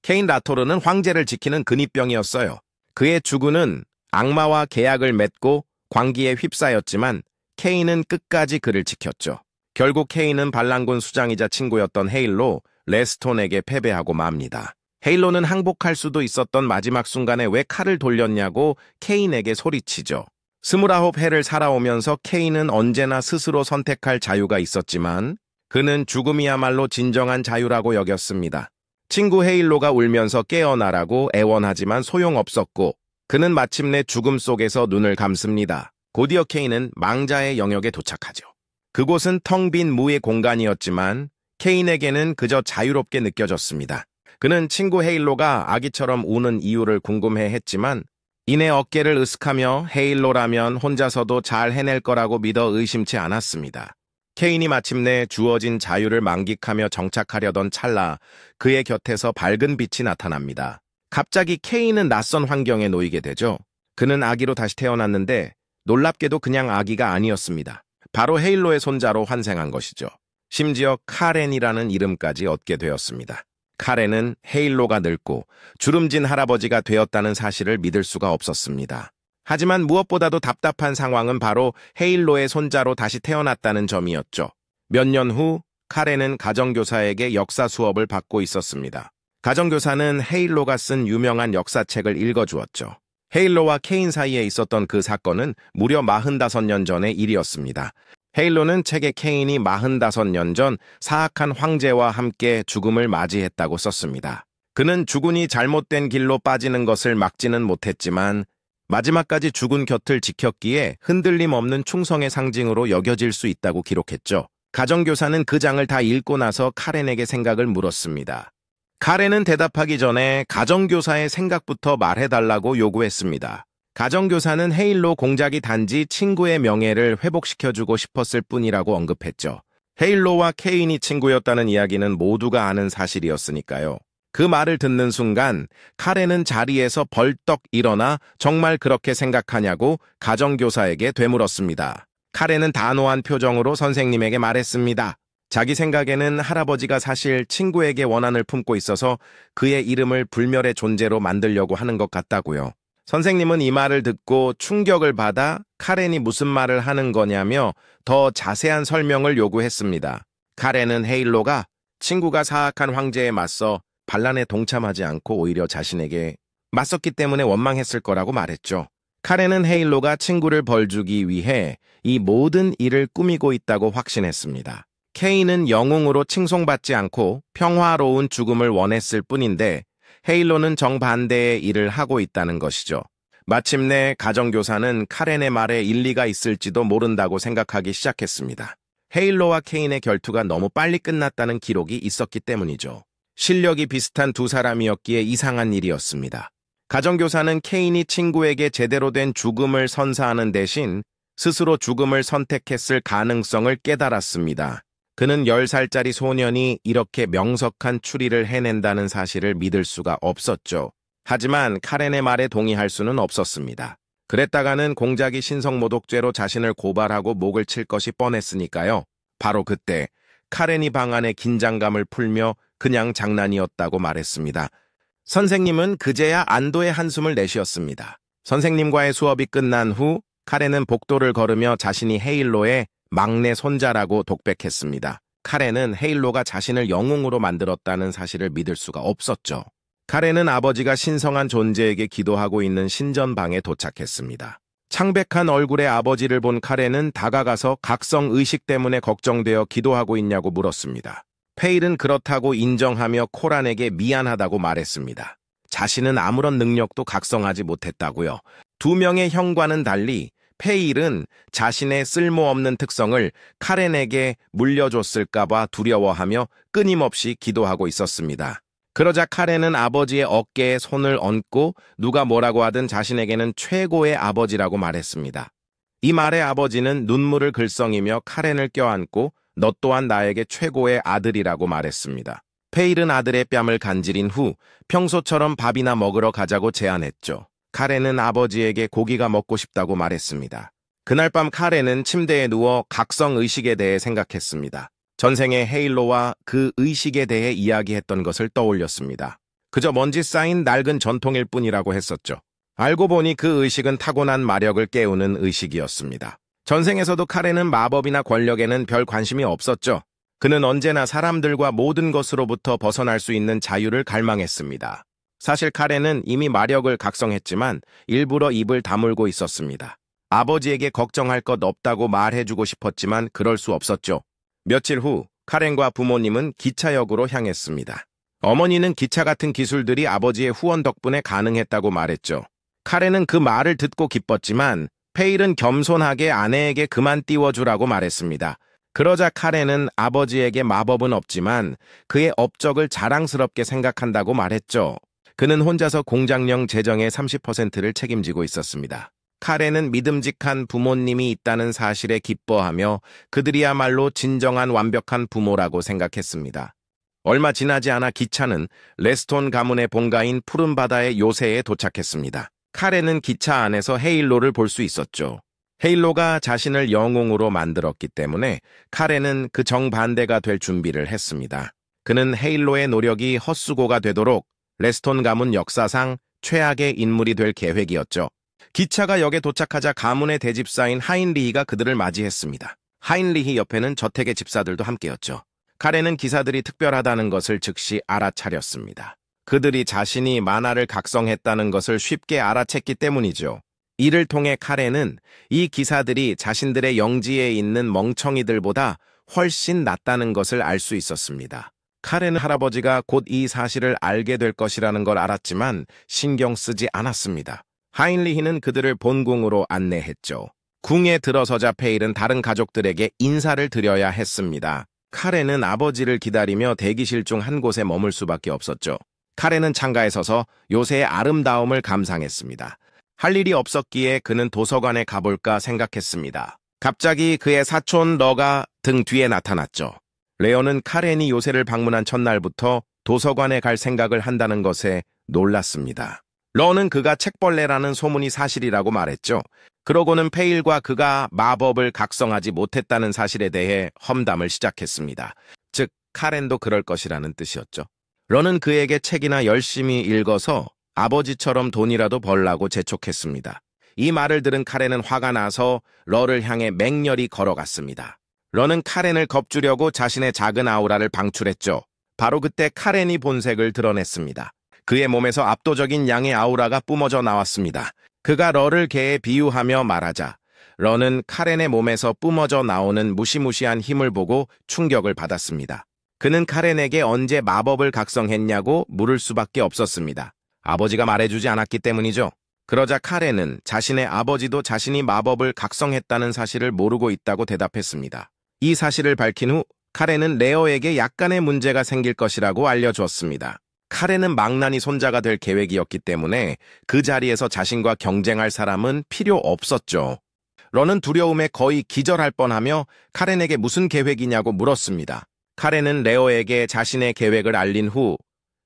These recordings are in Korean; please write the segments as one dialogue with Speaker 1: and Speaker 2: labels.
Speaker 1: 케인 라토르는 황제를 지키는 근위병이었어요. 그의 주군은 악마와 계약을 맺고 광기에 휩싸였지만 케인은 끝까지 그를 지켰죠. 결국 케인은 반란군 수장이자 친구였던 헤일로 레스톤에게 패배하고 맙니다. 헤일로는 항복할 수도 있었던 마지막 순간에 왜 칼을 돌렸냐고 케인에게 소리치죠. 29해를 살아오면서 케인은 언제나 스스로 선택할 자유가 있었지만 그는 죽음이야말로 진정한 자유라고 여겼습니다. 친구 헤일로가 울면서 깨어나라고 애원하지만 소용없었고 그는 마침내 죽음 속에서 눈을 감습니다. 곧이어 케인은 망자의 영역에 도착하죠. 그곳은 텅 빈 무의 공간이었지만 케인에게는 그저 자유롭게 느껴졌습니다. 그는 친구 헤일로가 아기처럼 우는 이유를 궁금해했지만 이내 어깨를 으쓱하며 헤일로라면 혼자서도 잘 해낼 거라고 믿어 의심치 않았습니다. 케인이 마침내 주어진 자유를 만끽하며 정착하려던 찰나 그의 곁에서 밝은 빛이 나타납니다. 갑자기 케인은 낯선 환경에 놓이게 되죠. 그는 아기로 다시 태어났는데 놀랍게도 그냥 아기가 아니었습니다. 바로 헤일로의 손자로 환생한 것이죠. 심지어 카렌이라는 이름까지 얻게 되었습니다. 카렌은 헤일로가 늙고 주름진 할아버지가 되었다는 사실을 믿을 수가 없었습니다. 하지만 무엇보다도 답답한 상황은 바로 헤일로의 손자로 다시 태어났다는 점이었죠. 몇 년 후 카렌은 가정교사에게 역사 수업을 받고 있었습니다. 가정교사는 헤일로가 쓴 유명한 역사책을 읽어주었죠. 헤일로와 케인 사이에 있었던 그 사건은 무려 45년 전의 일이었습니다. 헤일로는 책에 케인이 45년 전 사악한 황제와 함께 죽음을 맞이했다고 썼습니다. 그는 주군이 잘못된 길로 빠지는 것을 막지는 못했지만 마지막까지 주군 곁을 지켰기에 흔들림 없는 충성의 상징으로 여겨질 수 있다고 기록했죠. 가정교사는 그 장을 다 읽고 나서 카렌에게 생각을 물었습니다. 카렌은 대답하기 전에 가정교사의 생각부터 말해달라고 요구했습니다. 가정교사는 헤일로 공작이 단지 친구의 명예를 회복시켜주고 싶었을 뿐이라고 언급했죠. 헤일로와 케인이 친구였다는 이야기는 모두가 아는 사실이었으니까요. 그 말을 듣는 순간 카렌은 자리에서 벌떡 일어나 정말 그렇게 생각하냐고 가정교사에게 되물었습니다. 카렌은 단호한 표정으로 선생님에게 말했습니다. 자기 생각에는 할아버지가 사실 친구에게 원한을 품고 있어서 그의 이름을 불멸의 존재로 만들려고 하는 것 같다고요. 선생님은 이 말을 듣고 충격을 받아 카렌이 무슨 말을 하는 거냐며 더 자세한 설명을 요구했습니다. 카렌은 헤일로가 친구가 사악한 황제에 맞서 반란에 동참하지 않고 오히려 자신에게 맞섰기 때문에 원망했을 거라고 말했죠. 카렌은 헤일로가 친구를 벌주기 위해 이 모든 일을 꾸미고 있다고 확신했습니다. 케인은 영웅으로 칭송받지 않고 평화로운 죽음을 원했을 뿐인데 헤일로는 정반대의 일을 하고 있다는 것이죠. 마침내 가정교사는 카렌의 말에 일리가 있을지도 모른다고 생각하기 시작했습니다. 헤일로와 케인의 결투가 너무 빨리 끝났다는 기록이 있었기 때문이죠. 실력이 비슷한 두 사람이었기에 이상한 일이었습니다. 가정교사는 케인이 친구에게 제대로 된 죽음을 선사하는 대신 스스로 죽음을 선택했을 가능성을 깨달았습니다. 그는 10살짜리 소년이 이렇게 명석한 추리를 해낸다는 사실을 믿을 수가 없었죠. 하지만 카렌의 말에 동의할 수는 없었습니다. 그랬다가는 공작이 신성모독죄로 자신을 고발하고 목을 칠 것이 뻔했으니까요. 바로 그때 카렌이 방 안에 긴장감을 풀며 그냥 장난이었다고 말했습니다. 선생님은 그제야 안도의 한숨을 내쉬었습니다. 선생님과의 수업이 끝난 후 카렌은 복도를 걸으며 자신이 헤일로의 막내 손자라고 독백했습니다. 카렌은 헤일로가 자신을 영웅으로 만들었다는 사실을 믿을 수가 없었죠. 카렌은 아버지가 신성한 존재에게 기도하고 있는 신전방에 도착했습니다. 창백한 얼굴의 아버지를 본 카렌은 다가가서 각성의식 때문에 걱정되어 기도하고 있냐고 물었습니다. 페일은 그렇다고 인정하며 코란에게 미안하다고 말했습니다. 자신은 아무런 능력도 각성하지 못했다고요. 두 명의 형과는 달리 페일은 자신의 쓸모없는 특성을 카렌에게 물려줬을까봐 두려워하며 끊임없이 기도하고 있었습니다. 그러자 카렌은 아버지의 어깨에 손을 얹고 누가 뭐라고 하든 자신에게는 최고의 아버지라고 말했습니다. 이 말에 아버지는 눈물을 글썽이며 카렌을 껴안고 너 또한 나에게 최고의 아들이라고 말했습니다. 페일은 아들의 뺨을 간지린 후 평소처럼 밥이나 먹으러 가자고 제안했죠. 카렌은 아버지에게 고기가 먹고 싶다고 말했습니다. 그날 밤 카렌은 침대에 누워 각성의식에 대해 생각했습니다. 전생에 헤일로와 그 의식에 대해 이야기했던 것을 떠올렸습니다. 그저 먼지 쌓인 낡은 전통일 뿐이라고 했었죠. 알고 보니 그 의식은 타고난 마력을 깨우는 의식이었습니다. 전생에서도 카렌은 마법이나 권력에는 별 관심이 없었죠. 그는 언제나 사람들과 모든 것으로부터 벗어날 수 있는 자유를 갈망했습니다. 사실 카렌은 이미 마력을 각성했지만 일부러 입을 다물고 있었습니다. 아버지에게 걱정할 것 없다고 말해주고 싶었지만 그럴 수 없었죠. 며칠 후 카렌과 부모님은 기차역으로 향했습니다. 어머니는 기차 같은 기술들이 아버지의 후원 덕분에 가능했다고 말했죠. 카렌은 그 말을 듣고 기뻤지만 페일은 겸손하게 아내에게 그만 띄워주라고 말했습니다. 그러자 카렌은 아버지에게 마법은 없지만 그의 업적을 자랑스럽게 생각한다고 말했죠. 그는 혼자서 공장령 재정의 30%를 책임지고 있었습니다. 카렌은 믿음직한 부모님이 있다는 사실에 기뻐하며 그들이야말로 진정한 완벽한 부모라고 생각했습니다. 얼마 지나지 않아 기차는 레스톤 가문의 본가인 푸른 바다의 요새에 도착했습니다. 카렌은 기차 안에서 헤일로를 볼 수 있었죠. 헤일로가 자신을 영웅으로 만들었기 때문에 카렌은 그 정반대가 될 준비를 했습니다. 그는 헤일로의 노력이 헛수고가 되도록 레스톤 가문 역사상 최악의 인물이 될 계획이었죠. 기차가 역에 도착하자 가문의 대집사인 하인리히가 그들을 맞이했습니다. 하인리히 옆에는 저택의 집사들도 함께였죠. 카렌은 기사들이 특별하다는 것을 즉시 알아차렸습니다. 그들이 자신이 만화를 각성했다는 것을 쉽게 알아챘기 때문이죠. 이를 통해 카렌은 이 기사들이 자신들의 영지에 있는 멍청이들보다 훨씬 낫다는 것을 알 수 있었습니다. 카렌은 할아버지가 곧 이 사실을 알게 될 것이라는 걸 알았지만 신경 쓰지 않았습니다. 하인리히는 그들을 본궁으로 안내했죠. 궁에 들어서자 페일은 다른 가족들에게 인사를 드려야 했습니다. 카렌은 아버지를 기다리며 대기실 중 한 곳에 머물 수밖에 없었죠. 카렌은 창가에 서서 요새의 아름다움을 감상했습니다. 할 일이 없었기에 그는 도서관에 가볼까 생각했습니다. 갑자기 그의 사촌 러가 등 뒤에 나타났죠. 레오는 카렌이 요새를 방문한 첫날부터 도서관에 갈 생각을 한다는 것에 놀랐습니다. 러는 그가 책벌레라는 소문이 사실이라고 말했죠. 그러고는 페일과 그가 마법을 각성하지 못했다는 사실에 대해 험담을 시작했습니다. 즉, 카렌도 그럴 것이라는 뜻이었죠. 러는 그에게 책이나 열심히 읽어서 아버지처럼 돈이라도 벌라고 재촉했습니다. 이 말을 들은 카렌은 화가 나서 러를 향해 맹렬히 걸어갔습니다. 러는 카렌을 겁주려고 자신의 작은 아우라를 방출했죠. 바로 그때 카렌이 본색을 드러냈습니다. 그의 몸에서 압도적인 양의 아우라가 뿜어져 나왔습니다. 그가 러를 개에 비유하며 말하자 러는 카렌의 몸에서 뿜어져 나오는 무시무시한 힘을 보고 충격을 받았습니다. 그는 카렌에게 언제 마법을 각성했냐고 물을 수밖에 없었습니다. 아버지가 말해주지 않았기 때문이죠. 그러자 카렌은 자신의 아버지도 자신이 마법을 각성했다는 사실을 모르고 있다고 대답했습니다. 이 사실을 밝힌 후 카렌은 레어에게 약간의 문제가 생길 것이라고 알려주었습니다. 카렌은 망나니 손자가 될 계획이었기 때문에 그 자리에서 자신과 경쟁할 사람은 필요 없었죠. 러는 두려움에 거의 기절할 뻔하며 카렌에게 무슨 계획이냐고 물었습니다. 카렌은 레어에게 자신의 계획을 알린 후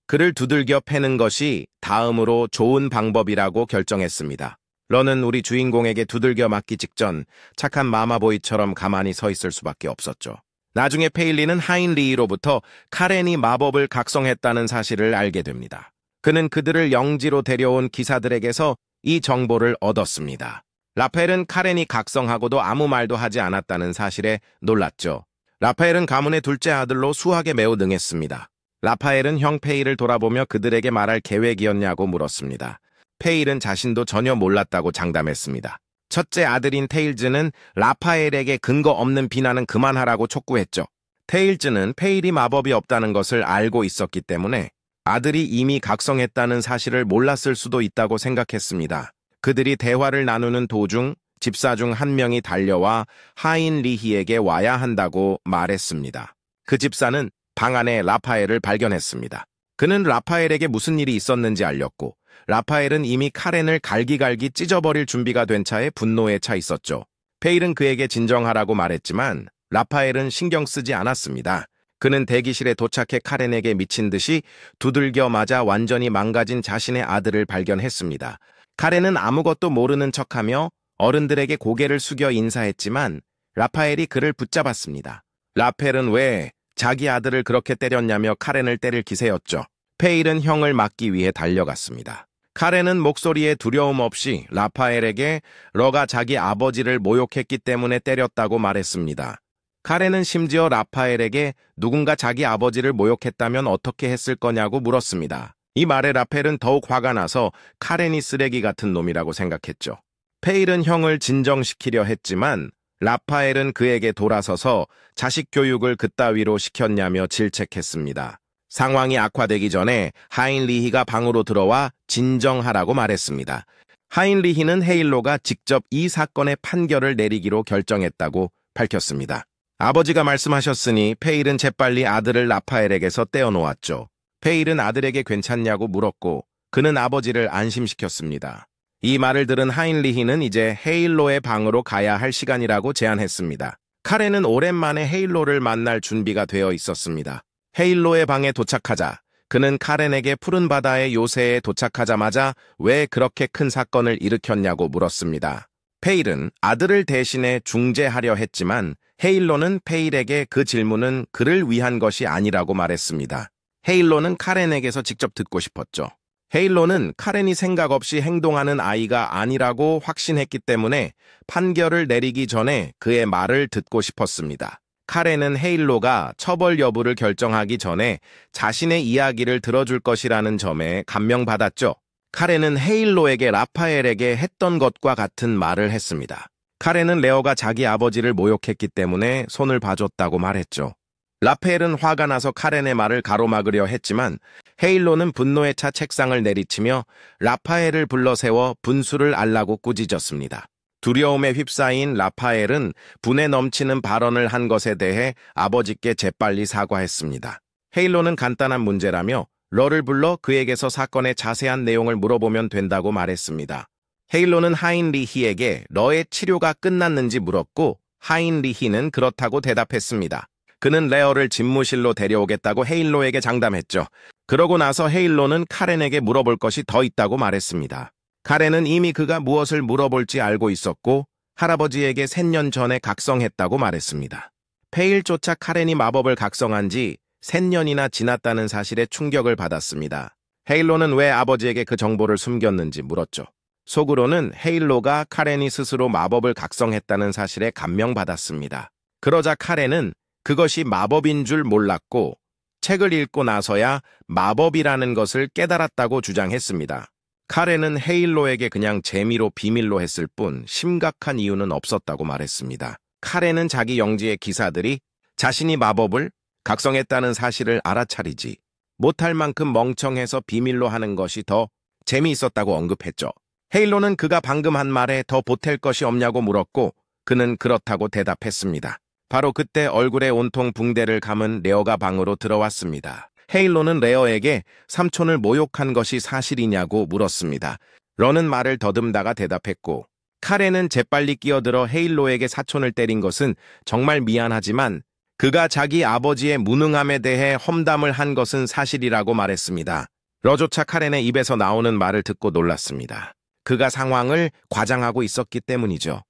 Speaker 1: 그를 두들겨 패는 것이 다음으로 좋은 방법이라고 결정했습니다. 러는 우리 주인공에게 두들겨 맞기 직전 착한 마마보이처럼 가만히 서 있을 수밖에 없었죠. 나중에 페일리는 하인리히로부터 카렌이 마법을 각성했다는 사실을 알게 됩니다. 그는 그들을 영지로 데려온 기사들에게서 이 정보를 얻었습니다. 라파엘은 카렌이 각성하고도 아무 말도 하지 않았다는 사실에 놀랐죠. 라파엘은 가문의 둘째 아들로 수학에 매우 능했습니다. 라파엘은 형 페일을 돌아보며 그들에게 말할 계획이었냐고 물었습니다. 페일은 자신도 전혀 몰랐다고 장담했습니다. 첫째 아들인 테일즈는 라파엘에게 근거 없는 비난은 그만하라고 촉구했죠. 테일즈는 페일이 마법이 없다는 것을 알고 있었기 때문에 아들이 이미 각성했다는 사실을 몰랐을 수도 있다고 생각했습니다. 그들이 대화를 나누는 도중 집사 중 한 명이 달려와 하인리히에게 와야 한다고 말했습니다. 그 집사는 방 안에 라파엘을 발견했습니다. 그는 라파엘에게 무슨 일이 있었는지 알렸고 라파엘은 이미 카렌을 갈기갈기 찢어버릴 준비가 된 차에 분노에 차 있었죠. 페일은 그에게 진정하라고 말했지만 라파엘은 신경 쓰지 않았습니다. 그는 대기실에 도착해 카렌에게 미친 듯이 두들겨 맞아 완전히 망가진 자신의 아들을 발견했습니다. 카렌은 아무것도 모르는 척하며 어른들에게 고개를 숙여 인사했지만 라파엘이 그를 붙잡았습니다. 라파엘은 왜 자기 아들을 그렇게 때렸냐며 카렌을 때릴 기세였죠. 페일은 형을 막기 위해 달려갔습니다. 카렌은 목소리에 두려움 없이 라파엘에게 러가 자기 아버지를 모욕했기 때문에 때렸다고 말했습니다. 카렌은 심지어 라파엘에게 누군가 자기 아버지를 모욕했다면 어떻게 했을 거냐고 물었습니다. 이 말에 라파엘은 더욱 화가 나서 카렌이 쓰레기 같은 놈이라고 생각했죠. 페일은 형을 진정시키려 했지만 라파엘은 그에게 돌아서서 자식 교육을 그따위로 시켰냐며 질책했습니다. 상황이 악화되기 전에 하인리히가 방으로 들어와 진정하라고 말했습니다. 하인리히는 헤일로가 직접 이 사건의 판결을 내리기로 결정했다고 밝혔습니다. 아버지가 말씀하셨으니 페일은 재빨리 아들을 라파엘에게서 떼어놓았죠. 페일은 아들에게 괜찮냐고 물었고 그는 아버지를 안심시켰습니다. 이 말을 들은 하인리히는 이제 헤일로의 방으로 가야 할 시간이라고 제안했습니다. 카렌은 오랜만에 헤일로를 만날 준비가 되어 있었습니다. 헤일로의 방에 도착하자 그는 카렌에게 푸른 바다의 요새에 도착하자마자 왜 그렇게 큰 사건을 일으켰냐고 물었습니다. 페일은 아들을 대신해 중재하려 했지만 헤일로는 페일에게 그 질문은 그를 위한 것이 아니라고 말했습니다. 헤일로는 카렌에게서 직접 듣고 싶었죠. 헤일로는 카렌이 생각 없이 행동하는 아이가 아니라고 확신했기 때문에 판결을 내리기 전에 그의 말을 듣고 싶었습니다. 카렌은 헤일로가 처벌 여부를 결정하기 전에 자신의 이야기를 들어줄 것이라는 점에 감명받았죠. 카렌은 헤일로에게 라파엘에게 했던 것과 같은 말을 했습니다. 카렌은 레어가 자기 아버지를 모욕했기 때문에 손을 봐줬다고 말했죠. 라파엘은 화가 나서 카렌의 말을 가로막으려 했지만 헤일로는 분노에 차 책상을 내리치며 라파엘을 불러 세워 분수를 알라고 꾸짖었습니다. 두려움에 휩싸인 라파엘은 분에 넘치는 발언을 한 것에 대해 아버지께 재빨리 사과했습니다. 헤일로는 간단한 문제라며 러를 불러 그에게서 사건의 자세한 내용을 물어보면 된다고 말했습니다. 헤일로는 하인리히에게 러의 치료가 끝났는지 물었고 하인리히는 그렇다고 대답했습니다. 그는 레어를 집무실로 데려오겠다고 헤일로에게 장담했죠. 그러고 나서 헤일로는 카렌에게 물어볼 것이 더 있다고 말했습니다. 카렌은 이미 그가 무엇을 물어볼지 알고 있었고 할아버지에게 3년 전에 각성했다고 말했습니다. 페일 쫓아 카렌이 마법을 각성한 지 3년이나 지났다는 사실에 충격을 받았습니다. 헤일로는 왜 아버지에게 그 정보를 숨겼는지 물었죠. 속으로는 헤일로가 카렌이 스스로 마법을 각성했다는 사실에 감명받았습니다. 그러자 카렌은 그것이 마법인 줄 몰랐고 책을 읽고 나서야 마법이라는 것을 깨달았다고 주장했습니다. 카렌은 헤일로에게 그냥 재미로 비밀로 했을 뿐 심각한 이유는 없었다고 말했습니다. 카렌은 자기 영지의 기사들이 자신이 마법을 각성했다는 사실을 알아차리지 못할 만큼 멍청해서 비밀로 하는 것이 더 재미있었다고 언급했죠. 헤일로는 그가 방금 한 말에 더 보탤 것이 없냐고 물었고 그는 그렇다고 대답했습니다. 바로 그때 얼굴에 온통 붕대를 감은 레어가 방으로 들어왔습니다. 헤일로는 레어에게 삼촌을 모욕한 것이 사실이냐고 물었습니다. 러는 말을 더듬다가 대답했고 카렌은 재빨리 끼어들어 헤일로에게 사촌을 때린 것은 정말 미안하지만 그가 자기 아버지의 무능함에 대해 험담을 한 것은 사실이라고 말했습니다. 러조차 카렌의 입에서 나오는 말을 듣고 놀랐습니다. 그가 상황을 과장하고 있었기 때문이죠.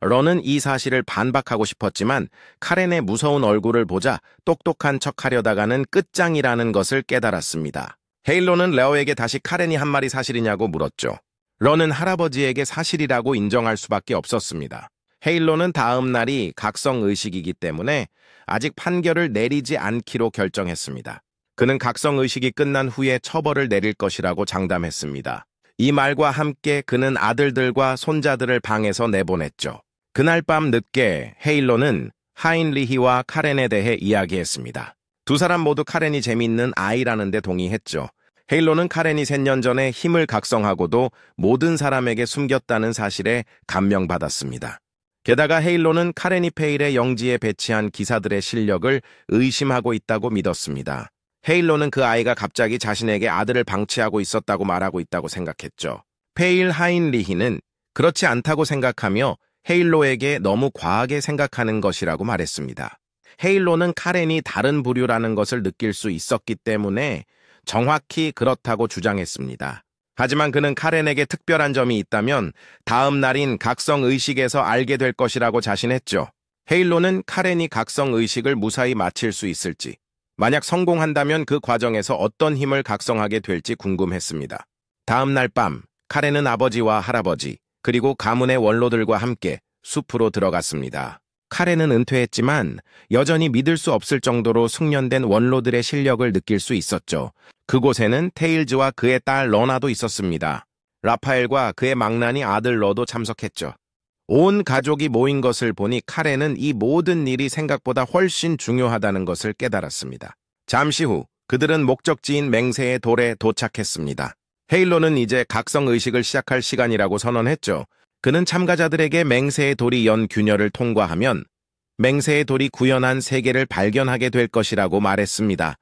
Speaker 1: 러는 이 사실을 반박하고 싶었지만 카렌의 무서운 얼굴을 보자 똑똑한 척하려다가는 끝장이라는 것을 깨달았습니다. 헤일로는 레어에게 다시 카렌이 한 말이 사실이냐고 물었죠. 러는 할아버지에게 사실이라고 인정할 수밖에 없었습니다. 헤일로는 다음 날이 각성의식이기 때문에 아직 판결을 내리지 않기로 결정했습니다. 그는 각성의식이 끝난 후에 처벌을 내릴 것이라고 장담했습니다. 이 말과 함께 그는 아들들과 손자들을 방에서 내보냈죠. 그날 밤 늦게 헤일로는 하인리히와 카렌에 대해 이야기했습니다. 두 사람 모두 카렌이 재밌는 아이라는 데 동의했죠. 헤일로는 카렌이 3년 전에 힘을 각성하고도 모든 사람에게 숨겼다는 사실에 감명받았습니다. 게다가 헤일로는 카렌이 페일의 영지에 배치한 기사들의 실력을 의심하고 있다고 믿었습니다. 헤일로는 그 아이가 갑자기 자신에게 아들을 방치하고 있었다고 말하고 있다고 생각했죠. 페일 하인리히는 그렇지 않다고 생각하며 헤일로에게 너무 과하게 생각하는 것이라고 말했습니다. 헤일로는 카렌이 다른 부류라는 것을 느낄 수 있었기 때문에 정확히 그렇다고 주장했습니다. 하지만 그는 카렌에게 특별한 점이 있다면 다음 날인 각성의식에서 알게 될 것이라고 자신했죠. 헤일로는 카렌이 각성의식을 무사히 마칠 수 있을지 만약 성공한다면 그 과정에서 어떤 힘을 각성하게 될지 궁금했습니다. 다음 날 밤, 카렌은 아버지와 할아버지, 그리고 가문의 원로들과 함께 숲으로 들어갔습니다. 카렌은 은퇴했지만 여전히 믿을 수 없을 정도로 숙련된 원로들의 실력을 느낄 수 있었죠. 그곳에는 테일즈와 그의 딸 러나도 있었습니다. 라파엘과 그의 망나니 아들 러도 참석했죠. 온 가족이 모인 것을 보니 카렌은 이 모든 일이 생각보다 훨씬 중요하다는 것을 깨달았습니다. 잠시 후 그들은 목적지인 맹세의 돌에 도착했습니다. 헤일로는 이제 각성의식을 시작할 시간이라고 선언했죠. 그는 참가자들에게 맹세의 돌이 연 균열을 통과하면 맹세의 돌이 구현한 세계를 발견하게 될 것이라고 말했습니다.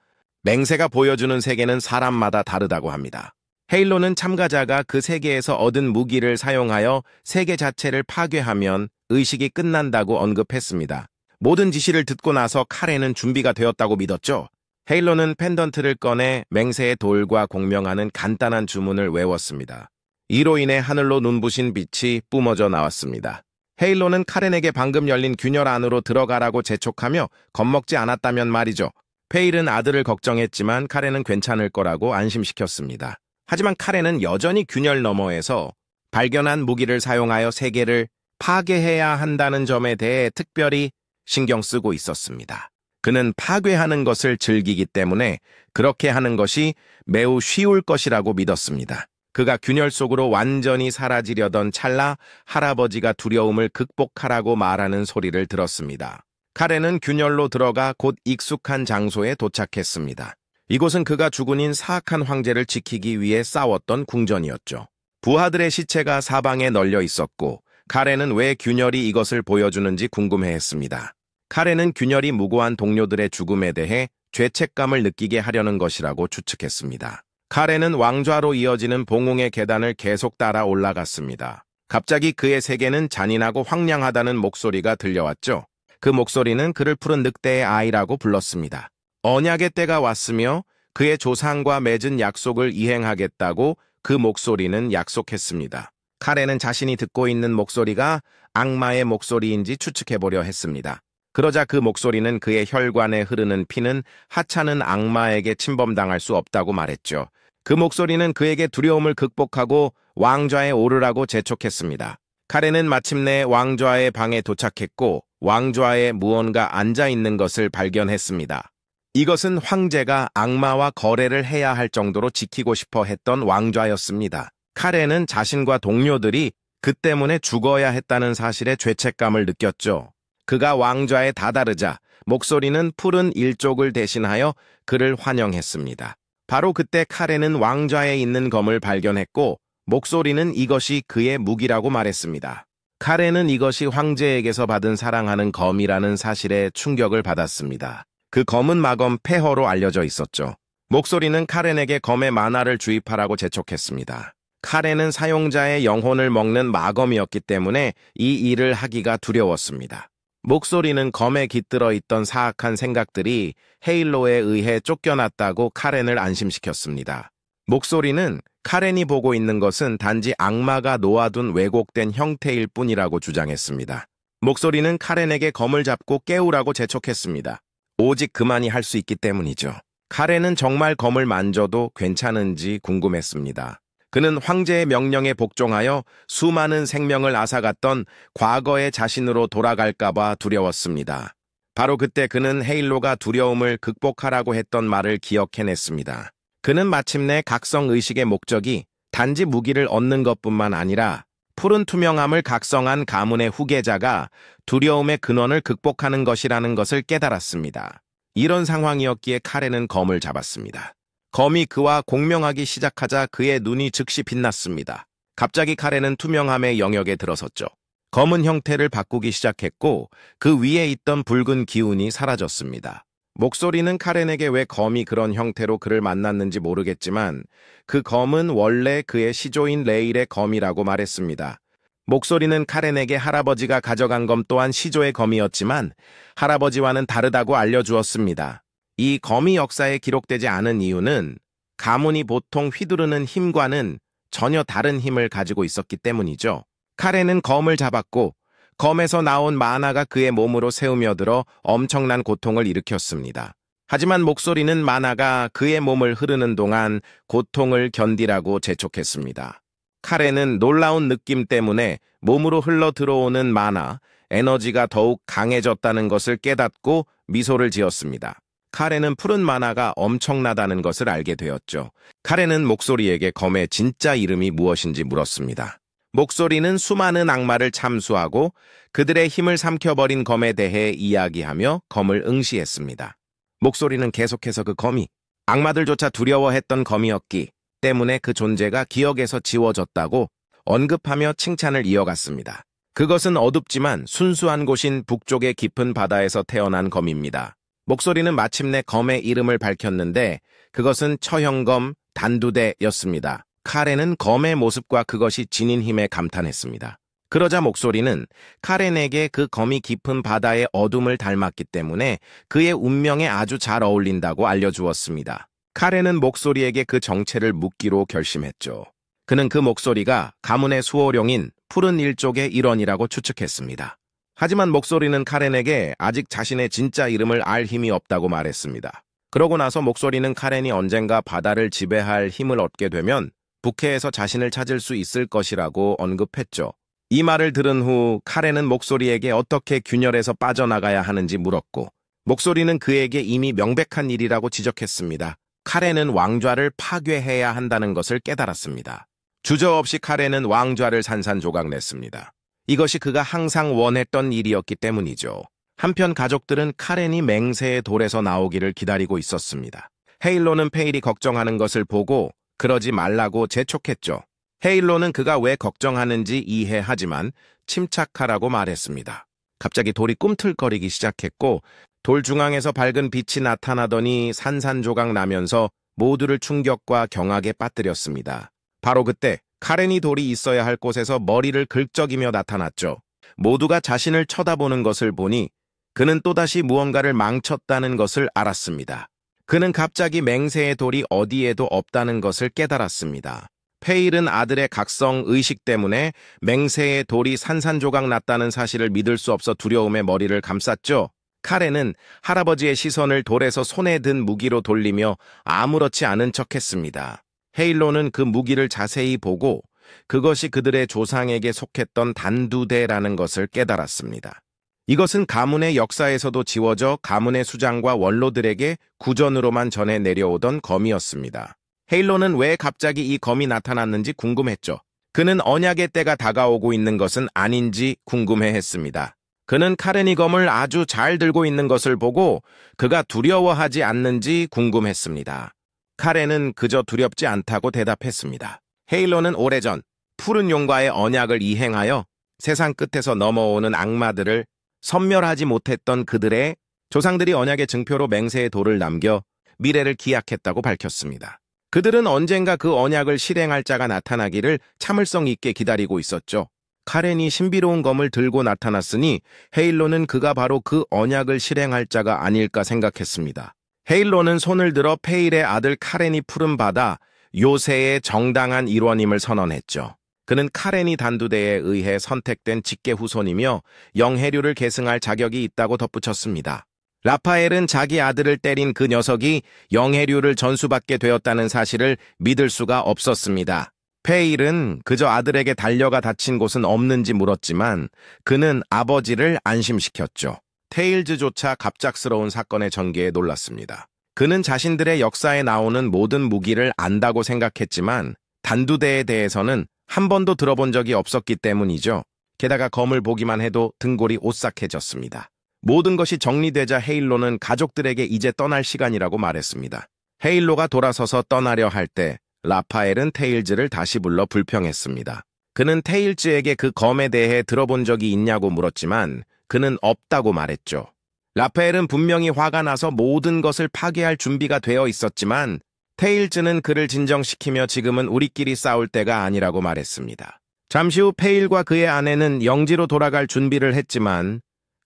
Speaker 1: 맹세가 보여주는 세계는 사람마다 다르다고 합니다. 헤일로는 참가자가 그 세계에서 얻은 무기를 사용하여 세계 자체를 파괴하면 의식이 끝난다고 언급했습니다. 모든 지시를 듣고 나서 카렌은 준비가 되었다고 믿었죠. 헤일로는 펜던트를 꺼내 맹세의 돌과 공명하는 간단한 주문을 외웠습니다. 이로 인해 하늘로 눈부신 빛이 뿜어져 나왔습니다. 헤일로는 카렌에게 방금 열린 균열 안으로 들어가라고 재촉하며 겁먹지 않았다면 말이죠. 페일은 아들을 걱정했지만 카렌은 괜찮을 거라고 안심시켰습니다. 하지만 카렌은 여전히 균열 너머에서 발견한 무기를 사용하여 세계를 파괴해야 한다는 점에 대해 특별히 신경 쓰고 있었습니다. 그는 파괴하는 것을 즐기기 때문에 그렇게 하는 것이 매우 쉬울 것이라고 믿었습니다. 그가 균열 속으로 완전히 사라지려던 찰나 할아버지가 두려움을 극복하라고 말하는 소리를 들었습니다. 카렌은 균열로 들어가 곧 익숙한 장소에 도착했습니다. 이곳은 그가 주군인 사악한 황제를 지키기 위해 싸웠던 궁전이었죠. 부하들의 시체가 사방에 널려 있었고 카렌은 왜 균열이 이것을 보여주는지 궁금해했습니다. 카렌은 균열이 무고한 동료들의 죽음에 대해 죄책감을 느끼게 하려는 것이라고 추측했습니다. 카렌은 왕좌로 이어지는 봉웅의 계단을 계속 따라 올라갔습니다. 갑자기 그의 세계는 잔인하고 황량하다는 목소리가 들려왔죠. 그 목소리는 그를 푸른 늑대의 아이라고 불렀습니다. 언약의 때가 왔으며 그의 조상과 맺은 약속을 이행하겠다고 그 목소리는 약속했습니다. 카렌은 자신이 듣고 있는 목소리가 악마의 목소리인지 추측해보려 했습니다. 그러자 그 목소리는 그의 혈관에 흐르는 피는 하찮은 악마에게 침범당할 수 없다고 말했죠. 그 목소리는 그에게 두려움을 극복하고 왕좌에 오르라고 재촉했습니다. 카렌은 마침내 왕좌의 방에 도착했고 왕좌에 무언가 앉아있는 것을 발견했습니다. 이것은 황제가 악마와 거래를 해야 할 정도로 지키고 싶어 했던 왕좌였습니다. 카렌은 자신과 동료들이 그 때문에 죽어야 했다는 사실에 죄책감을 느꼈죠. 그가 왕좌에 다다르자 목소리는 푸른 일족을 대신하여 그를 환영했습니다. 바로 그때 카렌은 왕좌에 있는 검을 발견했고 목소리는 이것이 그의 무기라고 말했습니다. 카렌은 이것이 황제에게서 받은 사랑하는 검이라는 사실에 충격을 받았습니다. 그 검은 마검 폐허로 알려져 있었죠. 목소리는 카렌에게 검의 만화를 주입하라고 재촉했습니다. 카렌은 사용자의 영혼을 먹는 마검이었기 때문에 이 일을 하기가 두려웠습니다. 목소리는 검에 깃들어 있던 사악한 생각들이 헤일로에 의해 쫓겨났다고 카렌을 안심시켰습니다. 목소리는 카렌이 보고 있는 것은 단지 악마가 놓아둔 왜곡된 형태일 뿐이라고 주장했습니다. 목소리는 카렌에게 검을 잡고 깨우라고 재촉했습니다. 오직 그만이 할 수 있기 때문이죠. 카렌은 정말 검을 만져도 괜찮은지 궁금했습니다. 그는 황제의 명령에 복종하여 수많은 생명을 앗아갔던 과거의 자신으로 돌아갈까봐 두려웠습니다. 바로 그때 그는 헤일로가 두려움을 극복하라고 했던 말을 기억해냈습니다. 그는 마침내 각성의식의 목적이 단지 무기를 얻는 것뿐만 아니라 푸른 투명함을 각성한 가문의 후계자가 두려움의 근원을 극복하는 것이라는 것을 깨달았습니다. 이런 상황이었기에 카렌은 검을 잡았습니다. 검이 그와 공명하기 시작하자 그의 눈이 즉시 빛났습니다. 갑자기 카렌은 투명함의 영역에 들어섰죠. 검은 형태를 바꾸기 시작했고 그 위에 있던 붉은 기운이 사라졌습니다. 목소리는 카렌에게 왜 검이 그런 형태로 그를 만났는지 모르겠지만 그 검은 원래 그의 시조인 레일의 검이라고 말했습니다. 목소리는 카렌에게 할아버지가 가져간 검 또한 시조의 검이었지만 할아버지와는 다르다고 알려주었습니다. 이 검이 역사에 기록되지 않은 이유는 가문이 보통 휘두르는 힘과는 전혀 다른 힘을 가지고 있었기 때문이죠. 카렌은 검을 잡았고 검에서 나온 만화가 그의 몸으로 새우며들어 엄청난 고통을 일으켰습니다. 하지만 목소리는 마나가 그의 몸을 흐르는 동안 고통을 견디라고 재촉했습니다. 카렌은 놀라운 느낌 때문에 몸으로 흘러 들어오는 마나, 에너지가 더욱 강해졌다는 것을 깨닫고 미소를 지었습니다. 카렌은 푸른 마나가 엄청나다는 것을 알게 되었죠. 카렌은 목소리에게 검의 진짜 이름이 무엇인지 물었습니다. 목소리는 수많은 악마를 참수하고 그들의 힘을 삼켜버린 검에 대해 이야기하며 검을 응시했습니다. 목소리는 계속해서 그 검이 악마들조차 두려워했던 검이었기 때문에 그 존재가 기억에서 지워졌다고 언급하며 칭찬을 이어갔습니다. 그것은 어둡지만 순수한 곳인 북쪽의 깊은 바다에서 태어난 검입니다. 목소리는 마침내 검의 이름을 밝혔는데 그것은 처형검 단두대였습니다. 카렌은 검의 모습과 그것이 지닌 힘에 감탄했습니다. 그러자 목소리는 카렌에게 그 검이 깊은 바다의 어둠을 닮았기 때문에 그의 운명에 아주 잘 어울린다고 알려주었습니다. 카렌은 목소리에게 그 정체를 묻기로 결심했죠. 그는 그 목소리가 가문의 수호령인 푸른 일족의 일원이라고 추측했습니다. 하지만 목소리는 카렌에게 아직 자신의 진짜 이름을 알 힘이 없다고 말했습니다. 그러고 나서 목소리는 카렌이 언젠가 바다를 지배할 힘을 얻게 되면 북해에서 자신을 찾을 수 있을 것이라고 언급했죠. 이 말을 들은 후 카렌은 목소리에게 어떻게 균열에서 빠져나가야 하는지 물었고 목소리는 그에게 이미 명백한 일이라고 지적했습니다. 카렌은 왕좌를 파괴해야 한다는 것을 깨달았습니다. 주저없이 카렌은 왕좌를 산산조각냈습니다. 이것이 그가 항상 원했던 일이었기 때문이죠. 한편 가족들은 카렌이 맹세의 돌에서 나오기를 기다리고 있었습니다. 헤일로는 페일이 걱정하는 것을 보고 그러지 말라고 재촉했죠. 헤일로는 그가 왜 걱정하는지 이해하지만 침착하라고 말했습니다. 갑자기 돌이 꿈틀거리기 시작했고 돌 중앙에서 밝은 빛이 나타나더니 산산조각 나면서 모두를 충격과 경악에 빠뜨렸습니다. 바로 그때 카렌이 돌이 있어야 할 곳에서 머리를 긁적이며 나타났죠. 모두가 자신을 쳐다보는 것을 보니 그는 또다시 무언가를 망쳤다는 것을 알았습니다. 그는 갑자기 맹세의 돌이 어디에도 없다는 것을 깨달았습니다. 페일은 아들의 각성 의식 때문에 맹세의 돌이 산산조각 났다는 사실을 믿을 수 없어 두려움에 머리를 감쌌죠. 카렌은 할아버지의 시선을 돌에서 손에 든 무기로 돌리며 아무렇지 않은 척했습니다. 헤일로는 그 무기를 자세히 보고 그것이 그들의 조상에게 속했던 단두대라는 것을 깨달았습니다. 이것은 가문의 역사에서도 지워져 가문의 수장과 원로들에게 구전으로만 전해 내려오던 검이었습니다. 헤일로는 왜 갑자기 이 검이 나타났는지 궁금했죠. 그는 언약의 때가 다가오고 있는 것은 아닌지 궁금해했습니다. 그는 카렌이 검을 아주 잘 들고 있는 것을 보고 그가 두려워하지 않는지 궁금했습니다. 카렌은 그저 두렵지 않다고 대답했습니다. 헤일로는 오래전 푸른 용과의 언약을 이행하여 세상 끝에서 넘어오는 악마들을 섬멸하지 못했던 그들의 조상들이 언약의 증표로 맹세의 돌을 남겨 미래를 기약했다고 밝혔습니다. 그들은 언젠가 그 언약을 실행할 자가 나타나기를 참을성 있게 기다리고 있었죠. 카렌이 신비로운 검을 들고 나타났으니 헤일로는 그가 바로 그 언약을 실행할 자가 아닐까 생각했습니다. 헤일로는 손을 들어 페일의 아들 카렌이 푸른 바다, 요새의 정당한 일원임을 선언했죠. 그는 카렌이 단두대에 의해 선택된 직계 후손이며 영해류를 계승할 자격이 있다고 덧붙였습니다. 라파엘은 자기 아들을 때린 그 녀석이 영해류를 전수받게 되었다는 사실을 믿을 수가 없었습니다. 페일은 그저 아들에게 달려가 다친 곳은 없는지 물었지만 그는 아버지를 안심시켰죠. 테일즈조차 갑작스러운 사건의 전개에 놀랐습니다. 그는 자신들의 역사에 나오는 모든 무기를 안다고 생각했지만 단두대에 대해서는 한 번도 들어본 적이 없었기 때문이죠. 게다가 검을 보기만 해도 등골이 오싹해졌습니다. 모든 것이 정리되자 헤일로는 가족들에게 이제 떠날 시간이라고 말했습니다. 헤일로가 돌아서서 떠나려 할 때 라파엘은 테일즈를 다시 불러 불평했습니다. 그는 테일즈에게 그 검에 대해 들어본 적이 있냐고 물었지만 그는 없다고 말했죠. 라파엘은 분명히 화가 나서 모든 것을 파괴할 준비가 되어 있었지만 테일즈는 그를 진정시키며 지금은 우리끼리 싸울 때가 아니라고 말했습니다. 잠시 후 페일과 그의 아내는 영지로 돌아갈 준비를 했지만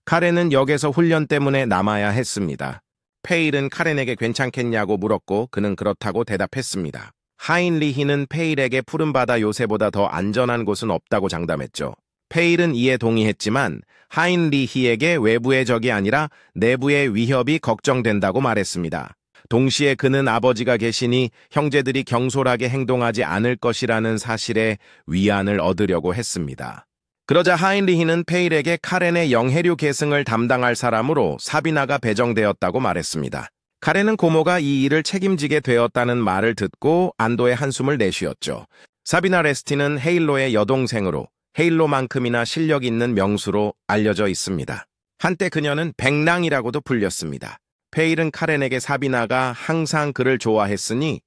Speaker 1: 카렌은 역에서 훈련 때문에 남아야 했습니다. 페일은 카렌에게 괜찮겠냐고 물었고 그는 그렇다고 대답했습니다. 하인리히는 페일에게 푸른바다 요새보다 더 안전한 곳은 없다고 장담했죠. 페일은 이에 동의했지만 하인리히에게 외부의 적이 아니라 내부의 위협이 걱정된다고 말했습니다. 동시에 그는 아버지가 계시니 형제들이 경솔하게 행동하지 않을 것이라는 사실에 위안을 얻으려고 했습니다. 그러자 하인리히는 페일에게 카렌의 영해류 계승을 담당할 사람으로 사비나가 배정되었다고 말했습니다. 카렌은 고모가 이 일을 책임지게 되었다는 말을 듣고 안도의 한숨을 내쉬었죠. 사비나 레스티는 헤일로의 여동생으로 헤일로만큼이나 실력 있는 명수로 알려져 있습니다. 한때 그녀는 백랑이라고도 불렸습니다. 페일은 카렌에게 사비나가 항상 그를 좋아했으니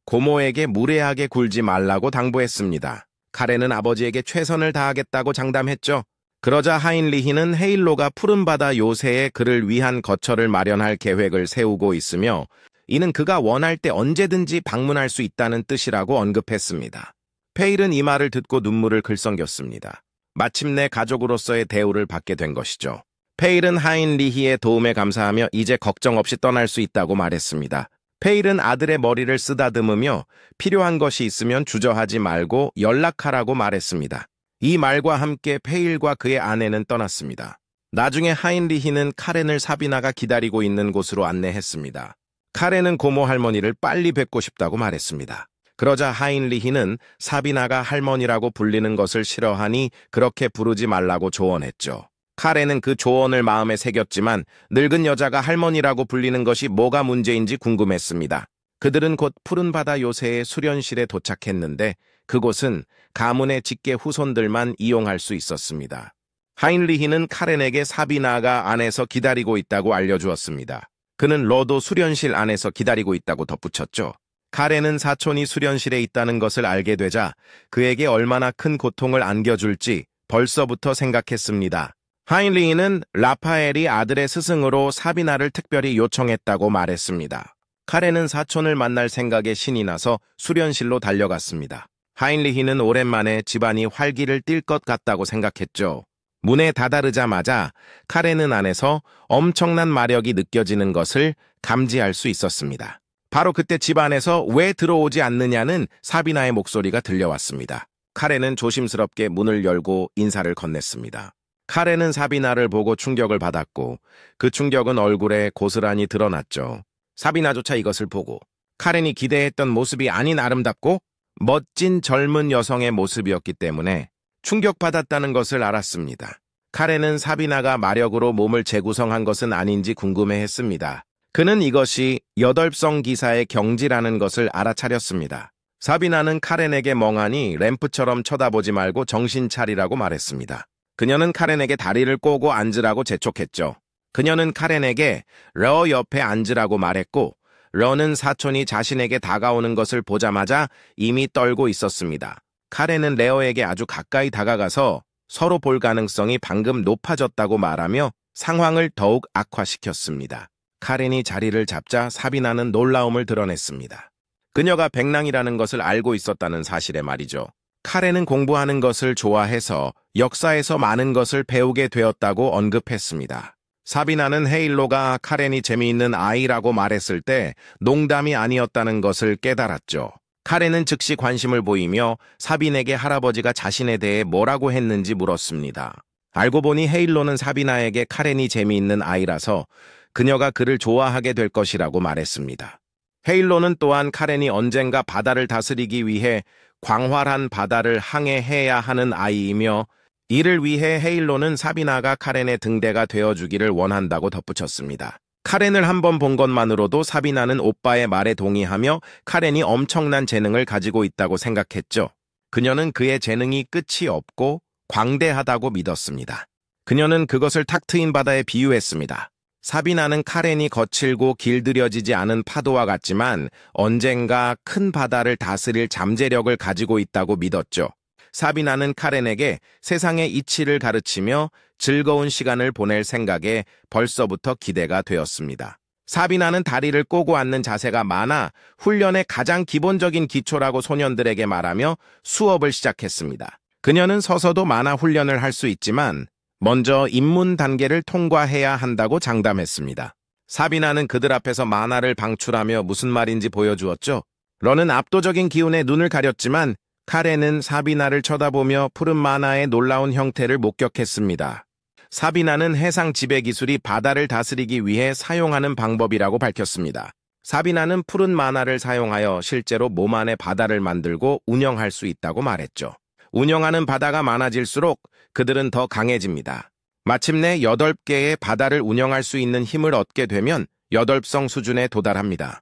Speaker 1: 고모에게 무례하게 굴지 말라고 당부했습니다. 카렌은 아버지에게 최선을 다하겠다고 장담했죠. 그러자 하인리히는 헤일로가 푸른바다 요새에 그를 위한 거처를 마련할 계획을 세우고 있으며 이는 그가 원할 때 언제든지 방문할 수 있다는 뜻이라고 언급했습니다. 페일은 이 말을 듣고 눈물을 글썽겼습니다. 마침내 가족으로서의 대우를 받게 된 것이죠. 페일은 하인리히의 도움에 감사하며 이제 걱정 없이 떠날 수 있다고 말했습니다. 페일은 아들의 머리를 쓰다듬으며 필요한 것이 있으면 주저하지 말고 연락하라고 말했습니다. 이 말과 함께 페일과 그의 아내는 떠났습니다. 나중에 하인리히는 카렌을 사비나가 기다리고 있는 곳으로 안내했습니다. 카렌은 고모 할머니를 빨리 뵙고 싶다고 말했습니다. 그러자 하인리히는 사비나가 할머니라고 불리는 것을 싫어하니 그렇게 부르지 말라고 조언했죠. 카렌은 그 조언을 마음에 새겼지만 늙은 여자가 할머니라고 불리는 것이 뭐가 문제인지 궁금했습니다. 그들은 곧 푸른바다 요새의 수련실에 도착했는데 그곳은 가문의 직계 후손들만 이용할 수 있었습니다. 하인리히는 카렌에게 사비나가 안에서 기다리고 있다고 알려주었습니다. 그는 너도 수련실 안에서 기다리고 있다고 덧붙였죠. 카렌은 사촌이 수련실에 있다는 것을 알게 되자 그에게 얼마나 큰 고통을 안겨줄지 벌써부터 생각했습니다. 하인리히는 라파엘이 아들의 스승으로 사비나를 특별히 요청했다고 말했습니다. 카렌은 사촌을 만날 생각에 신이 나서 수련실로 달려갔습니다. 하인리히는 오랜만에 집안이 활기를 띨 것 같다고 생각했죠. 문에 다다르자마자 카렌은 안에서 엄청난 마력이 느껴지는 것을 감지할 수 있었습니다. 바로 그때 집안에서 왜 들어오지 않느냐는 사비나의 목소리가 들려왔습니다. 카렌은 조심스럽게 문을 열고 인사를 건넸습니다. 카렌은 사비나를 보고 충격을 받았고 그 충격은 얼굴에 고스란히 드러났죠. 사비나조차 이것을 보고 카렌이 기대했던 모습이 아닌 아름답고 멋진 젊은 여성의 모습이었기 때문에 충격받았다는 것을 알았습니다. 카렌은 사비나가 마력으로 몸을 재구성한 것은 아닌지 궁금해했습니다. 그는 이것이 여덟성 기사의 경지라는 것을 알아차렸습니다. 사비나는 카렌에게 멍하니 램프처럼 쳐다보지 말고 정신 차리라고 말했습니다. 그녀는 카렌에게 다리를 꼬고 앉으라고 재촉했죠. 그녀는 카렌에게 러 옆에 앉으라고 말했고 러는 사촌이 자신에게 다가오는 것을 보자마자 이미 떨고 있었습니다. 카렌은 레어에게 아주 가까이 다가가서 서로 볼 가능성이 방금 높아졌다고 말하며 상황을 더욱 악화시켰습니다. 카렌이 자리를 잡자 사비나는 놀라움을 드러냈습니다. 그녀가 백랑이라는 것을 알고 있었다는 사실에 말이죠. 카렌은 공부하는 것을 좋아해서 역사에서 많은 것을 배우게 되었다고 언급했습니다. 사비나는 헤일로가 카렌이 재미있는 아이라고 말했을 때 농담이 아니었다는 것을 깨달았죠. 카렌은 즉시 관심을 보이며 사빈에게 할아버지가 자신에 대해 뭐라고 했는지 물었습니다. 알고 보니 헤일로는 사비나에게 카렌이 재미있는 아이라서 그녀가 그를 좋아하게 될 것이라고 말했습니다. 헤일로는 또한 카렌이 언젠가 바다를 다스리기 위해 광활한 바다를 항해해야 하는 아이이며 이를 위해 헤일로는 사비나가 카렌의 등대가 되어주기를 원한다고 덧붙였습니다. 카렌을 한 번 본 것만으로도 사비나는 오빠의 말에 동의하며 카렌이 엄청난 재능을 가지고 있다고 생각했죠. 그녀는 그의 재능이 끝이 없고 광대하다고 믿었습니다. 그녀는 그것을 탁 트인 바다에 비유했습니다. 사비나는 카렌이 거칠고 길들여지지 않은 파도와 같지만 언젠가 큰 바다를 다스릴 잠재력을 가지고 있다고 믿었죠. 사비나는 카렌에게 세상의 이치를 가르치며 즐거운 시간을 보낼 생각에 벌써부터 기대가 되었습니다. 사비나는 다리를 꼬고 앉는 자세가 많아 훈련의 가장 기본적인 기초라고 소년들에게 말하며 수업을 시작했습니다. 그녀는 서서도 만화 훈련을 할 수 있지만 먼저 입문 단계를 통과해야 한다고 장담했습니다. 사비나는 그들 앞에서 만화를 방출하며 무슨 말인지 보여주었죠. 러는 압도적인 기운에 눈을 가렸지만 카렌은 사비나를 쳐다보며 푸른 만화의 놀라운 형태를 목격했습니다. 사비나는 해상 지배 기술이 바다를 다스리기 위해 사용하는 방법이라고 밝혔습니다. 사비나는 푸른 만화를 사용하여 실제로 몸 안에 바다를 만들고 운영할 수 있다고 말했죠. 운영하는 바다가 많아질수록 그들은 더 강해집니다. 마침내 8개의 바다를 운영할 수 있는 힘을 얻게 되면 8성 수준에 도달합니다.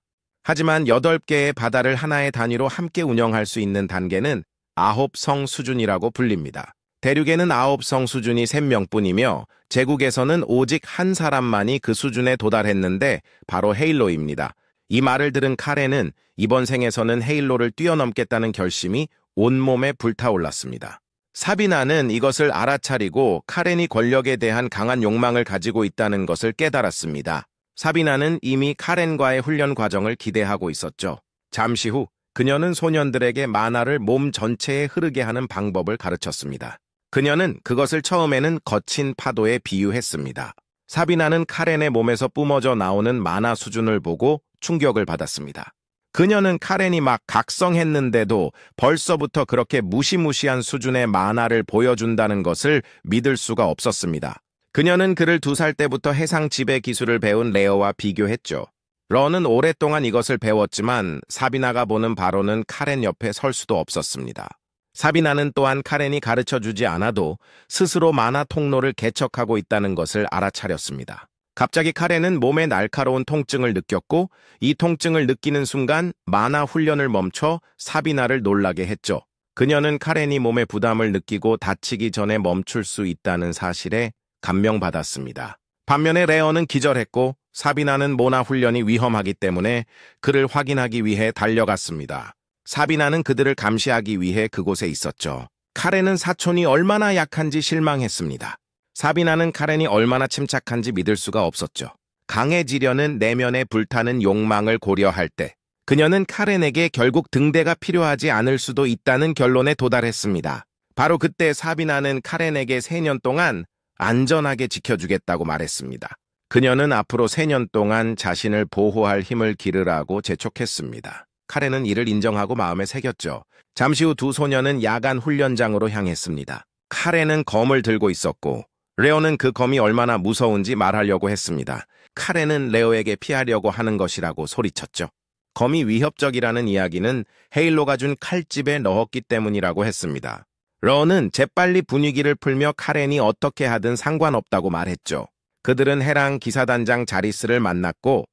Speaker 1: 하지만 8개의 바다를 하나의 단위로 함께 운영할 수 있는 단계는 9성 수준이라고 불립니다. 대륙에는 9성 수준이 3명뿐이며 제국에서는 오직 한 사람만이 그 수준에 도달했는데 바로 헤일로입니다. 이 말을 들은 카렌은 이번 생에서는 헤일로를 뛰어넘겠다는 결심이 온몸에 불타올랐습니다. 사비나는 이것을 알아차리고 카렌이 권력에 대한 강한 욕망을 가지고 있다는 것을 깨달았습니다. 사비나는 이미 카렌과의 훈련 과정을 기대하고 있었죠. 잠시 후 그녀는 소년들에게 만화를 몸 전체에 흐르게 하는 방법을 가르쳤습니다. 그녀는 그것을 처음에는 거친 파도에 비유했습니다. 사비나는 카렌의 몸에서 뿜어져 나오는 만화 수준을 보고 충격을 받았습니다. 그녀는 카렌이 막 각성했는데도 벌써부터 그렇게 무시무시한 수준의 만화를 보여준다는 것을 믿을 수가 없었습니다. 그녀는 그를 2살 때부터 해상 지배 기술을 배운 레어와 비교했죠. 러는 오랫동안 이것을 배웠지만 사비나가 보는 바로는 카렌 옆에 설 수도 없었습니다. 사비나는 또한 카렌이 가르쳐주지 않아도 스스로 만화 통로를 개척하고 있다는 것을 알아차렸습니다. 갑자기 카렌은 몸에 날카로운 통증을 느꼈고 이 통증을 느끼는 순간 만화 훈련을 멈춰 사비나를 놀라게 했죠. 그녀는 카렌이 몸에 부담을 느끼고 다치기 전에 멈출 수 있다는 사실에 감명받았습니다. 반면에 레어는 기절했고 사비나는 모나 훈련이 위험하기 때문에 그를 확인하기 위해 달려갔습니다. 사비나는 그들을 감시하기 위해 그곳에 있었죠. 카렌은 사촌이 얼마나 약한지 실망했습니다. 사비나는 카렌이 얼마나 침착한지 믿을 수가 없었죠. 강해지려는 내면에 불타는 욕망을 고려할 때 그녀는 카렌에게 결국 등대가 필요하지 않을 수도 있다는 결론에 도달했습니다. 바로 그때 사비나는 카렌에게 3년 동안 안전하게 지켜주겠다고 말했습니다. 그녀는 앞으로 3년 동안 자신을 보호할 힘을 기르라고 재촉했습니다. 카렌은 이를 인정하고 마음에 새겼죠. 잠시 후 2 소녀는 야간 훈련장으로 향했습니다. 카렌은 검을 들고 있었고 레오는 그 검이 얼마나 무서운지 말하려고 했습니다. 카렌은 레오에게 피하려고 하는 것이라고 소리쳤죠. 검이 위협적이라는 이야기는 헤일로가 준 칼집에 넣었기 때문이라고 했습니다. 러는 재빨리 분위기를 풀며 카렌이 어떻게 하든 상관없다고 말했죠. 그들은 해랑 기사단장 자리스를 만났고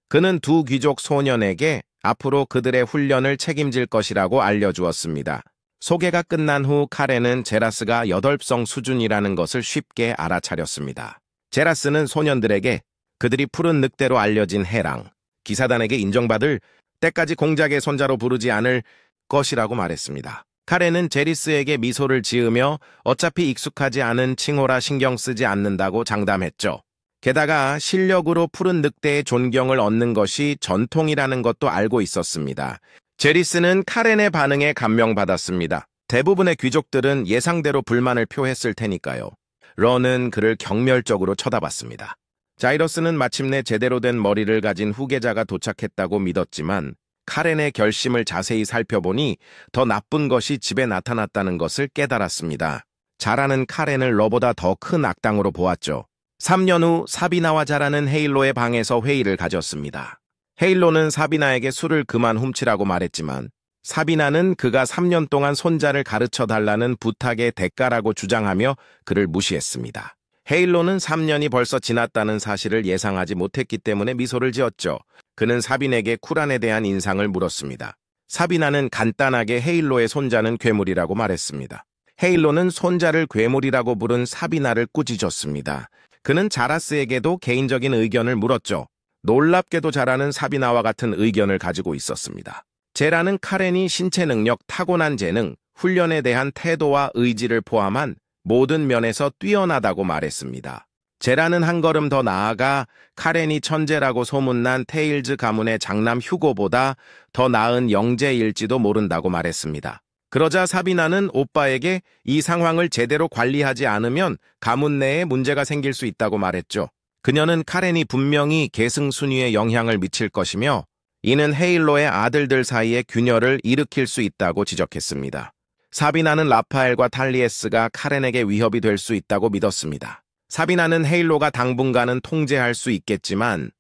Speaker 1: 그는 2 귀족 소년에게 앞으로 그들의 훈련을 책임질 것이라고 알려주었습니다. 소개가 끝난 후 카렌은 제라스가 8성 수준이라는 것을 쉽게 알아차렸습니다. 제라스는 소년들에게 그들이 푸른 늑대로 알려진 해랑, 기사단에게 인정받을 때까지 공작의 손자로 부르지 않을 것이라고 말했습니다. 카렌은 제리스에게 미소를 지으며 어차피 익숙하지 않은 칭호라 신경 쓰지 않는다고 장담했죠. 게다가 실력으로 푸른 늑대의 존경을 얻는 것이 전통이라는 것도 알고 있었습니다. 제리스는 카렌의 반응에 감명받았습니다. 대부분의 귀족들은 예상대로 불만을 표했을 테니까요. 러는 그를 경멸적으로 쳐다봤습니다. 자이러스는 마침내 제대로 된 머리를 가진 후계자가 도착했다고 믿었지만 카렌의 결심을 자세히 살펴보니 더 나쁜 것이 집에 나타났다는 것을 깨달았습니다. 자라는 카렌을 러보다 더 큰 악당으로 보았죠. 3년 후 사비나와 자라는 헤일로의 방에서 회의를 가졌습니다. 헤일로는 사비나에게 술을 그만 훔치라고 말했지만 사비나는 그가 3년 동안 손자를 가르쳐달라는 부탁의 대가라고 주장하며 그를 무시했습니다. 헤일로는 3년이 벌써 지났다는 사실을 예상하지 못했기 때문에 미소를 지었죠. 그는 사빈에게 쿠란에 대한 인상을 물었습니다. 사비나는 간단하게 헤일로의 손자는 괴물이라고 말했습니다. 헤일로는 손자를 괴물이라고 부른 사비나를 꾸짖었습니다. 그는 자라스에게도 개인적인 의견을 물었죠. 놀랍게도 자라는 사비나와 같은 의견을 가지고 있었습니다. 제라는 카렌이 신체 능력, 타고난 재능, 훈련에 대한 태도와 의지를 포함한 모든 면에서 뛰어나다고 말했습니다. 제라는 한 걸음 더 나아가 카렌이 천재라고 소문난 테일즈 가문의 장남 휴고보다 더 나은 영재일지도 모른다고 말했습니다. 그러자 사비나는 오빠에게 이 상황을 제대로 관리하지 않으면 가문 내에 문제가 생길 수 있다고 말했죠. 그녀는 카렌이 분명히 계승순위에 영향을 미칠 것이며 이는 헤일로의 아들들 사이에 균열을 일으킬 수 있다고 지적했습니다. 사비나는 라파엘과 탈리에스가 카렌에게 위협이 될 수 있다고 믿었습니다. 사비나는 헤일로가 당분간은 통제할 수 있겠지만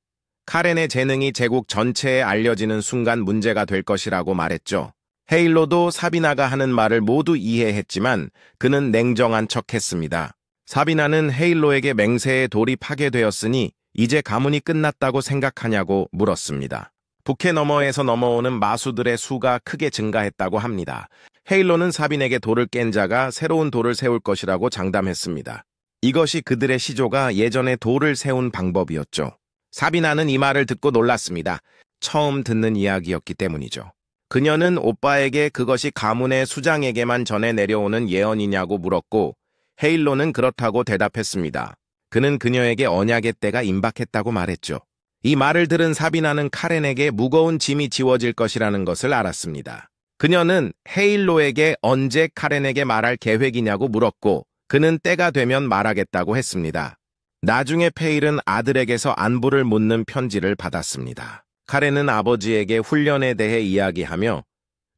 Speaker 1: 카렌의 재능이 제국 전체에 알려지는 순간 문제가 될 것이라고 말했죠. 헤일로도 사비나가 하는 말을 모두 이해했지만 그는 냉정한 척했습니다. 사비나는 헤일로에게 맹세의 돌이 파괴되었으니 이제 가문이 끝났다고 생각하냐고 물었습니다. 북해 너머에서 넘어오는 마수들의 수가 크게 증가했다고 합니다. 헤일로는 사빈에게 돌을 깬 자가 새로운 돌을 세울 것이라고 장담했습니다. 이것이 그들의 시조가 예전에 돌을 세운 방법이었죠. 사비나는 이 말을 듣고 놀랐습니다. 처음 듣는 이야기였기 때문이죠. 그녀는 오빠에게 그것이 가문의 수장에게만 전해 내려오는 예언이냐고 물었고 헤일로는 그렇다고 대답했습니다. 그는 그녀에게 언약의 때가 임박했다고 말했죠. 이 말을 들은 사비나는 카렌에게 무거운 짐이 지워질 것이라는 것을 알았습니다. 그녀는 헤일로에게 언제 카렌에게 말할 계획이냐고 물었고 그는 때가 되면 말하겠다고 했습니다. 나중에 페일은 아들에게서 안부를 묻는 편지를 받았습니다. 카렌은 아버지에게 훈련에 대해 이야기하며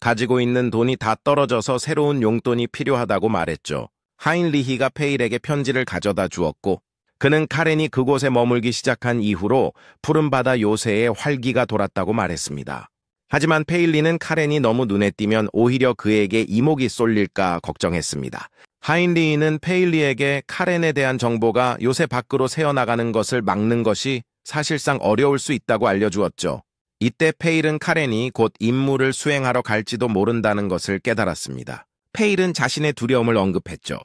Speaker 1: 가지고 있는 돈이 다 떨어져서 새로운 용돈이 필요하다고 말했죠. 하인리히가 페일에게 편지를 가져다 주었고 그는 카렌이 그곳에 머물기 시작한 이후로 푸른바다 요새에 활기가 돌았다고 말했습니다. 하지만 페일리는 카렌이 너무 눈에 띄면 오히려 그에게 이목이 쏠릴까 걱정했습니다. 하인리히는 페일리에게 카렌에 대한 정보가 요새 밖으로 새어나가는 것을 막는 것이 사실상 어려울 수 있다고 알려주었죠. 이때 페일은 카렌이 곧 임무를 수행하러 갈지도 모른다는 것을 깨달았습니다. 페일은 자신의 두려움을 언급했죠.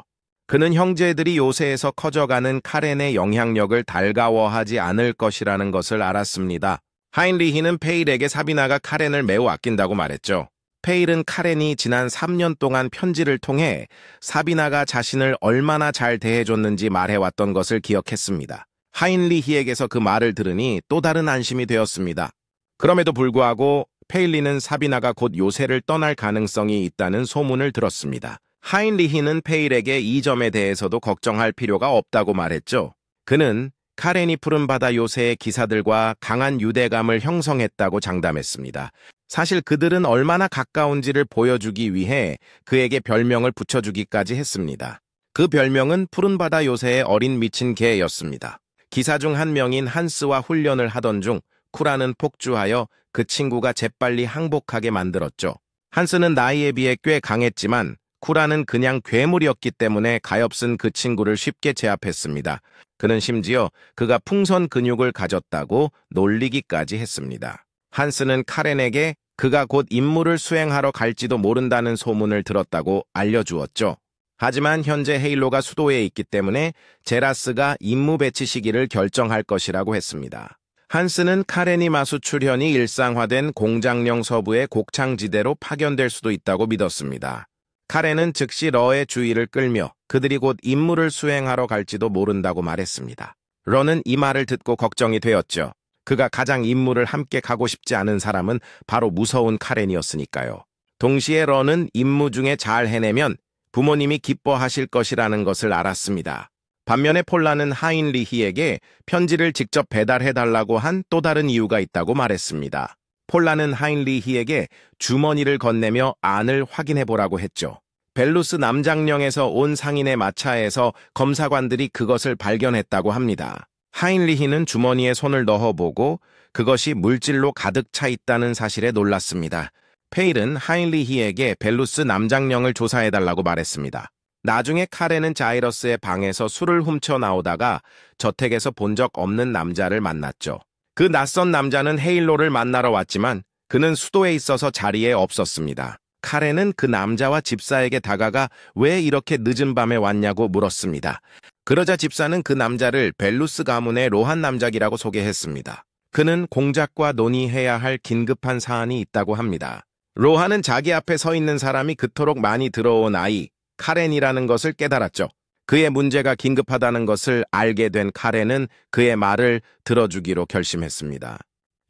Speaker 1: 그는 형제들이 요새에서 커져가는 카렌의 영향력을 달가워하지 않을 것이라는 것을 알았습니다. 하인리히는 페일에게 사비나가 카렌을 매우 아낀다고 말했죠. 페일은 카렌이 지난 3년 동안 편지를 통해 사비나가 자신을 얼마나 잘 대해줬는지 말해왔던 것을 기억했습니다. 하인리히에게서 그 말을 들으니 또 다른 안심이 되었습니다. 그럼에도 불구하고 페일리는 사비나가 곧 요새를 떠날 가능성이 있다는 소문을 들었습니다. 하인리히는 페일에게 이 점에 대해서도 걱정할 필요가 없다고 말했죠. 그는 카렌이 푸른바다 요새의 기사들과 강한 유대감을 형성했다고 장담했습니다. 사실 그들은 얼마나 가까운지를 보여주기 위해 그에게 별명을 붙여주기까지 했습니다. 그 별명은 푸른바다 요새의 어린 미친 개였습니다. 기사 중 한 명인 한스와 훈련을 하던 중 쿠라는 폭주하여 그 친구가 재빨리 항복하게 만들었죠. 한스는 나이에 비해 꽤 강했지만 쿠라는 그냥 괴물이었기 때문에 가엾은 그 친구를 쉽게 제압했습니다. 그는 심지어 그가 풍선 근육을 가졌다고 놀리기까지 했습니다. 한스는 카렌에게 그가 곧 임무를 수행하러 갈지도 모른다는 소문을 들었다고 알려주었죠. 하지만 현재 헤일로가 수도에 있기 때문에 제라스가 임무 배치 시기를 결정할 것이라고 했습니다. 한스는 카렌이 마수 출현이 일상화된 공장령 서부의 곡창지대로 파견될 수도 있다고 믿었습니다. 카렌은 즉시 러의 주의를 끌며 그들이 곧 임무를 수행하러 갈지도 모른다고 말했습니다. 러는 이 말을 듣고 걱정이 되었죠. 그가 가장 임무를 함께 가고 싶지 않은 사람은 바로 무서운 카렌이었으니까요. 동시에 러는 임무 중에 잘 해내면 부모님이 기뻐하실 것이라는 것을 알았습니다. 반면에 폴라는 하인리히에게 편지를 직접 배달해달라고 한 또 다른 이유가 있다고 말했습니다. 폴라는 하인리히에게 주머니를 건네며 안을 확인해보라고 했죠. 벨루스 남장령에서 온 상인의 마차에서 검사관들이 그것을 발견했다고 합니다. 하인리히는 주머니에 손을 넣어보고 그것이 물질로 가득 차 있다는 사실에 놀랐습니다. 페일은 하인리히에게 벨루스 남장령을 조사해달라고 말했습니다. 나중에 카렌은 자이러스의 방에서 술을 훔쳐 나오다가 저택에서 본 적 없는 남자를 만났죠. 그 낯선 남자는 헤일로를 만나러 왔지만 그는 수도에 있어서 자리에 없었습니다. 카렌은 그 남자와 집사에게 다가가 왜 이렇게 늦은 밤에 왔냐고 물었습니다. 그러자 집사는 그 남자를 벨루스 가문의 로한 남작이라고 소개했습니다. 그는 공작과 논의해야 할 긴급한 사안이 있다고 합니다. 로한은 자기 앞에 서 있는 사람이 그토록 많이 들어온 아이, 카렌이라는 것을 깨달았죠. 그의 문제가 긴급하다는 것을 알게 된 카렌은 그의 말을 들어주기로 결심했습니다.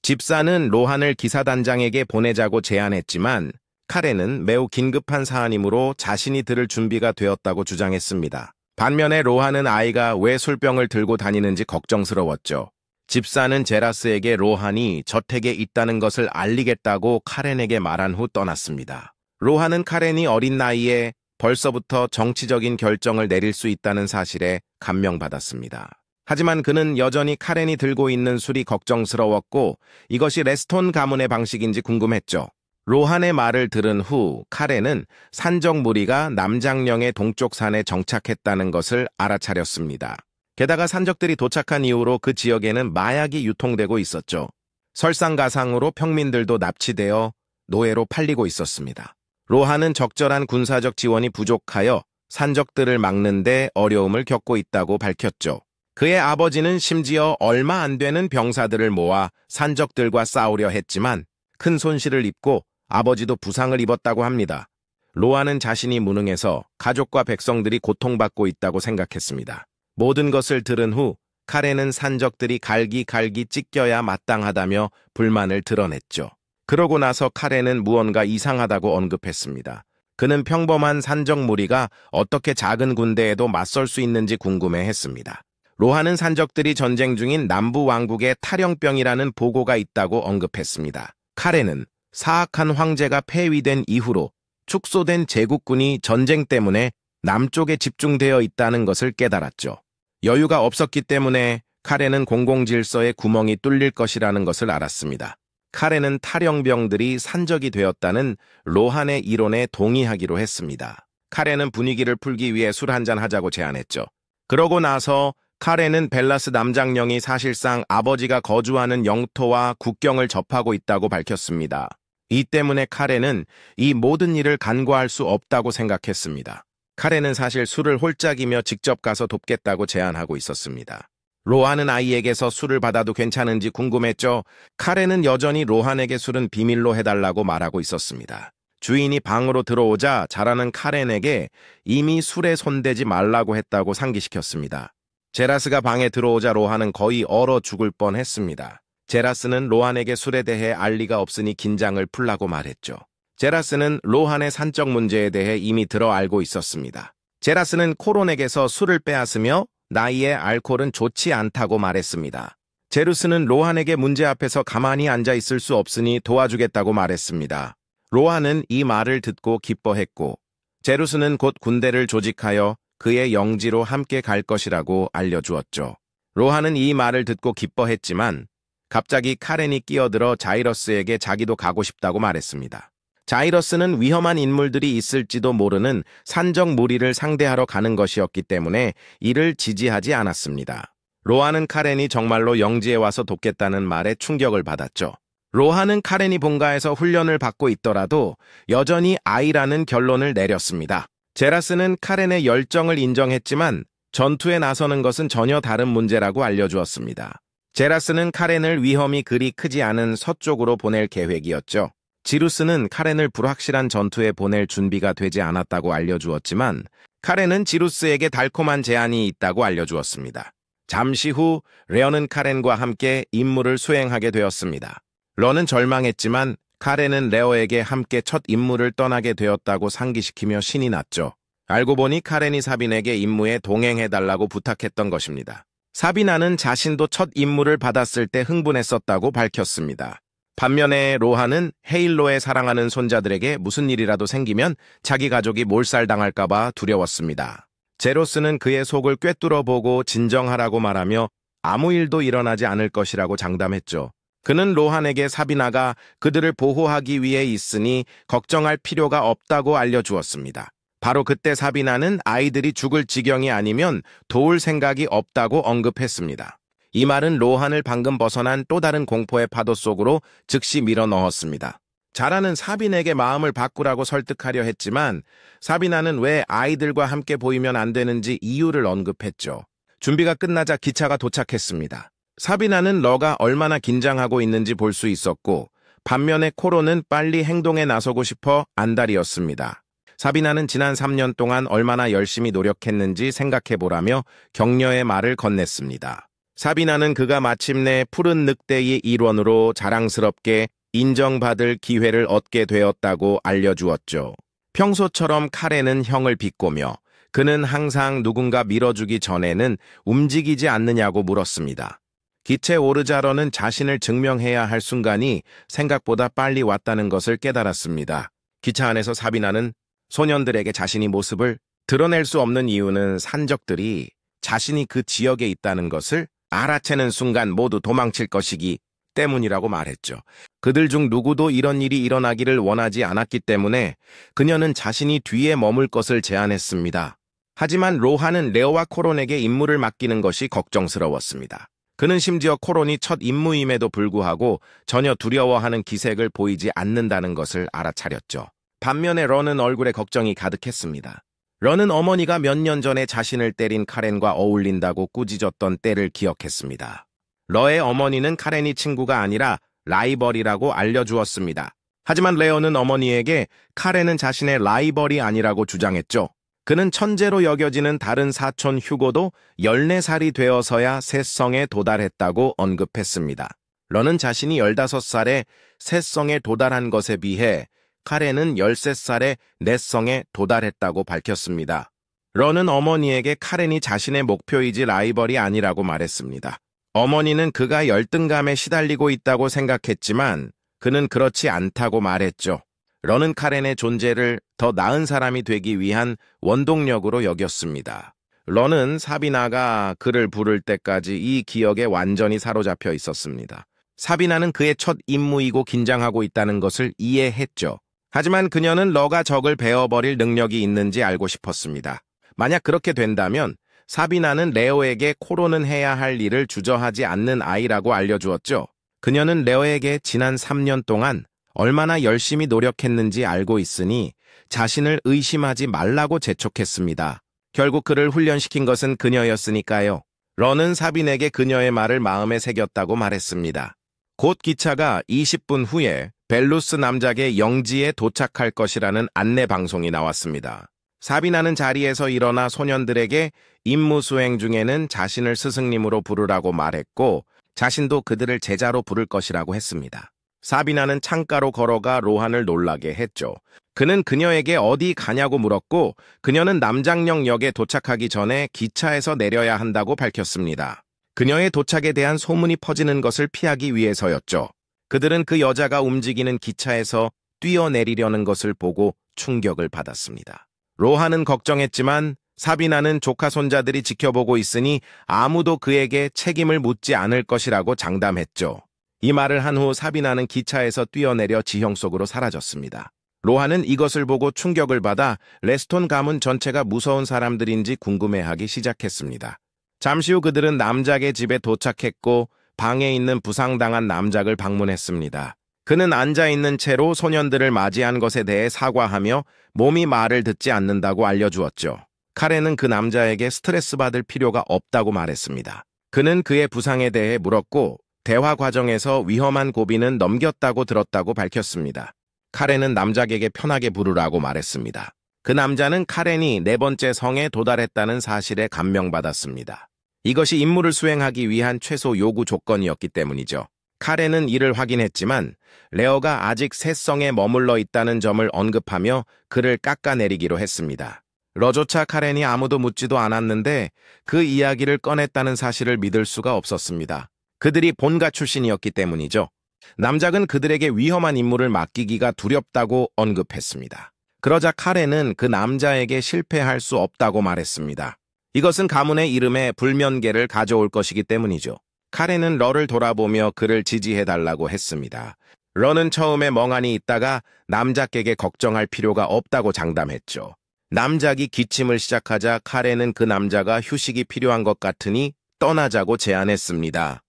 Speaker 1: 집사는 로한을 기사단장에게 보내자고 제안했지만 카렌은 매우 긴급한 사안이므로 자신이 들을 준비가 되었다고 주장했습니다. 반면에 로한은 아이가 왜 술병을 들고 다니는지 걱정스러웠죠. 집사는 제라스에게 로한이 저택에 있다는 것을 알리겠다고 카렌에게 말한 후 떠났습니다. 로하는 카렌이 어린 나이에 벌써부터 정치적인 결정을 내릴 수 있다는 사실에 감명받았습니다. 하지만 그는 여전히 카렌이 들고 있는 술이 걱정스러웠고 이것이 레스톤 가문의 방식인지 궁금했죠. 로한의 말을 들은 후 카렌은 산적 무리가 남장령의 동쪽 산에 정착했다는 것을 알아차렸습니다. 게다가 산적들이 도착한 이후로 그 지역에는 마약이 유통되고 있었죠. 설상가상으로 평민들도 납치되어 노예로 팔리고 있었습니다. 로한은 적절한 군사적 지원이 부족하여 산적들을 막는 데 어려움을 겪고 있다고 밝혔죠. 그의 아버지는 심지어 얼마 안 되는 병사들을 모아 산적들과 싸우려 했지만 큰 손실을 입고 아버지도 부상을 입었다고 합니다. 로한은 자신이 무능해서 가족과 백성들이 고통받고 있다고 생각했습니다. 모든 것을 들은 후 카렌은 산적들이 갈기갈기 찢겨야 마땅하다며 불만을 드러냈죠. 그러고 나서 카렌은 무언가 이상하다고 언급했습니다. 그는 평범한 산적 무리가 어떻게 작은 군대에도 맞설 수 있는지 궁금해했습니다. 로한은 산적들이 전쟁 중인 남부 왕국에 탈영병이라는 보고가 있다고 언급했습니다. 카렌은 사악한 황제가 폐위된 이후로 축소된 제국군이 전쟁 때문에 남쪽에 집중되어 있다는 것을 깨달았죠. 여유가 없었기 때문에 카렌은 공공질서에 구멍이 뚫릴 것이라는 것을 알았습니다. 카렌은 탈영병들이 산적이 되었다는 로한의 이론에 동의하기로 했습니다. 카렌은 분위기를 풀기 위해 술 한잔 하자고 제안했죠. 그러고 나서 카렌은 벨라스 남장령이 사실상 아버지가 거주하는 영토와 국경을 접하고 있다고 밝혔습니다. 이 때문에 카렌은 이 모든 일을 간과할 수 없다고 생각했습니다. 카렌은 사실 술을 홀짝이며 직접 가서 돕겠다고 제안하고 있었습니다. 로한은 아이에게서 술을 받아도 괜찮은지 궁금했죠. 카렌은 여전히 로한에게 술은 비밀로 해달라고 말하고 있었습니다. 주인이 방으로 들어오자 자라는 카렌에게 이미 술에 손대지 말라고 했다고 상기시켰습니다. 제라스가 방에 들어오자 로한은 거의 얼어 죽을 뻔했습니다. 제라스는 로한에게 술에 대해 알 리가 없으니 긴장을 풀라고 말했죠. 제라스는 로한의 산적 문제에 대해 이미 들어 알고 있었습니다. 제라스는 코론에게서 술을 빼앗으며 나이에 알코올은 좋지 않다고 말했습니다. 제루스는 로한에게 문제 앞에서 가만히 앉아 있을 수 없으니 도와주겠다고 말했습니다. 로한은 이 말을 듣고 기뻐했고 제루스는 곧 군대를 조직하여 그의 영지로 함께 갈 것이라고 알려주었죠. 로한은 이 말을 듣고 기뻐했지만 갑자기 카렌이 끼어들어 자이러스에게 자기도 가고 싶다고 말했습니다. 자이러스는 위험한 인물들이 있을지도 모르는 산적 무리를 상대하러 가는 것이었기 때문에 이를 지지하지 않았습니다. 로한은 카렌이 정말로 영지에 와서 돕겠다는 말에 충격을 받았죠. 로한은 카렌이 본가에서 훈련을 받고 있더라도 여전히 아이라는 결론을 내렸습니다. 제라스는 카렌의 열정을 인정했지만 전투에 나서는 것은 전혀 다른 문제라고 알려주었습니다. 제라스는 카렌을 위험이 그리 크지 않은 서쪽으로 보낼 계획이었죠. 지루스는 카렌을 불확실한 전투에 보낼 준비가 되지 않았다고 알려주었지만 카렌은 지루스에게 달콤한 제안이 있다고 알려주었습니다. 잠시 후 레어는 카렌과 함께 임무를 수행하게 되었습니다. 러는 절망했지만 카렌은 레어에게 함께 첫 임무를 떠나게 되었다고 상기시키며 신이 났죠. 알고 보니 카렌이 사빈에게 임무에 동행해달라고 부탁했던 것입니다. 사비나는 자신도 첫 임무를 받았을 때 흥분했었다고 밝혔습니다. 반면에 로한은 헤일로의 사랑하는 손자들에게 무슨 일이라도 생기면 자기 가족이 몰살당할까봐 두려웠습니다. 제로스는 그의 속을 꿰뚫어보고 진정하라고 말하며 아무 일도 일어나지 않을 것이라고 장담했죠. 그는 로한에게 사비나가 그들을 보호하기 위해 있으니 걱정할 필요가 없다고 알려주었습니다. 바로 그때 사비나는 아이들이 죽을 지경이 아니면 도울 생각이 없다고 언급했습니다. 이 말은 로한을 방금 벗어난 또 다른 공포의 파도 속으로 즉시 밀어넣었습니다. 자라는 사빈에게 마음을 바꾸라고 설득하려 했지만 사비나는 왜 아이들과 함께 보이면 안 되는지 이유를 언급했죠. 준비가 끝나자 기차가 도착했습니다. 사비나는 러가 얼마나 긴장하고 있는지 볼 수 있었고 반면에 코로는 빨리 행동에 나서고 싶어 안달이었습니다. 사비나는 지난 3년 동안 얼마나 열심히 노력했는지 생각해보라며 격려의 말을 건넸습니다. 사비나는 그가 마침내 푸른 늑대의 일원으로 자랑스럽게 인정받을 기회를 얻게 되었다고 알려주었죠. 평소처럼 카렌은 형을 비꼬며 그는 항상 누군가 밀어주기 전에는 움직이지 않느냐고 물었습니다. 기체 오르자러는 자신을 증명해야 할 순간이 생각보다 빨리 왔다는 것을 깨달았습니다. 기차 안에서 사비나는 소년들에게 자신이 모습을 드러낼 수 없는 이유는 산적들이 자신이 그 지역에 있다는 것을 알아채는 순간 모두 도망칠 것이기 때문이라고 말했죠. 그들 중 누구도 이런 일이 일어나기를 원하지 않았기 때문에 그녀는 자신이 뒤에 머물 것을 제안했습니다. 하지만 로하는 레오와 코론에게 임무를 맡기는 것이 걱정스러웠습니다. 그는 심지어 코론이 첫 임무임에도 불구하고 전혀 두려워하는 기색을 보이지 않는다는 것을 알아차렸죠. 반면에 런은 얼굴에 걱정이 가득했습니다. 런은 어머니가 몇 년 전에 자신을 때린 카렌과 어울린다고 꾸짖었던 때를 기억했습니다. 러의 어머니는 카렌이 친구가 아니라 라이벌이라고 알려주었습니다. 하지만 레오는 어머니에게 카렌은 자신의 라이벌이 아니라고 주장했죠. 그는 천재로 여겨지는 다른 사촌 휴고도 14살이 되어서야 셋성에 도달했다고 언급했습니다. 런은 자신이 15살에 셋성에 도달한 것에 비해 카렌은 13살에 넷성에 도달했다고 밝혔습니다. 런은 어머니에게 카렌이 자신의 목표이지 라이벌이 아니라고 말했습니다. 어머니는 그가 열등감에 시달리고 있다고 생각했지만 그는 그렇지 않다고 말했죠. 런은 카렌의 존재를 더 나은 사람이 되기 위한 원동력으로 여겼습니다. 런은 사비나가 그를 부를 때까지 이 기억에 완전히 사로잡혀 있었습니다. 사비나는 그의 첫 임무이고 긴장하고 있다는 것을 이해했죠. 하지만 그녀는 러가 적을 베어버릴 능력이 있는지 알고 싶었습니다. 만약 그렇게 된다면 사비나는 레오에게 코론은 해야 할 일을 주저하지 않는 아이라고 알려주었죠. 그녀는 레오에게 지난 3년 동안 얼마나 열심히 노력했는지 알고 있으니 자신을 의심하지 말라고 재촉했습니다. 결국 그를 훈련시킨 것은 그녀였으니까요. 런은 사빈에게 그녀의 말을 마음에 새겼다고 말했습니다. 곧 기차가 20분 후에 벨루스 남작의 영지에 도착할 것이라는 안내 방송이 나왔습니다. 사비나는 자리에서 일어나 소년들에게 임무 수행 중에는 자신을 스승님으로 부르라고 말했고 자신도 그들을 제자로 부를 것이라고 했습니다. 사비나는 창가로 걸어가 로한을 놀라게 했죠. 그는 그녀에게 어디 가냐고 물었고 그녀는 남장역역에 도착하기 전에 기차에서 내려야 한다고 밝혔습니다. 그녀의 도착에 대한 소문이 퍼지는 것을 피하기 위해서였죠. 그들은 그 여자가 움직이는 기차에서 뛰어내리려는 것을 보고 충격을 받았습니다. 로한은 걱정했지만 사비나는 조카 손자들이 지켜보고 있으니 아무도 그에게 책임을 묻지 않을 것이라고 장담했죠. 이 말을 한 후 사비나는 기차에서 뛰어내려 지형 속으로 사라졌습니다. 로한은 이것을 보고 충격을 받아 레스톤 가문 전체가 무서운 사람들인지 궁금해하기 시작했습니다. 잠시 후 그들은 남작의 집에 도착했고 방에 있는 부상당한 남작을 방문했습니다. 그는 앉아있는 채로 소년들을 맞이한 것에 대해 사과하며 몸이 말을 듣지 않는다고 알려주었죠. 카렌은 그 남자에게 스트레스 받을 필요가 없다고 말했습니다. 그는 그의 부상에 대해 물었고 대화 과정에서 위험한 고비는 넘겼다고 들었다고 밝혔습니다. 카렌은 남작에게 편하게 부르라고 말했습니다. 그 남자는 카렌이 4번째 성에 도달했다는 사실에 감명받았습니다. 이것이 임무를 수행하기 위한 최소 요구 조건이었기 때문이죠. 카렌은 이를 확인했지만 레어가 아직 셋성에 머물러 있다는 점을 언급하며 그를 깎아내리기로 했습니다. 러조차 카렌이 아무도 묻지도 않았는데 그 이야기를 꺼냈다는 사실을 믿을 수가 없었습니다. 그들이 본가 출신이었기 때문이죠. 남작은 그들에게 위험한 임무를 맡기기가 두렵다고 언급했습니다. 그러자 카렌은 그 남자에게 실패할 수 없다고 말했습니다. 이것은 가문의 이름에 불면계를 가져올 것이기 때문이죠. 카렌은 러를 돌아보며 그를 지지해달라고 했습니다. 러는 처음에 멍하니 있다가 남작에게 걱정할 필요가 없다고 장담했죠. 남작이 기침을 시작하자 카렌은 그 남자가 휴식이 필요한 것 같으니 떠나자고 제안했습니다.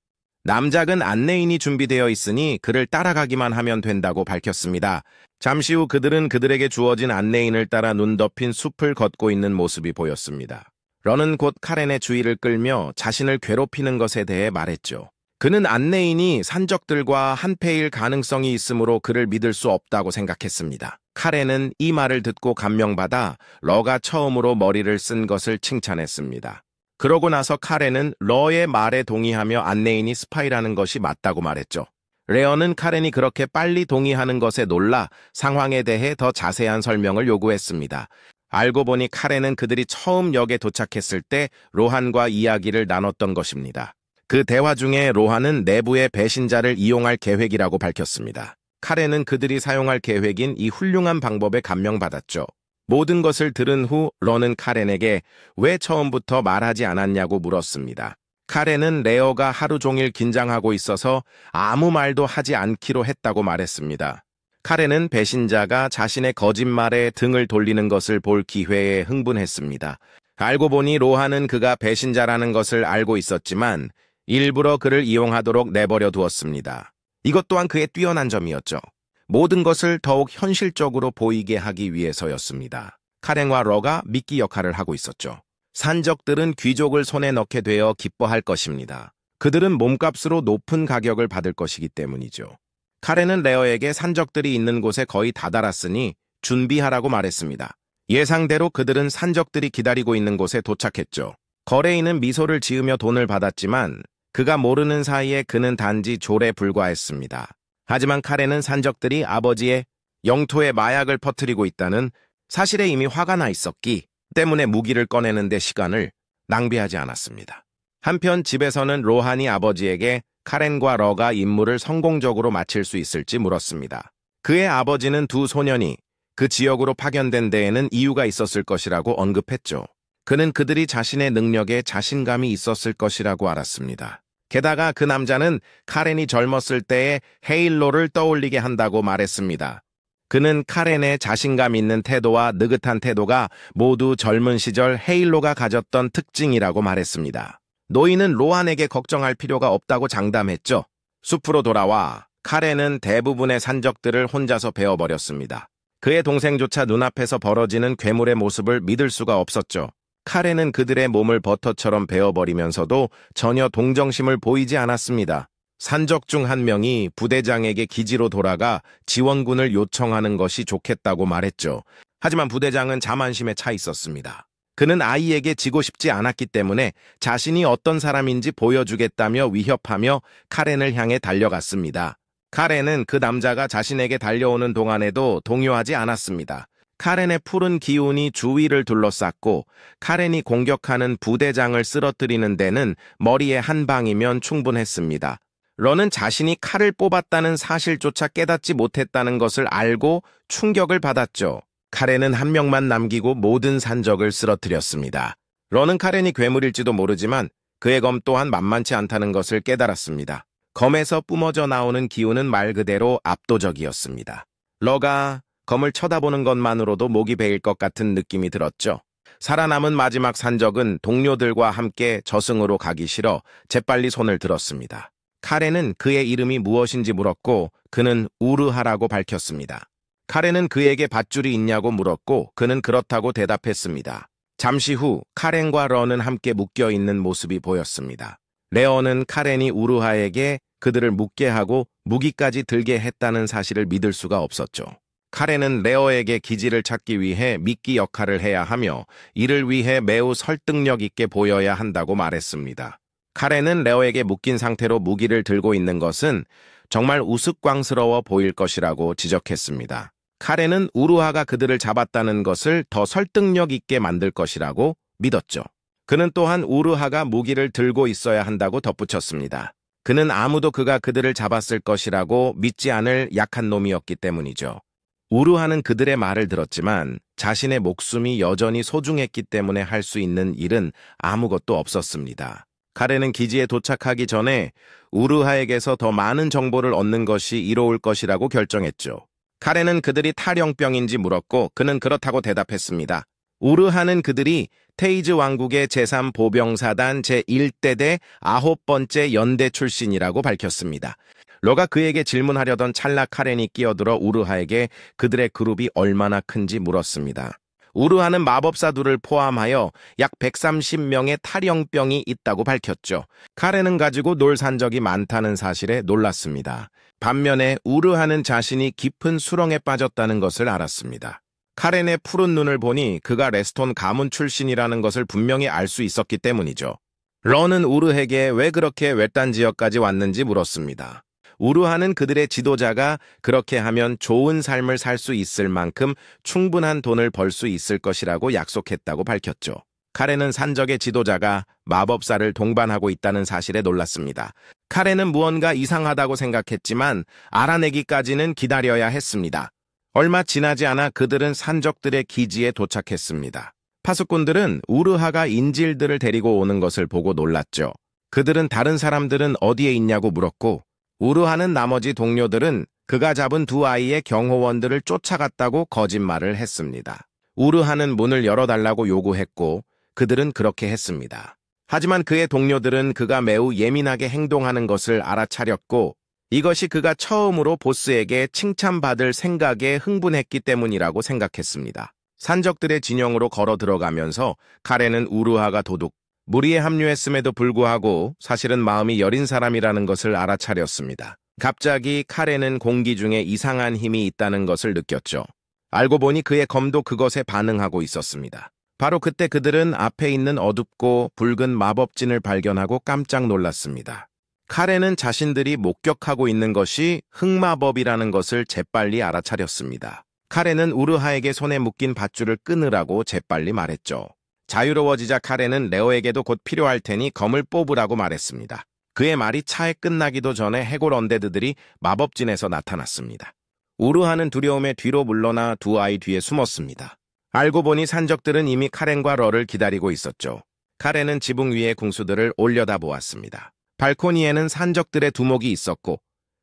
Speaker 1: 남작은 안내인이 준비되어 있으니 그를 따라가기만 하면 된다고 밝혔습니다. 잠시 후 그들은 그들에게 주어진 안내인을 따라 눈 덮인 숲을 걷고 있는 모습이 보였습니다. 런은 곧 카렌의 주의를 끌며 자신을 괴롭히는 것에 대해 말했죠. 그는 안내인이 산적들과 한패일 가능성이 있으므로 그를 믿을 수 없다고 생각했습니다. 카렌은 이 말을 듣고 감명받아 러가 처음으로 머리를 쓴 것을 칭찬했습니다. 그러고 나서 카렌은 러의 말에 동의하며 안내인이 스파이라는 것이 맞다고 말했죠. 레어는 카렌이 그렇게 빨리 동의하는 것에 놀라 상황에 대해 더 자세한 설명을 요구했습니다. 알고 보니 카렌은 그들이 처음 역에 도착했을 때 로한과 이야기를 나눴던 것입니다. 그 대화 중에 로한은 내부의 배신자를 이용할 계획이라고 밝혔습니다. 카렌은 그들이 사용할 계획인 이 훌륭한 방법에 감명받았죠. 모든 것을 들은 후 런은 카렌에게 왜 처음부터 말하지 않았냐고 물었습니다. 카렌은 레어가 하루 종일 긴장하고 있어서 아무 말도 하지 않기로 했다고 말했습니다. 카렌은 배신자가 자신의 거짓말에 등을 돌리는 것을 볼 기회에 흥분했습니다. 알고 보니 로하는 그가 배신자라는 것을 알고 있었지만 일부러 그를 이용하도록 내버려 두었습니다. 이것 또한 그의 뛰어난 점이었죠. 모든 것을 더욱 현실적으로 보이게 하기 위해서였습니다. 카렌과 러가 미끼 역할을 하고 있었죠. 산적들은 귀족을 손에 넣게 되어 기뻐할 것입니다. 그들은 몸값으로 높은 가격을 받을 것이기 때문이죠. 카렌은 레어에게 산적들이 있는 곳에 거의 다다랐으니 준비하라고 말했습니다. 예상대로 그들은 산적들이 기다리고 있는 곳에 도착했죠. 거래인은 미소를 지으며 돈을 받았지만 그가 모르는 사이에 그는 단지 졸에 불과했습니다. 하지만 카렌은 산적들이 아버지의 영토에 마약을 퍼뜨리고 있다는 사실에 이미 화가 나 있었기 때문에 무기를 꺼내는데 시간을 낭비하지 않았습니다. 한편 집에서는 로한이 아버지에게 카렌과 러가 임무를 성공적으로 마칠 수 있을지 물었습니다. 그의 아버지는 두 소년이 그 지역으로 파견된 데에는 이유가 있었을 것이라고 언급했죠. 그는 그들이 자신의 능력에 자신감이 있었을 것이라고 알았습니다. 게다가 그 남자는 카렌이 젊었을 때의 헤일로를 떠올리게 한다고 말했습니다. 그는 카렌의 자신감 있는 태도와 느긋한 태도가 모두 젊은 시절 헤일로가 가졌던 특징이라고 말했습니다. 노인은 로한에게 걱정할 필요가 없다고 장담했죠. 숲으로 돌아와 카렌은 대부분의 산적들을 혼자서 베어버렸습니다. 그의 동생조차 눈앞에서 벌어지는 괴물의 모습을 믿을 수가 없었죠. 카렌은 그들의 몸을 버터처럼 베어버리면서도 전혀 동정심을 보이지 않았습니다. 산적 중 한 명이 부대장에게 기지로 돌아가 지원군을 요청하는 것이 좋겠다고 말했죠. 하지만 부대장은 자만심에 차 있었습니다. 그는 아이에게 지고 싶지 않았기 때문에 자신이 어떤 사람인지 보여주겠다며 위협하며 카렌을 향해 달려갔습니다. 카렌은 그 남자가 자신에게 달려오는 동안에도 동요하지 않았습니다. 카렌의 푸른 기운이 주위를 둘러쌌고 카렌이 공격하는 부대장을 쓰러뜨리는 데는 머리에 한 방이면 충분했습니다. 런은 자신이 칼을 뽑았다는 사실조차 깨닫지 못했다는 것을 알고 충격을 받았죠. 카렌은 한 명만 남기고 모든 산적을 쓰러뜨렸습니다. 런은 카렌이 괴물일지도 모르지만 그의 검 또한 만만치 않다는 것을 깨달았습니다. 검에서 뿜어져 나오는 기운은 말 그대로 압도적이었습니다. 러가 검을 쳐다보는 것만으로도 목이 베일 것 같은 느낌이 들었죠. 살아남은 마지막 산적은 동료들과 함께 저승으로 가기 싫어 재빨리 손을 들었습니다. 카렌은 그의 이름이 무엇인지 물었고 그는 우르하라고 밝혔습니다. 카렌은 그에게 밧줄이 있냐고 물었고 그는 그렇다고 대답했습니다. 잠시 후 카렌과 런은 함께 묶여있는 모습이 보였습니다. 레어는 카렌이 우르하에게 그들을 묶게 하고 무기까지 들게 했다는 사실을 믿을 수가 없었죠. 카렌은 레어에게 기지를 찾기 위해 미끼 역할을 해야 하며 이를 위해 매우 설득력 있게 보여야 한다고 말했습니다. 카렌은 레어에게 묶인 상태로 무기를 들고 있는 것은 정말 우스꽝스러워 보일 것이라고 지적했습니다. 카렌은 우르하가 그들을 잡았다는 것을 더 설득력 있게 만들 것이라고 믿었죠. 그는 또한 우르하가 무기를 들고 있어야 한다고 덧붙였습니다. 그는 아무도 그가 그들을 잡았을 것이라고 믿지 않을 약한 놈이었기 때문이죠. 우르하는 그들의 말을 들었지만 자신의 목숨이 여전히 소중했기 때문에 할 수 있는 일은 아무것도 없었습니다. 카렌은 기지에 도착하기 전에 우르하에게서 더 많은 정보를 얻는 것이 이로울 것이라고 결정했죠. 카렌은 그들이 탈영병인지 물었고 그는 그렇다고 대답했습니다. 우르하는 그들이 테이즈 왕국의 제3보병사단 제1대대 9번째 연대 출신이라고 밝혔습니다. 러가 그에게 질문하려던 찰나 카렌이 끼어들어 우르하에게 그들의 그룹이 얼마나 큰지 물었습니다. 우르하는 마법사 둘을 포함하여 약 130명의 탈영병이 있다고 밝혔죠. 카렌은 가지고 놀 산적이 많다는 사실에 놀랐습니다. 반면에 우르하는 자신이 깊은 수렁에 빠졌다는 것을 알았습니다. 카렌의 푸른 눈을 보니 그가 레스톤 가문 출신이라는 것을 분명히 알 수 있었기 때문이죠. 런은 우르에게 왜 그렇게 외딴 지역까지 왔는지 물었습니다. 우르하는 그들의 지도자가 그렇게 하면 좋은 삶을 살 수 있을 만큼 충분한 돈을 벌 수 있을 것이라고 약속했다고 밝혔죠. 카렌은 산적의 지도자가 마법사를 동반하고 있다는 사실에 놀랐습니다. 카렌은 무언가 이상하다고 생각했지만 알아내기까지는 기다려야 했습니다. 얼마 지나지 않아 그들은 산적들의 기지에 도착했습니다. 파수꾼들은 우르하가 인질들을 데리고 오는 것을 보고 놀랐죠. 그들은 다른 사람들은 어디에 있냐고 물었고 우르하는 나머지 동료들은 그가 잡은 두 아이의 경호원들을 쫓아갔다고 거짓말을 했습니다. 우르하는 문을 열어달라고 요구했고 그들은 그렇게 했습니다. 하지만 그의 동료들은 그가 매우 예민하게 행동하는 것을 알아차렸고 이것이 그가 처음으로 보스에게 칭찬받을 생각에 흥분했기 때문이라고 생각했습니다. 산적들의 진영으로 걸어 들어가면서 카렌은 우르하가 도둑, 무리에 합류했음에도 불구하고 사실은 마음이 여린 사람이라는 것을 알아차렸습니다. 갑자기 카렌은 공기 중에 이상한 힘이 있다는 것을 느꼈죠. 알고 보니 그의 검도 그것에 반응하고 있었습니다. 바로 그때 그들은 앞에 있는 어둡고 붉은 마법진을 발견하고 깜짝 놀랐습니다. 카렌은 자신들이 목격하고 있는 것이 흑마법이라는 것을 재빨리 알아차렸습니다. 카렌은 우르하에게 손에 묶인 밧줄을 끊으라고 재빨리 말했죠. 자유로워지자 카렌은 레오에게도 곧 필요할 테니 검을 뽑으라고 말했습니다. 그의 말이 차에 끝나기도 전에 해골 언데드들이 마법진에서 나타났습니다. 우르하는 두려움에 뒤로 물러나 두 아이 뒤에 숨었습니다. 알고 보니 산적들은 이미 카렌과 러를 기다리고 있었죠. 카렌은 지붕 위에 궁수들을 올려다보았습니다. 발코니에는 산적들의 두목이 있었고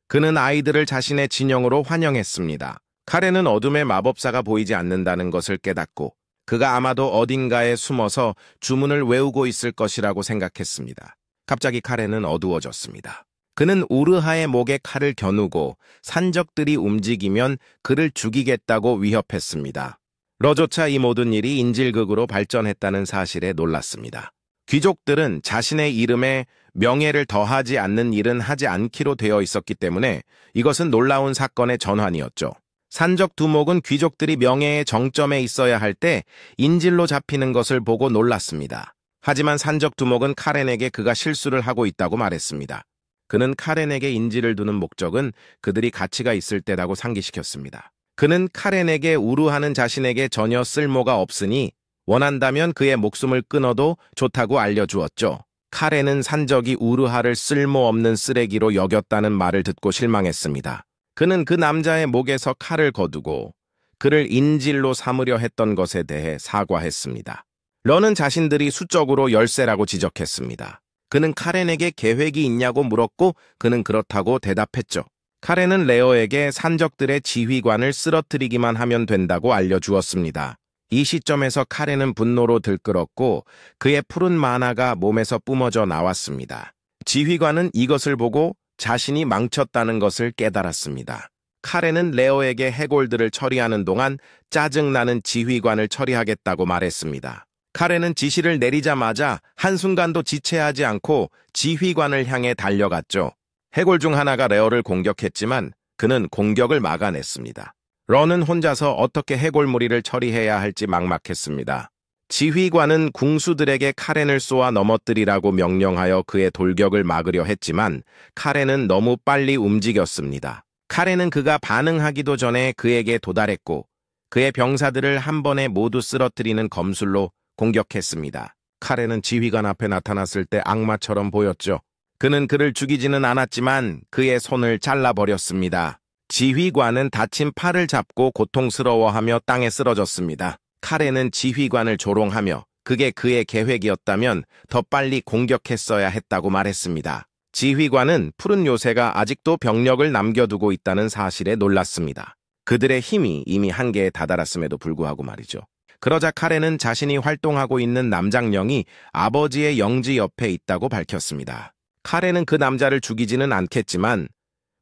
Speaker 1: 그는 아이들을 자신의 진영으로 환영했습니다. 카렌은 어둠의 마법사가 보이지 않는다는 것을 깨닫고 그가 아마도 어딘가에 숨어서 주문을 외우고 있을 것이라고 생각했습니다. 갑자기 카렌은 어두워졌습니다. 그는 우르하의 목에 칼을 겨누고 산적들이 움직이면 그를 죽이겠다고 위협했습니다. 러조차 이 모든 일이 인질극으로 발전했다는 사실에 놀랐습니다. 귀족들은 자신의 이름에 명예를 더하지 않는 일은 하지 않기로 되어 있었기 때문에 이것은 놀라운 사건의 전환이었죠. 산적 두목은 귀족들이 명예의 정점에 있어야 할 때 인질로 잡히는 것을 보고 놀랐습니다. 하지만 산적 두목은 카렌에게 그가 실수를 하고 있다고 말했습니다. 그는 카렌에게 인질을 두는 목적은 그들이 가치가 있을 때라고 상기시켰습니다. 그는 카렌에게 우르하는 자신에게 전혀 쓸모가 없으니 원한다면 그의 목숨을 끊어도 좋다고 알려주었죠. 카렌은 산적이 우르하를 쓸모없는 쓰레기로 여겼다는 말을 듣고 실망했습니다. 그는 그 남자의 목에서 칼을 거두고 그를 인질로 삼으려 했던 것에 대해 사과했습니다. 러는 자신들이 수적으로 열세라고 지적했습니다. 그는 카렌에게 계획이 있냐고 물었고 그는 그렇다고 대답했죠. 카렌은 레어에게 산적들의 지휘관을 쓰러뜨리기만 하면 된다고 알려주었습니다. 이 시점에서 카렌은 분노로 들끓었고 그의 푸른 만화가 몸에서 뿜어져 나왔습니다. 지휘관은 이것을 보고 자신이 망쳤다는 것을 깨달았습니다. 카렌은 레어에게 해골들을 처리하는 동안 짜증나는 지휘관을 처리하겠다고 말했습니다. 카렌은 지시를 내리자마자 한순간도 지체하지 않고 지휘관을 향해 달려갔죠. 해골 중 하나가 레어를 공격했지만 그는 공격을 막아냈습니다. 러는 혼자서 어떻게 해골 무리를 처리해야 할지 막막했습니다. 지휘관은 궁수들에게 카렌을 쏘아 넘어뜨리라고 명령하여 그의 돌격을 막으려 했지만 카렌은 너무 빨리 움직였습니다. 카렌은 그가 반응하기도 전에 그에게 도달했고 그의 병사들을 한 번에 모두 쓰러뜨리는 검술로 공격했습니다. 카렌은 지휘관 앞에 나타났을 때 악마처럼 보였죠. 그는 그를 죽이지는 않았지만 그의 손을 잘라버렸습니다. 지휘관은 다친 팔을 잡고 고통스러워하며 땅에 쓰러졌습니다. 카렌은 지휘관을 조롱하며 그게 그의 계획이었다면 더 빨리 공격했어야 했다고 말했습니다. 지휘관은 푸른 요새가 아직도 병력을 남겨두고 있다는 사실에 놀랐습니다. 그들의 힘이 이미 한계에 다다랐음에도 불구하고 말이죠. 그러자 카렌은 자신이 활동하고 있는 남장령이 아버지의 영지 옆에 있다고 밝혔습니다. 카렌은 그 남자를 죽이지는 않겠지만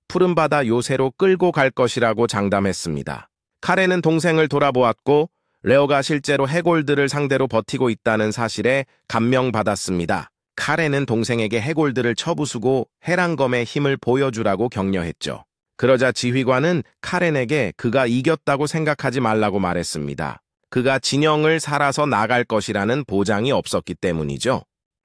Speaker 1: 푸른 바다 요새로 끌고 갈 것이라고 장담했습니다. 카렌은 동생을 돌아보았고 레오가 실제로 해골들을 상대로 버티고 있다는 사실에 감명받았습니다. 카렌은 동생에게 해골들을 쳐부수고 헤랑검의 힘을 보여주라고 격려했죠. 그러자 지휘관은 카렌에게 그가 이겼다고 생각하지 말라고 말했습니다. 그가 진영을 살아서 나갈 것이라는 보장이 없었기 때문이죠.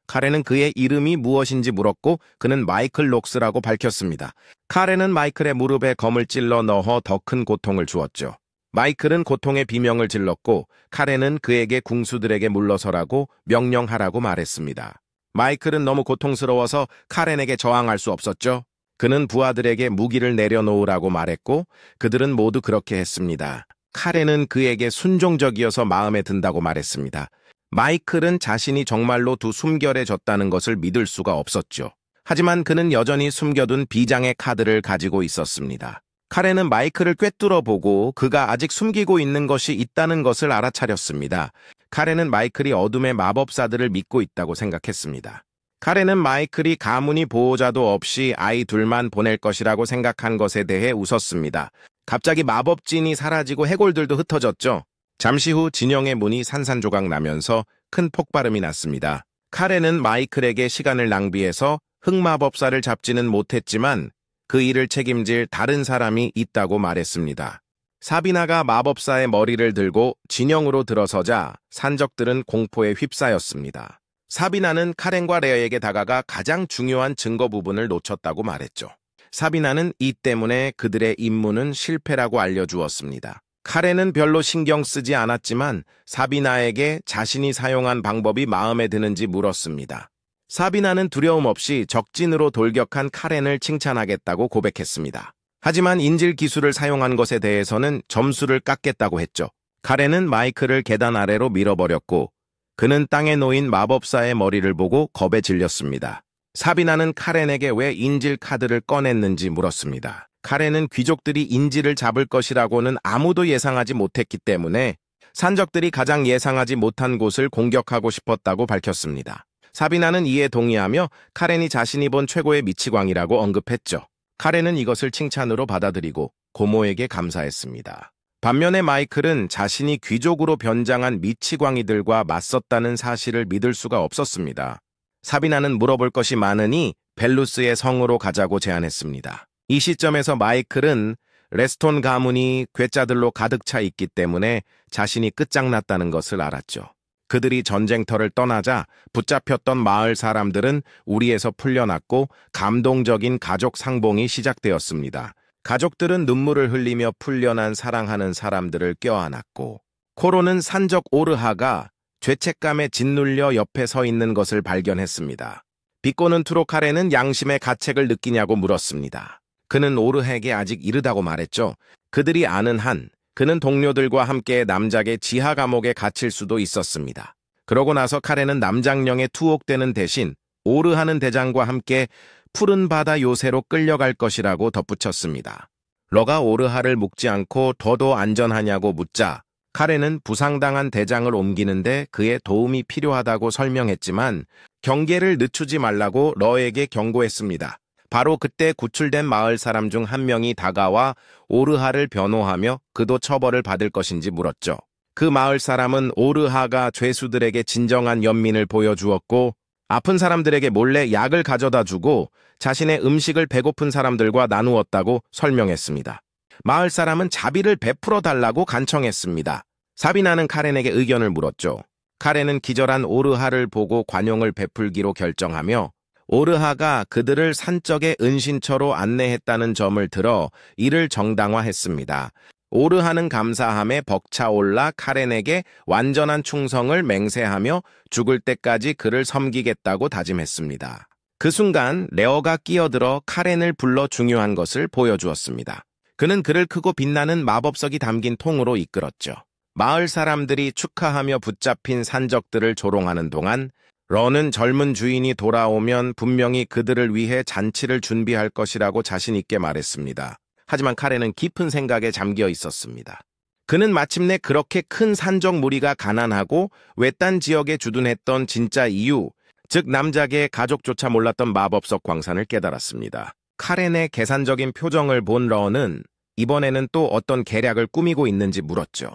Speaker 1: 카렌은 그의 이름이 무엇인지 물었고 그는 마이클 록스라고 밝혔습니다. 카렌은 마이클의 무릎에 검을 찔러 넣어 더 큰 고통을 주었죠. 마이클은 고통의 비명을 질렀고 카렌은 그에게 궁수들에게 물러서라고 명령하라고 말했습니다. 마이클은 너무 고통스러워서 카렌에게 저항할 수 없었죠. 그는 부하들에게 무기를 내려놓으라고 말했고 그들은 모두 그렇게 했습니다. 카렌은 그에게 순종적이어서 마음에 든다고 말했습니다. 마이클은 자신이 정말로 두 숨결에 졌다는 것을 믿을 수가 없었죠. 하지만 그는 여전히 숨겨둔 비장의 카드를 가지고 있었습니다. 카렌은 마이클을 꿰뚫어 보고 그가 아직 숨기고 있는 것이 있다는 것을 알아차렸습니다. 카렌은 마이클이 어둠의 마법사들을 믿고 있다고 생각했습니다. 카렌은 마이클이 가문이 보호자도 없이 아이 둘만 보낼 것이라고 생각한 것에 대해 웃었습니다. 갑자기 마법진이 사라지고 해골들도 흩어졌죠. 잠시 후 진영의 문이 산산조각 나면서 큰 폭발음이 났습니다. 카렌은 마이클에게 시간을 낭비해서 흑마법사를 잡지는 못했지만 그 일을 책임질 다른 사람이 있다고 말했습니다. 사비나가 마법사의 머리를 들고 진영으로 들어서자 산적들은 공포에 휩싸였습니다. 사비나는 카렌과 레어에게 다가가 가장 중요한 증거 부분을 놓쳤다고 말했죠. 사비나는 이 때문에 그들의 임무는 실패라고 알려주었습니다. 카렌은 별로 신경 쓰지 않았지만 사비나에게 자신이 사용한 방법이 마음에 드는지 물었습니다. 사비나는 두려움 없이 적진으로 돌격한 카렌을 칭찬하겠다고 고백했습니다. 하지만 인질 기술을 사용한 것에 대해서는 점수를 깎겠다고 했죠. 카렌은 마이클을 계단 아래로 밀어버렸고 그는 땅에 놓인 마법사의 머리를 보고 겁에 질렸습니다. 사비나는 카렌에게 왜 인질 카드를 꺼냈는지 물었습니다. 카렌은 귀족들이 인질을 잡을 것이라고는 아무도 예상하지 못했기 때문에 산적들이 가장 예상하지 못한 곳을 공격하고 싶었다고 밝혔습니다. 사비나는 이에 동의하며 카렌이 자신이 본 최고의 미치광이라고 언급했죠. 카렌은 이것을 칭찬으로 받아들이고 고모에게 감사했습니다. 반면에 마이클은 자신이 귀족으로 변장한 미치광이들과 맞섰다는 사실을 믿을 수가 없었습니다. 사비나는 물어볼 것이 많으니 벨루스의 성으로 가자고 제안했습니다. 이 시점에서 마이클은 레스톤 가문이 괴짜들로 가득 차 있기 때문에 자신이 끝장났다는 것을 알았죠. 그들이 전쟁터를 떠나자 붙잡혔던 마을 사람들은 우리에서 풀려났고 감동적인 가족 상봉이 시작되었습니다. 가족들은 눈물을 흘리며 풀려난 사랑하는 사람들을 껴안았고 코로는 산적 오르하가 죄책감에 짓눌려 옆에 서 있는 것을 발견했습니다. 비꼬는 투로카레는 양심의 가책을 느끼냐고 물었습니다. 그는 오르하에게 아직 이르다고 말했죠. 그들이 아는 한 그는 동료들과 함께 남작의 지하 감옥에 갇힐 수도 있었습니다. 그러고 나서 카레는 남장령에 투옥되는 대신 오르하는 대장과 함께 푸른 바다 요새로 끌려갈 것이라고 덧붙였습니다. 러가 오르하를 묶지 않고 더도 안전하냐고 묻자 카레는 부상당한 대장을 옮기는데 그의 도움이 필요하다고 설명했지만 경계를 늦추지 말라고 러에게 경고했습니다. 바로 그때 구출된 마을 사람 중 한 명이 다가와 오르하를 변호하며 그도 처벌을 받을 것인지 물었죠. 그 마을 사람은 오르하가 죄수들에게 진정한 연민을 보여주었고 아픈 사람들에게 몰래 약을 가져다 주고 자신의 음식을 배고픈 사람들과 나누었다고 설명했습니다. 마을 사람은 자비를 베풀어 달라고 간청했습니다. 사비나는 카렌에게 의견을 물었죠. 카렌은 기절한 오르하를 보고 관용을 베풀기로 결정하며 오르하가 그들을 산적의 은신처로 안내했다는 점을 들어 이를 정당화했습니다. 오르하는 감사함에 벅차올라 카렌에게 완전한 충성을 맹세하며 죽을 때까지 그를 섬기겠다고 다짐했습니다. 그 순간 레어가 끼어들어 카렌을 불러 중요한 것을 보여주었습니다. 그는 그를 크고 빛나는 마법석이 담긴 통으로 이끌었죠. 마을 사람들이 축하하며 붙잡힌 산적들을 조롱하는 동안 러는 젊은 주인이 돌아오면 분명히 그들을 위해 잔치를 준비할 것이라고 자신 있게 말했습니다. 하지만 카렌은 깊은 생각에 잠겨 있었습니다. 그는 마침내 그렇게 큰 산적 무리가 가난하고 외딴 지역에 주둔했던 진짜 이유, 즉 남작의 가족조차 몰랐던 마법석 광산을 깨달았습니다. 카렌의 계산적인 표정을 본 러는 이번에는 또 어떤 계략을 꾸미고 있는지 물었죠.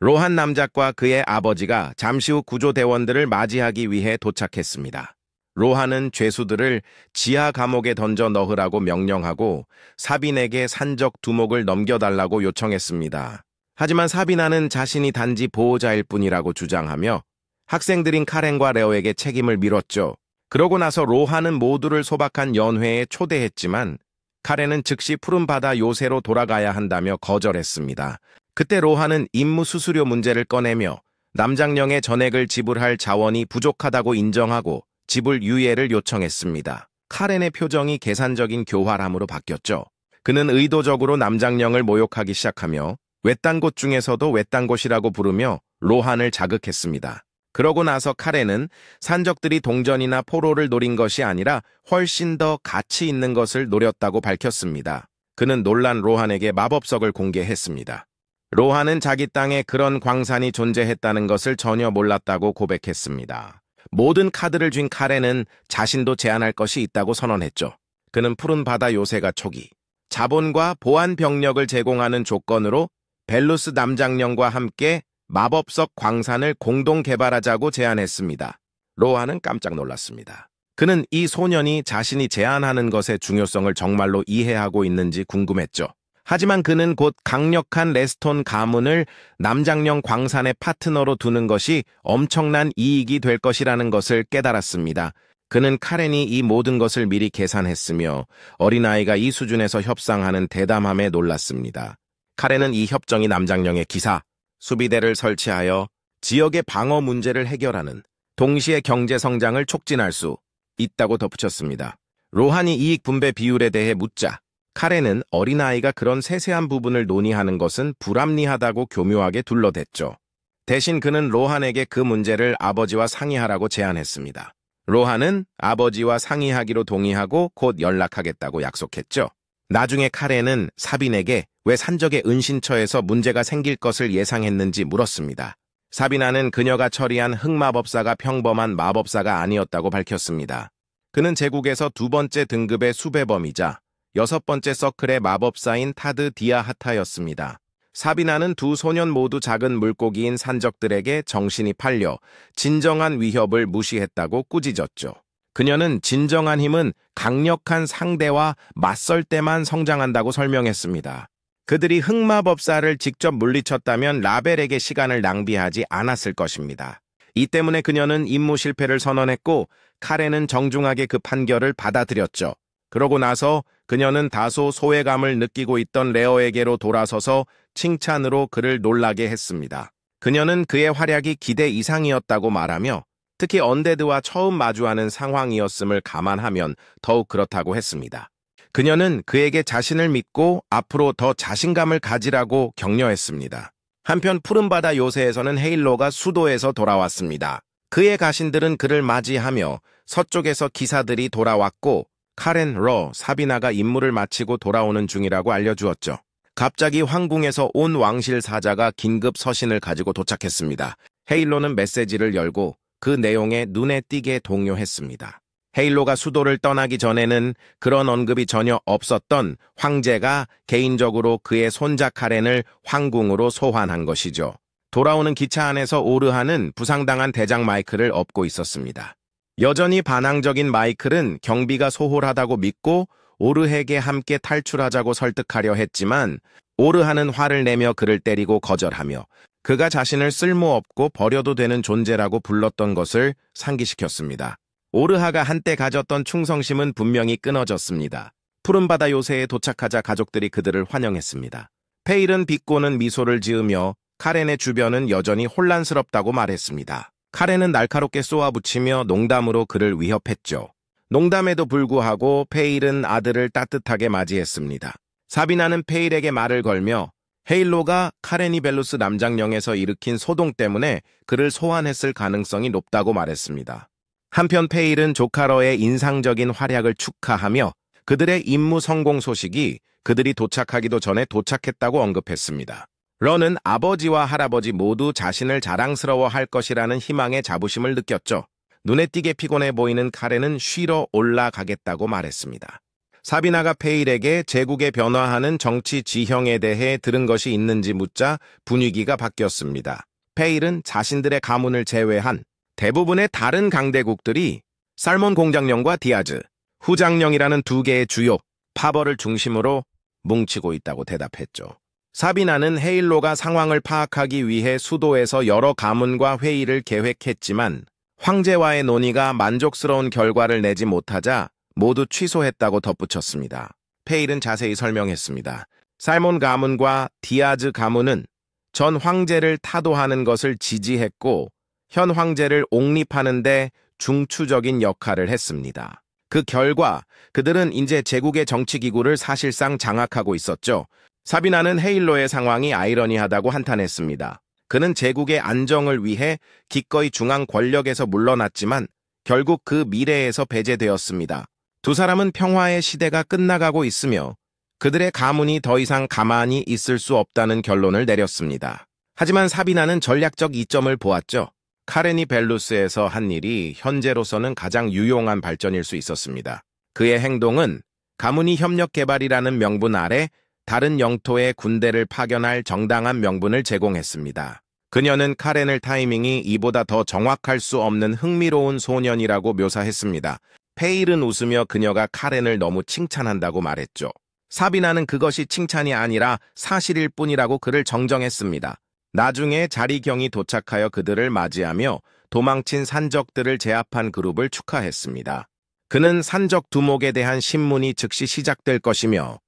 Speaker 1: 로한 남작과 그의 아버지가 잠시 후 구조대원들을 맞이하기 위해 도착했습니다. 로한은 죄수들을 지하 감옥에 던져 넣으라고 명령하고 사빈에게 산적 두목을 넘겨달라고 요청했습니다. 하지만 사비나는 자신이 단지 보호자일 뿐이라고 주장하며 학생들인 카렌과 레오에게 책임을 밀었죠. 그러고 나서 로한은 모두를 소박한 연회에 초대했지만 카렌은 즉시 푸른 바다 요새로 돌아가야 한다며 거절했습니다. 그때 로하는 임무 수수료 문제를 꺼내며 남장령의 전액을 지불할 자원이 부족하다고 인정하고 지불 유예를 요청했습니다. 카렌의 표정이 계산적인 교활함으로 바뀌었죠. 그는 의도적으로 남장령을 모욕하기 시작하며 외딴 곳 중에서도 외딴 곳이라고 부르며 로한을 자극했습니다. 그러고 나서 카렌은 산적들이 동전이나 포로를 노린 것이 아니라 훨씬 더 가치 있는 것을 노렸다고 밝혔습니다. 그는 놀란 로한에게 마법석을 공개했습니다. 로한은 자기 땅에 그런 광산이 존재했다는 것을 전혀 몰랐다고 고백했습니다. 모든 카드를 쥔 카렌은 자신도 제안할 것이 있다고 선언했죠. 그는 푸른 바다 요새가 초기 자본과 보안 병력을 제공하는 조건으로 벨루스 남장령과 함께 마법석 광산을 공동 개발하자고 제안했습니다. 로한은 깜짝 놀랐습니다. 그는 이 소년이 자신이 제안하는 것의 중요성을 정말로 이해하고 있는지 궁금했죠. 하지만 그는 곧 강력한 레스톤 가문을 남장령 광산의 파트너로 두는 것이 엄청난 이익이 될 것이라는 것을 깨달았습니다. 그는 카렌이 이 모든 것을 미리 계산했으며 어린아이가 이 수준에서 협상하는 대담함에 놀랐습니다. 카렌은 이 협정이 남장령의 기사, 수비대를 설치하여 지역의 방어 문제를 해결하는 동시에 경제 성장을 촉진할 수 있다고 덧붙였습니다. 로한이 이익 분배 비율에 대해 묻자 카렌은 어린아이가 그런 세세한 부분을 논의하는 것은 불합리하다고 교묘하게 둘러댔죠. 대신 그는 로한에게 그 문제를 아버지와 상의하라고 제안했습니다. 로한은 아버지와 상의하기로 동의하고 곧 연락하겠다고 약속했죠. 나중에 카렌은 사빈에게 왜 산적의 은신처에서 문제가 생길 것을 예상했는지 물었습니다. 사비나는 그녀가 처리한 흑마법사가 평범한 마법사가 아니었다고 밝혔습니다. 그는 제국에서 두 번째 등급의 수배범이자 여섯 번째 서클의 마법사인 타드 디아하타였습니다. 사비나는 두 소년 모두 작은 물고기인 산적들에게 정신이 팔려 진정한 위협을 무시했다고 꾸짖었죠. 그녀는 진정한 힘은 강력한 상대와 맞설 때만 성장한다고 설명했습니다. 그들이 흑마법사를 직접 물리쳤다면 라벨에게 시간을 낭비하지 않았을 것입니다. 이 때문에 그녀는 임무 실패를 선언했고 카렌은 정중하게 그 판결을 받아들였죠. 그러고 나서 그녀는 다소 소외감을 느끼고 있던 레어에게로 돌아서서 칭찬으로 그를 놀라게 했습니다. 그녀는 그의 활약이 기대 이상이었다고 말하며 특히 언데드와 처음 마주하는 상황이었음을 감안하면 더욱 그렇다고 했습니다. 그녀는 그에게 자신을 믿고 앞으로 더 자신감을 가지라고 격려했습니다. 한편 푸른바다 요새에서는 헤일로가 수도에서 돌아왔습니다. 그의 가신들은 그를 맞이하며 서쪽에서 기사들이 돌아왔고 카렌, 사비나가 임무를 마치고 돌아오는 중이라고 알려주었죠. 갑자기 황궁에서 온 왕실 사자가 긴급 서신을 가지고 도착했습니다. 헤일로는 메시지를 열고 그 내용에 눈에 띄게 동요했습니다. 헤일로가 수도를 떠나기 전에는 그런 언급이 전혀 없었던 황제가 개인적으로 그의 손자 카렌을 황궁으로 소환한 것이죠. 돌아오는 기차 안에서 오르하는 부상당한 대장 마이클을 업고 있었습니다. 여전히 반항적인 마이클은 경비가 소홀하다고 믿고 오르헤게 함께 탈출하자고 설득하려 했지만 오르하는 화를 내며 그를 때리고 거절하며 그가 자신을 쓸모없고 버려도 되는 존재라고 불렀던 것을 상기시켰습니다. 오르하가 한때 가졌던 충성심은 분명히 끊어졌습니다. 푸른바다 요새에 도착하자 가족들이 그들을 환영했습니다. 페일은 비꼬는 미소를 지으며 카렌의 주변은 여전히 혼란스럽다고 말했습니다. 카렌은 날카롭게 쏘아붙이며 농담으로 그를 위협했죠. 농담에도 불구하고 페일은 아들을 따뜻하게 맞이했습니다. 사비나는 페일에게 말을 걸며 헤일로가 카렌이 벨루스 남장령에서 일으킨 소동 때문에 그를 소환했을 가능성이 높다고 말했습니다. 한편 페일은 조카러의 인상적인 활약을 축하하며 그들의 임무 성공 소식이 그들이 도착하기도 전에 도착했다고 언급했습니다. 런은 아버지와 할아버지 모두 자신을 자랑스러워할 것이라는 희망의 자부심을 느꼈죠. 눈에 띄게 피곤해 보이는 카렌은 쉬러 올라가겠다고 말했습니다. 사비나가 페일에게 제국의 변화하는 정치 지형에 대해 들은 것이 있는지 묻자 분위기가 바뀌었습니다. 페일은 자신들의 가문을 제외한 대부분의 다른 강대국들이 살몬 공장령과 디아즈, 후장령이라는 두 개의 주요 파벌을 중심으로 뭉치고 있다고 대답했죠. 사비나는 헤일로가 상황을 파악하기 위해 수도에서 여러 가문과 회의를 계획했지만 황제와의 논의가 만족스러운 결과를 내지 못하자 모두 취소했다고 덧붙였습니다. 페일은 자세히 설명했습니다. 살몬 가문과 디아즈 가문은 전 황제를 타도하는 것을 지지했고 현 황제를 옹립하는데 중추적인 역할을 했습니다. 그 결과 그들은 이제 제국의 정치기구를 사실상 장악하고 있었죠. 사비나는 헤일로의 상황이 아이러니하다고 한탄했습니다. 그는 제국의 안정을 위해 기꺼이 중앙 권력에서 물러났지만 결국 그 미래에서 배제되었습니다. 두 사람은 평화의 시대가 끝나가고 있으며 그들의 가문이 더 이상 가만히 있을 수 없다는 결론을 내렸습니다. 하지만 사비나는 전략적 이점을 보았죠. 카렌이 벨루스에서 한 일이 현재로서는 가장 유용한 발전일 수 있었습니다. 그의 행동은 가문이 협력 개발이라는 명분 아래 다른 영토에 군대를 파견할 정당한 명분을 제공했습니다. 그녀는 카렌을 타이밍이 이보다 더 정확할 수 없는 흥미로운 소년이라고 묘사했습니다. 페일은 웃으며 그녀가 카렌을 너무 칭찬한다고 말했죠. 사비나는 그것이 칭찬이 아니라 사실일 뿐이라고 그를 정정했습니다. 나중에 자리경이 도착하여 그들을 맞이하며 도망친 산적들을 제압한 그룹을 축하했습니다. 그는 산적 두목에 대한 신문이 즉시 시작될 것이며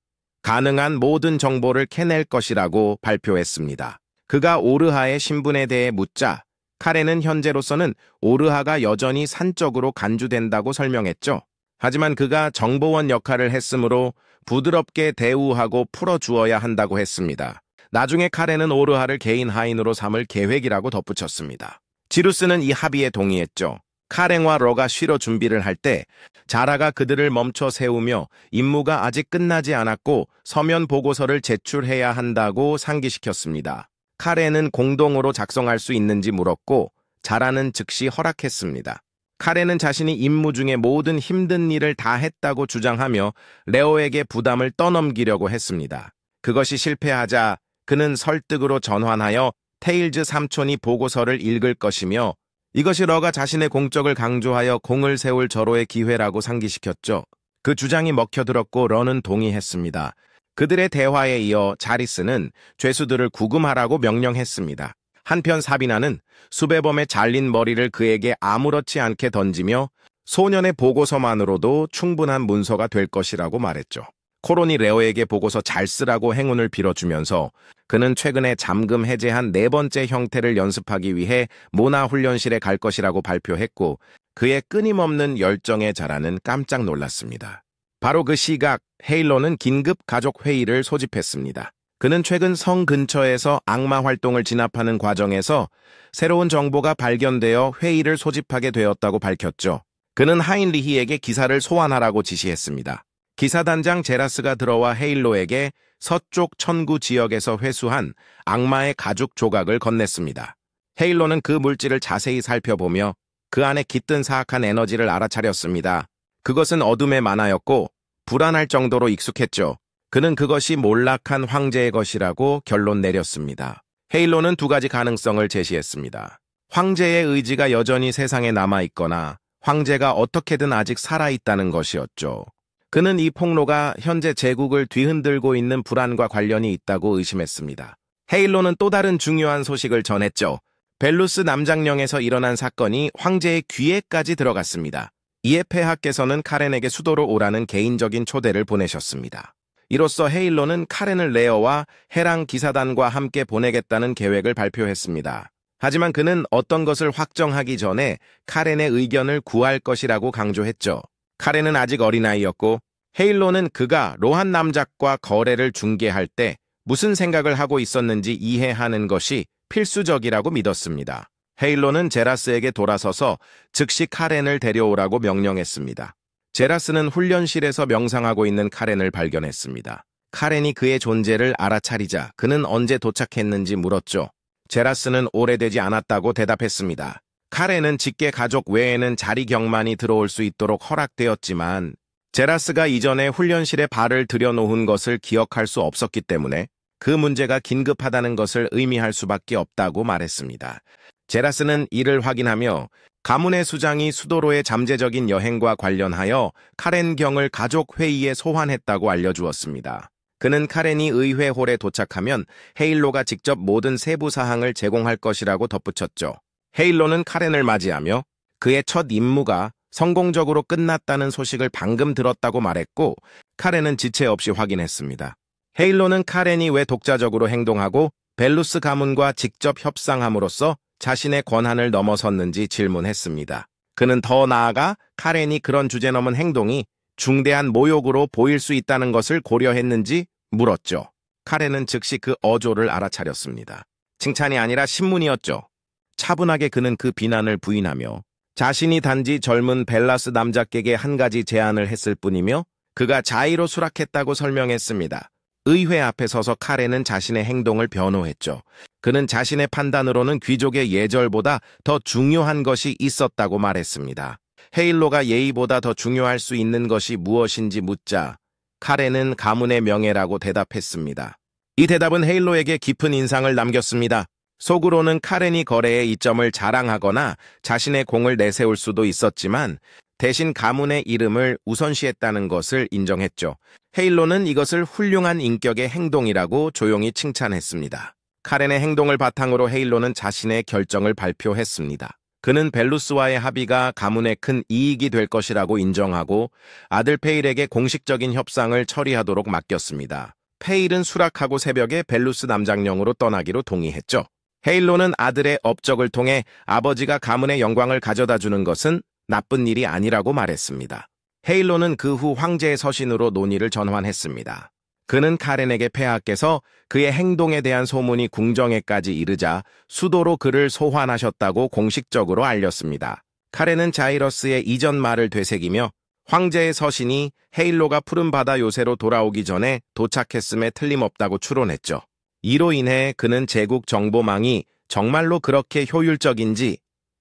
Speaker 1: 가능한 모든 정보를 캐낼 것이라고 발표했습니다. 그가 오르하의 신분에 대해 묻자 카렌은 현재로서는 오르하가 여전히 산적으로 간주된다고 설명했죠. 하지만 그가 정보원 역할을 했으므로 부드럽게 대우하고 풀어주어야 한다고 했습니다. 나중에 카렌은 오르하를 개인 하인으로 삼을 계획이라고 덧붙였습니다. 지루스는 이 합의에 동의했죠. 카렌과 러가 쉬러 준비를 할 때 자라가 그들을 멈춰 세우며 임무가 아직 끝나지 않았고 서면 보고서를 제출해야 한다고 상기시켰습니다. 카렌은 공동으로 작성할 수 있는지 물었고 자라는 즉시 허락했습니다. 카렌은 자신이 임무 중에 모든 힘든 일을 다 했다고 주장하며 레오에게 부담을 떠넘기려고 했습니다. 그것이 실패하자 그는 설득으로 전환하여 테일즈 삼촌이 보고서를 읽을 것이며 이것이 러가 자신의 공적을 강조하여 공을 세울 절호의 기회라고 상기시켰죠. 그 주장이 먹혀들었고 러는 동의했습니다. 그들의 대화에 이어 자리스는 죄수들을 구금하라고 명령했습니다. 한편 사비나는 수배범의 잘린 머리를 그에게 아무렇지 않게 던지며 소년의 보고서만으로도 충분한 문서가 될 것이라고 말했죠. 코론이 레오에게 보고서 잘 쓰라고 행운을 빌어주면서 그는 최근에 잠금 해제한 네 번째 형태를 연습하기 위해 모나 훈련실에 갈 것이라고 발표했고 그의 끊임없는 열정에 자라는 깜짝 놀랐습니다. 바로 그 시각 헤일로는 긴급 가족 회의를 소집했습니다. 그는 최근 성 근처에서 악마 활동을 진압하는 과정에서 새로운 정보가 발견되어 회의를 소집하게 되었다고 밝혔죠. 그는 하인리히에게 기사를 소환하라고 지시했습니다. 기사단장 제라스가 들어와 헤일로에게 서쪽 천구 지역에서 회수한 악마의 가죽 조각을 건넸습니다. 헤일로는 그 물질을 자세히 살펴보며 그 안에 깃든 사악한 에너지를 알아차렸습니다. 그것은 어둠의 만화였고 불안할 정도로 익숙했죠. 그는 그것이 몰락한 황제의 것이라고 결론 내렸습니다. 헤일로는 두 가지 가능성을 제시했습니다. 황제의 의지가 여전히 세상에 남아있거나 황제가 어떻게든 아직 살아있다는 것이었죠. 그는 이 폭로가 현재 제국을 뒤흔들고 있는 불안과 관련이 있다고 의심했습니다. 헤일로는 또 다른 중요한 소식을 전했죠. 벨루스 남장령에서 일어난 사건이 황제의 귀에까지 들어갔습니다. 이에 폐하께서는 카렌에게 수도로 오라는 개인적인 초대를 보내셨습니다. 이로써 헤일로는 카렌을 레어와 해랑 기사단과 함께 보내겠다는 계획을 발표했습니다. 하지만 그는 어떤 것을 확정하기 전에 카렌의 의견을 구할 것이라고 강조했죠. 카렌은 아직 어린아이였고 헤일로는 그가 로한 남작과 거래를 중개할 때 무슨 생각을 하고 있었는지 이해하는 것이 필수적이라고 믿었습니다. 헤일로는 제라스에게 돌아서서 즉시 카렌을 데려오라고 명령했습니다. 제라스는 훈련실에서 명상하고 있는 카렌을 발견했습니다. 카렌이 그의 존재를 알아차리자 그는 언제 도착했는지 물었죠. 제라스는 오래되지 않았다고 대답했습니다. 카렌은 직계 가족 외에는 자리경만이 들어올 수 있도록 허락되었지만 제라스가 이전에 훈련실에 발을 들여놓은 것을 기억할 수 없었기 때문에 그 문제가 긴급하다는 것을 의미할 수밖에 없다고 말했습니다. 제라스는 이를 확인하며 가문의 수장이 수도로의 잠재적인 여행과 관련하여 카렌경을 가족 회의에 소환했다고 알려주었습니다. 그는 카렌이 의회홀에 도착하면 헤일로가 직접 모든 세부 사항을 제공할 것이라고 덧붙였죠. 헤일로는 카렌을 맞이하며 그의 첫 임무가 성공적으로 끝났다는 소식을 방금 들었다고 말했고 카렌은 지체 없이 확인했습니다. 헤일로는 카렌이 왜 독자적으로 행동하고 벨루스 가문과 직접 협상함으로써 자신의 권한을 넘어섰는지 질문했습니다. 그는 더 나아가 카렌이 그런 주제 넘은 행동이 중대한 모욕으로 보일 수 있다는 것을 고려했는지 물었죠. 카렌은 즉시 그 어조를 알아차렸습니다. 칭찬이 아니라 신문이었죠. 차분하게 그는 그 비난을 부인하며 자신이 단지 젊은 벨라스 남자에게 한 가지 제안을 했을 뿐이며 그가 자의로 수락했다고 설명했습니다. 의회 앞에 서서 카렌은 자신의 행동을 변호했죠. 그는 자신의 판단으로는 귀족의 예절보다 더 중요한 것이 있었다고 말했습니다. 헤일로가 예의보다 더 중요할 수 있는 것이 무엇인지 묻자 카렌은 가문의 명예라고 대답했습니다. 이 대답은 헤일로에게 깊은 인상을 남겼습니다. 속으로는 카렌이 거래의 이점을 자랑하거나 자신의 공을 내세울 수도 있었지만 대신 가문의 이름을 우선시했다는 것을 인정했죠. 헤일로는 이것을 훌륭한 인격의 행동이라고 조용히 칭찬했습니다. 카렌의 행동을 바탕으로 헤일로는 자신의 결정을 발표했습니다. 그는 벨루스와의 합의가 가문에 큰 이익이 될 것이라고 인정하고 아들 페일에게 공식적인 협상을 처리하도록 맡겼습니다. 페일은 수락하고 새벽에 벨루스 남장령으로 떠나기로 동의했죠. 헤일로는 아들의 업적을 통해 아버지가 가문의 영광을 가져다 주는 것은 나쁜 일이 아니라고 말했습니다. 헤일로는 그 후 황제의 서신으로 논의를 전환했습니다. 그는 카렌에게 폐하께서 그의 행동에 대한 소문이 궁정에까지 이르자 수도로 그를 소환하셨다고 공식적으로 알렸습니다. 카렌은 자이러스의 이전 말을 되새기며 황제의 서신이 헤일로가 푸른 바다 요새로 돌아오기 전에 도착했음에 틀림없다고 추론했죠. 이로 인해 그는 제국 정보망이 정말로 그렇게 효율적인지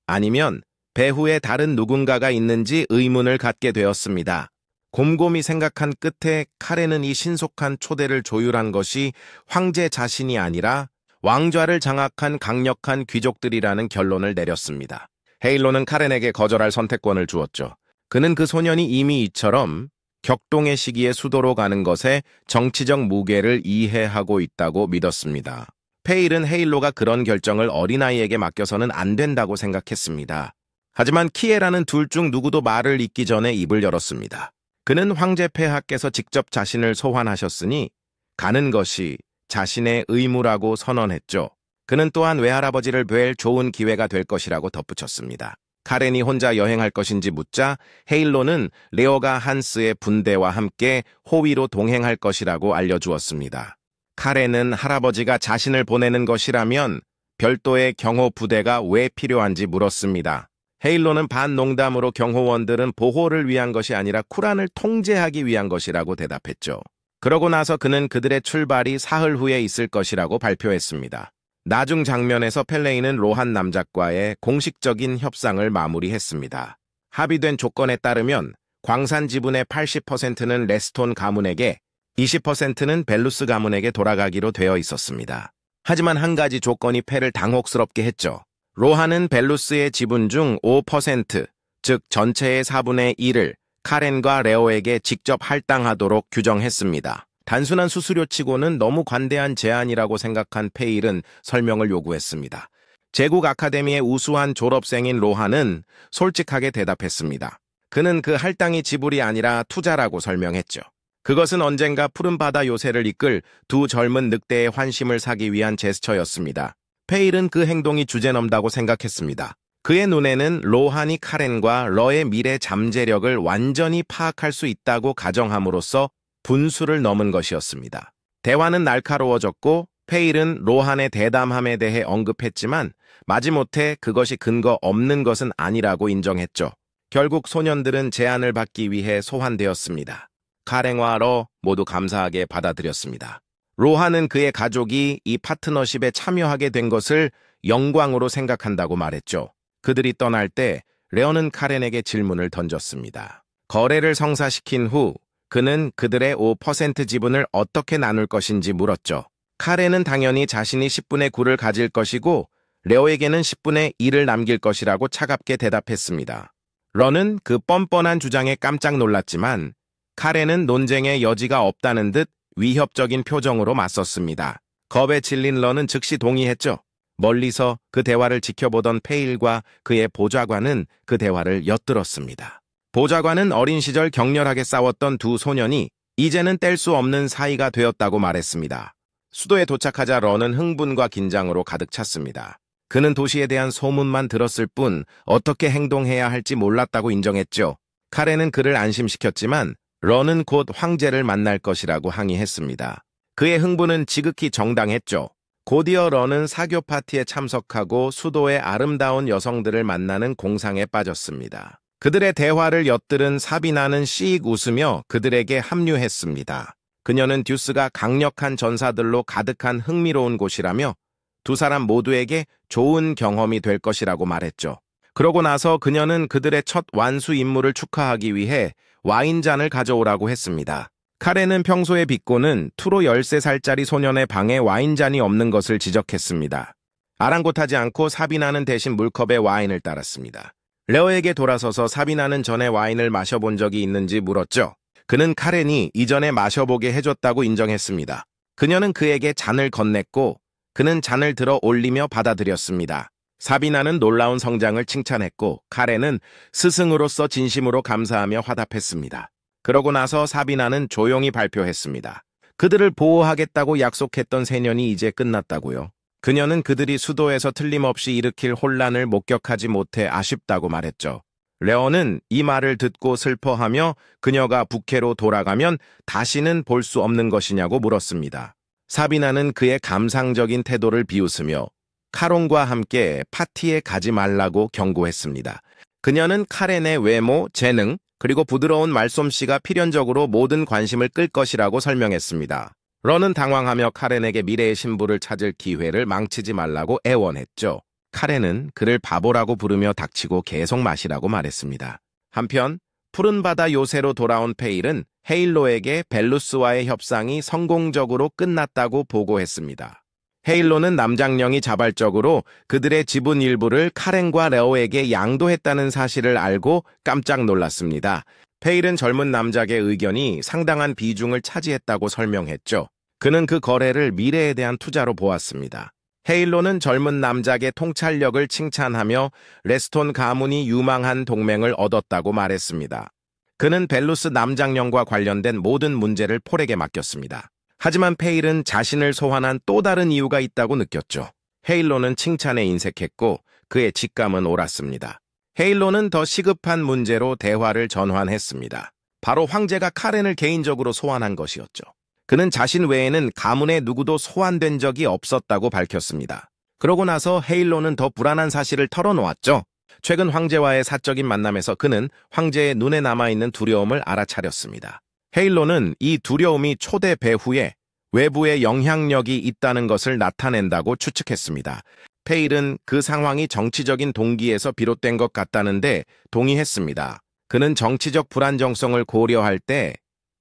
Speaker 1: 아니면 배후에 다른 누군가가 있는지 의문을 갖게 되었습니다. 곰곰이 생각한 끝에 카렌은 이 신속한 초대를 조율한 것이 황제 자신이 아니라 왕좌를 장악한 강력한 귀족들이라는 결론을 내렸습니다. 헤일로는 카렌에게 거절할 선택권을 주었죠. 그는 그 소년이 이미 이처럼 격동의 시기에 수도로 가는 것에 정치적 무게를 이해하고 있다고 믿었습니다. 페일은 헤일로가 그런 결정을 어린아이에게 맡겨서는 안 된다고 생각했습니다. 하지만 키에라는 둘 중 누구도 말을 잇기 전에 입을 열었습니다. 그는 황제 폐하께서 직접 자신을 소환하셨으니 가는 것이 자신의 의무라고 선언했죠. 그는 또한 외할아버지를 뵐 좋은 기회가 될 것이라고 덧붙였습니다. 카렌이 혼자 여행할 것인지 묻자 헤일로는 레오가 한스의 분대와 함께 호위로 동행할 것이라고 알려주었습니다. 카렌은 할아버지가 자신을 보내는 것이라면 별도의 경호 부대가 왜 필요한지 물었습니다. 헤일로는 반농담으로 경호원들은 보호를 위한 것이 아니라 쿠란을 통제하기 위한 것이라고 대답했죠. 그러고 나서 그는 그들의 출발이 사흘 후에 있을 것이라고 발표했습니다. 나중 장면에서 펠레이는 로한 남작과의 공식적인 협상을 마무리했습니다. 합의된 조건에 따르면 광산 지분의 80%는 레스톤 가문에게, 20%는 벨루스 가문에게 돌아가기로 되어 있었습니다. 하지만 한 가지 조건이 펠을 당혹스럽게 했죠. 로한은 벨루스의 지분 중 5%, 즉 전체의 4분의 1을 카렌과 레오에게 직접 할당하도록 규정했습니다. 단순한 수수료치고는 너무 관대한 제안이라고 생각한 페일은 설명을 요구했습니다. 제국 아카데미의 우수한 졸업생인 로한은 솔직하게 대답했습니다. 그는 그 할당이 지불이 아니라 투자라고 설명했죠. 그것은 언젠가 푸른 바다 요새를 이끌 두 젊은 늑대의 환심을 사기 위한 제스처였습니다. 페일은 그 행동이 주제넘다고 생각했습니다. 그의 눈에는 로한이 카렌과 러의 미래 잠재력을 완전히 파악할 수 있다고 가정함으로써 분수를 넘은 것이었습니다. 대화는 날카로워졌고 페일은 로한의 대담함에 대해 언급했지만 마지못해 그것이 근거 없는 것은 아니라고 인정했죠. 결국 소년들은 제안을 받기 위해 소환되었습니다. 카렌과 러 모두 감사하게 받아들였습니다. 로한은 그의 가족이 이 파트너십에 참여하게 된 것을 영광으로 생각한다고 말했죠. 그들이 떠날 때 레오는 카렌에게 질문을 던졌습니다. 거래를 성사시킨 후 그는 그들의 5% 지분을 어떻게 나눌 것인지 물었죠. 카렌은 당연히 자신이 10분의 9를 가질 것이고 레오에게는 10분의 1을 남길 것이라고 차갑게 대답했습니다. 러는 그 뻔뻔한 주장에 깜짝 놀랐지만 카렌은 논쟁의 여지가 없다는 듯 위협적인 표정으로 맞섰습니다. 겁에 질린 러는 즉시 동의했죠. 멀리서 그 대화를 지켜보던 페일과 그의 보좌관은 그 대화를 엿들었습니다. 보좌관은 어린 시절 격렬하게 싸웠던 두 소년이 이제는 뗄 수 없는 사이가 되었다고 말했습니다. 수도에 도착하자 런은 흥분과 긴장으로 가득 찼습니다. 그는 도시에 대한 소문만 들었을 뿐 어떻게 행동해야 할지 몰랐다고 인정했죠. 카렌은 그를 안심시켰지만 런은 곧 황제를 만날 것이라고 항의했습니다. 그의 흥분은 지극히 정당했죠. 곧이어 런은 사교 파티에 참석하고 수도의 아름다운 여성들을 만나는 공상에 빠졌습니다. 그들의 대화를 엿들은 사비나는 씩 웃으며 그들에게 합류했습니다. 그녀는 듀스가 강력한 전사들로 가득한 흥미로운 곳이라며 두 사람 모두에게 좋은 경험이 될 것이라고 말했죠. 그러고 나서 그녀는 그들의 첫 완수 임무를 축하하기 위해 와인잔을 가져오라고 했습니다. 카렌은 평소에 비꼬는 투로 13살짜리 소년의 방에 와인잔이 없는 것을 지적했습니다. 아랑곳하지 않고 사비나는 대신 물컵에 와인을 따랐습니다. 레오에게 돌아서서 사비나는 전에 와인을 마셔본 적이 있는지 물었죠. 그는 카렌이 이전에 마셔보게 해줬다고 인정했습니다. 그녀는 그에게 잔을 건넸고 그는 잔을 들어 올리며 받아들였습니다. 사비나는 놀라운 성장을 칭찬했고 카렌은 스승으로서 진심으로 감사하며 화답했습니다. 그러고 나서 사비나는 조용히 발표했습니다. 그들을 보호하겠다고 약속했던 세년이 이제 끝났다고요. 그녀는 그들이 수도에서 틀림없이 일으킬 혼란을 목격하지 못해 아쉽다고 말했죠. 레오는 이 말을 듣고 슬퍼하며 그녀가 부캐로 돌아가면 다시는 볼 수 없는 것이냐고 물었습니다. 사비나는 그의 감상적인 태도를 비웃으며 카론과 함께 파티에 가지 말라고 경고했습니다. 그녀는 카렌의 외모, 재능, 그리고 부드러운 말솜씨가 필연적으로 모든 관심을 끌 것이라고 설명했습니다. 런은 당황하며 카렌에게 미래의 신부를 찾을 기회를 망치지 말라고 애원했죠. 카렌은 그를 바보라고 부르며 닥치고 계속 마시라고 말했습니다. 한편 푸른 바다 요새로 돌아온 페일은 헤일로에게 벨루스와의 협상이 성공적으로 끝났다고 보고했습니다. 헤일로는 남장령이 자발적으로 그들의 지분 일부를 카렌과 레오에게 양도했다는 사실을 알고 깜짝 놀랐습니다. 페일은 젊은 남작의 의견이 상당한 비중을 차지했다고 설명했죠. 그는 그 거래를 미래에 대한 투자로 보았습니다. 헤일로는 젊은 남작의 통찰력을 칭찬하며 레스톤 가문이 유망한 동맹을 얻었다고 말했습니다. 그는 벨루스 남장령과 관련된 모든 문제를 폴에게 맡겼습니다. 하지만 페일은 자신을 소환한 또 다른 이유가 있다고 느꼈죠. 헤일로는 칭찬에 인색했고 그의 직감은 옳았습니다. 헤일로는 더 시급한 문제로 대화를 전환했습니다. 바로 황제가 카렌을 개인적으로 소환한 것이었죠. 그는 자신 외에는 가문의 누구도 소환된 적이 없었다고 밝혔습니다. 그러고 나서 헤일로는 더 불안한 사실을 털어놓았죠. 최근 황제와의 사적인 만남에서 그는 황제의 눈에 남아있는 두려움을 알아차렸습니다. 헤일로는 이 두려움이 초대 배후에 외부의 영향력이 있다는 것을 나타낸다고 추측했습니다. 페일은 그 상황이 정치적인 동기에서 비롯된 것 같다는데 동의했습니다. 그는 정치적 불안정성을 고려할 때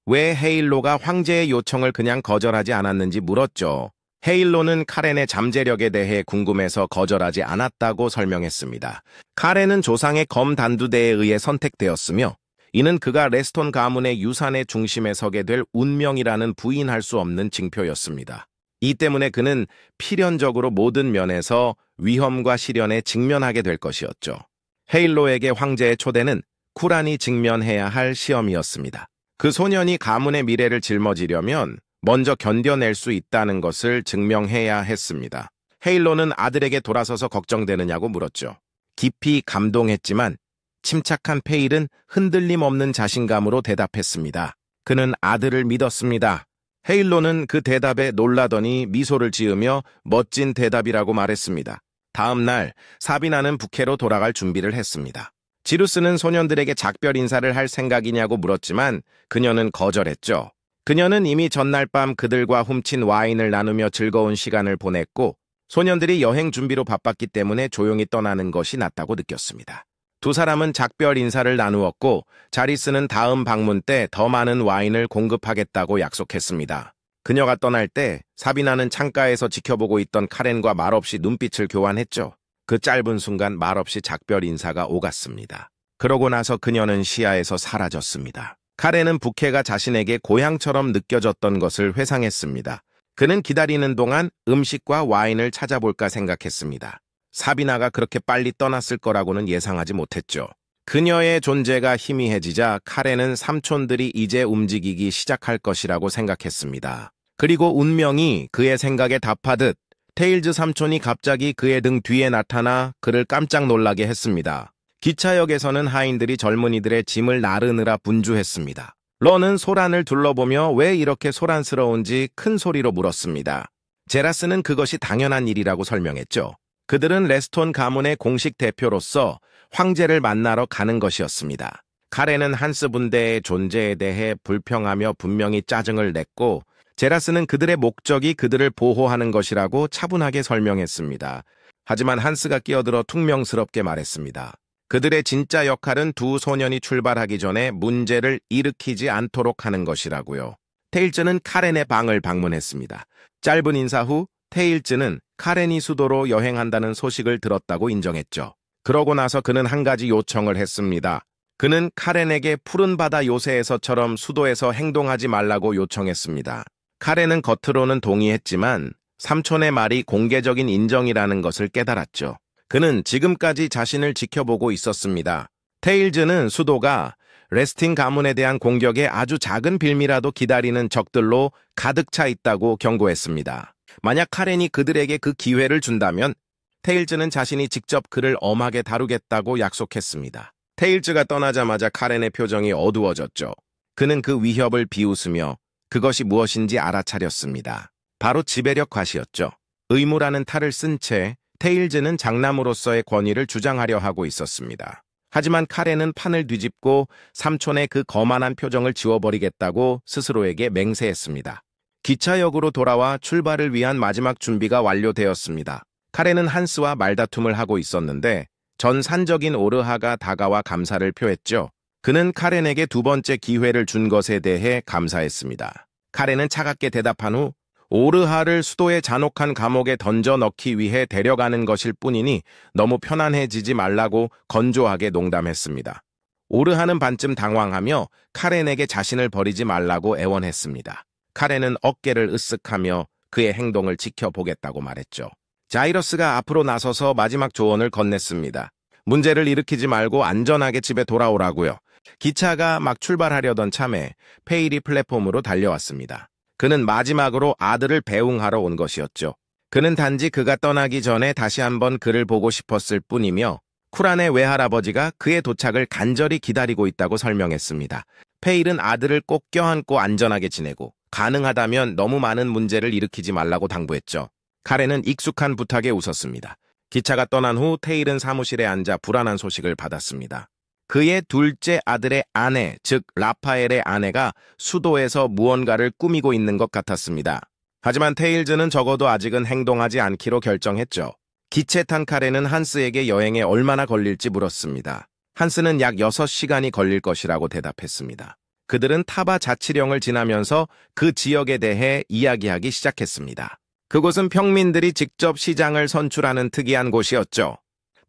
Speaker 1: 왜 헤일로가 황제의 요청을 그냥 거절하지 않았는지 물었죠. 헤일로는 카렌의 잠재력에 대해 궁금해서 거절하지 않았다고 설명했습니다. 카렌은 조상의 검 단두대에 의해 선택되었으며 이는 그가 레스톤 가문의 유산의 중심에 서게 될 운명이라는 부인할 수 없는 징표였습니다. 이 때문에 그는 필연적으로 모든 면에서 위험과 시련에 직면하게 될 것이었죠. 헤일로에게 황제의 초대는 쿨하니 직면해야 할 시험이었습니다. 그 소년이 가문의 미래를 짊어지려면 먼저 견뎌낼 수 있다는 것을 증명해야 했습니다. 헤일로는 아들에게 돌아서서 걱정되느냐고 물었죠. 깊이 감동했지만 침착한 페일은 흔들림 없는 자신감으로 대답했습니다. 그는 아들을 믿었습니다. 헤일로는 그 대답에 놀라더니 미소를 지으며 멋진 대답이라고 말했습니다. 다음 날 사비나는 부캐로 돌아갈 준비를 했습니다. 지루스는 소년들에게 작별 인사를 할 생각이냐고 물었지만 그녀는 거절했죠. 그녀는 이미 전날 밤 그들과 훔친 와인을 나누며 즐거운 시간을 보냈고 소년들이 여행 준비로 바빴기 때문에 조용히 떠나는 것이 낫다고 느꼈습니다. 두 사람은 작별 인사를 나누었고 자리스는 다음 방문 때 더 많은 와인을 공급하겠다고 약속했습니다. 그녀가 떠날 때 사비나는 창가에서 지켜보고 있던 카렌과 말없이 눈빛을 교환했죠. 그 짧은 순간 말없이 작별 인사가 오갔습니다. 그러고 나서 그녀는 시야에서 사라졌습니다. 카렌은 부캐가 자신에게 고향처럼 느껴졌던 것을 회상했습니다. 그는 기다리는 동안 음식과 와인을 찾아볼까 생각했습니다. 사비나가 그렇게 빨리 떠났을 거라고는 예상하지 못했죠. 그녀의 존재가 희미해지자 카렌은 삼촌들이 이제 움직이기 시작할 것이라고 생각했습니다. 그리고 운명이 그의 생각에 답하듯 테일즈 삼촌이 갑자기 그의 등 뒤에 나타나 그를 깜짝 놀라게 했습니다. 기차역에서는 하인들이 젊은이들의 짐을 나르느라 분주했습니다. 런은 소란을 둘러보며 왜 이렇게 소란스러운지 큰 소리로 물었습니다. 제라스는 그것이 당연한 일이라고 설명했죠. 그들은 레스톤 가문의 공식 대표로서 황제를 만나러 가는 것이었습니다. 카렌은 한스 분대의 존재에 대해 불평하며 분명히 짜증을 냈고, 제라스는 그들의 목적이 그들을 보호하는 것이라고 차분하게 설명했습니다. 하지만 한스가 끼어들어 퉁명스럽게 말했습니다. 그들의 진짜 역할은 두 소년이 출발하기 전에 문제를 일으키지 않도록 하는 것이라고요. 테일즈는 카렌의 방을 방문했습니다. 짧은 인사 후 테일즈는 카렌이 수도로 여행한다는 소식을 들었다고 인정했죠. 그러고 나서 그는 한 가지 요청을 했습니다. 그는 카렌에게 푸른 바다 요새에서처럼 수도에서 행동하지 말라고 요청했습니다. 카렌은 겉으로는 동의했지만 삼촌의 말이 공개적인 인정이라는 것을 깨달았죠. 그는 지금까지 자신을 지켜보고 있었습니다. 테일즈는 수도가 레스틴 가문에 대한 공격에 아주 작은 빌미라도 기다리는 적들로 가득 차 있다고 경고했습니다. 만약 카렌이 그들에게 그 기회를 준다면 테일즈는 자신이 직접 그를 엄하게 다루겠다고 약속했습니다. 테일즈가 떠나자마자 카렌의 표정이 어두워졌죠. 그는 그 위협을 비웃으며 그것이 무엇인지 알아차렸습니다. 바로 지배력 과시였죠. 의무라는 탈을 쓴 채 테일즈는 장남으로서의 권위를 주장하려 하고 있었습니다. 하지만 카렌은 판을 뒤집고 삼촌의 그 거만한 표정을 지워버리겠다고 스스로에게 맹세했습니다. 기차역으로 돌아와 출발을 위한 마지막 준비가 완료되었습니다. 카렌은 한스와 말다툼을 하고 있었는데 전산적인 오르하가 다가와 감사를 표했죠. 그는 카렌에게 두 번째 기회를 준 것에 대해 감사했습니다. 카렌은 차갑게 대답한 후 오르하를 수도의 잔혹한 감옥에 던져 넣기 위해 데려가는 것일 뿐이니 너무 편안해지지 말라고 건조하게 농담했습니다. 오르하는 반쯤 당황하며 카렌에게 자신을 버리지 말라고 애원했습니다. 카렌은 어깨를 으쓱하며 그의 행동을 지켜보겠다고 말했죠. 자이러스가 앞으로 나서서 마지막 조언을 건넸습니다. 문제를 일으키지 말고 안전하게 집에 돌아오라고요. 기차가 막 출발하려던 참에 페일이 플랫폼으로 달려왔습니다. 그는 마지막으로 아들을 배웅하러 온 것이었죠. 그는 단지 그가 떠나기 전에 다시 한번 그를 보고 싶었을 뿐이며 쿨한의 외할아버지가 그의 도착을 간절히 기다리고 있다고 설명했습니다. 페일은 아들을 꼭 껴안고 안전하게 지내고 가능하다면 너무 많은 문제를 일으키지 말라고 당부했죠. 카렌은 익숙한 부탁에 웃었습니다. 기차가 떠난 후 테일은 사무실에 앉아 불안한 소식을 받았습니다. 그의 둘째 아들의 아내, 즉 라파엘의 아내가 수도에서 무언가를 꾸미고 있는 것 같았습니다. 하지만 테일즈는 적어도 아직은 행동하지 않기로 결정했죠. 기체 탄 카렌은 한스에게 여행에 얼마나 걸릴지 물었습니다. 한스는 약 6시간이 걸릴 것이라고 대답했습니다. 그들은 타바 자치령을 지나면서 그 지역에 대해 이야기하기 시작했습니다. 그곳은 평민들이 직접 시장을 선출하는 특이한 곳이었죠.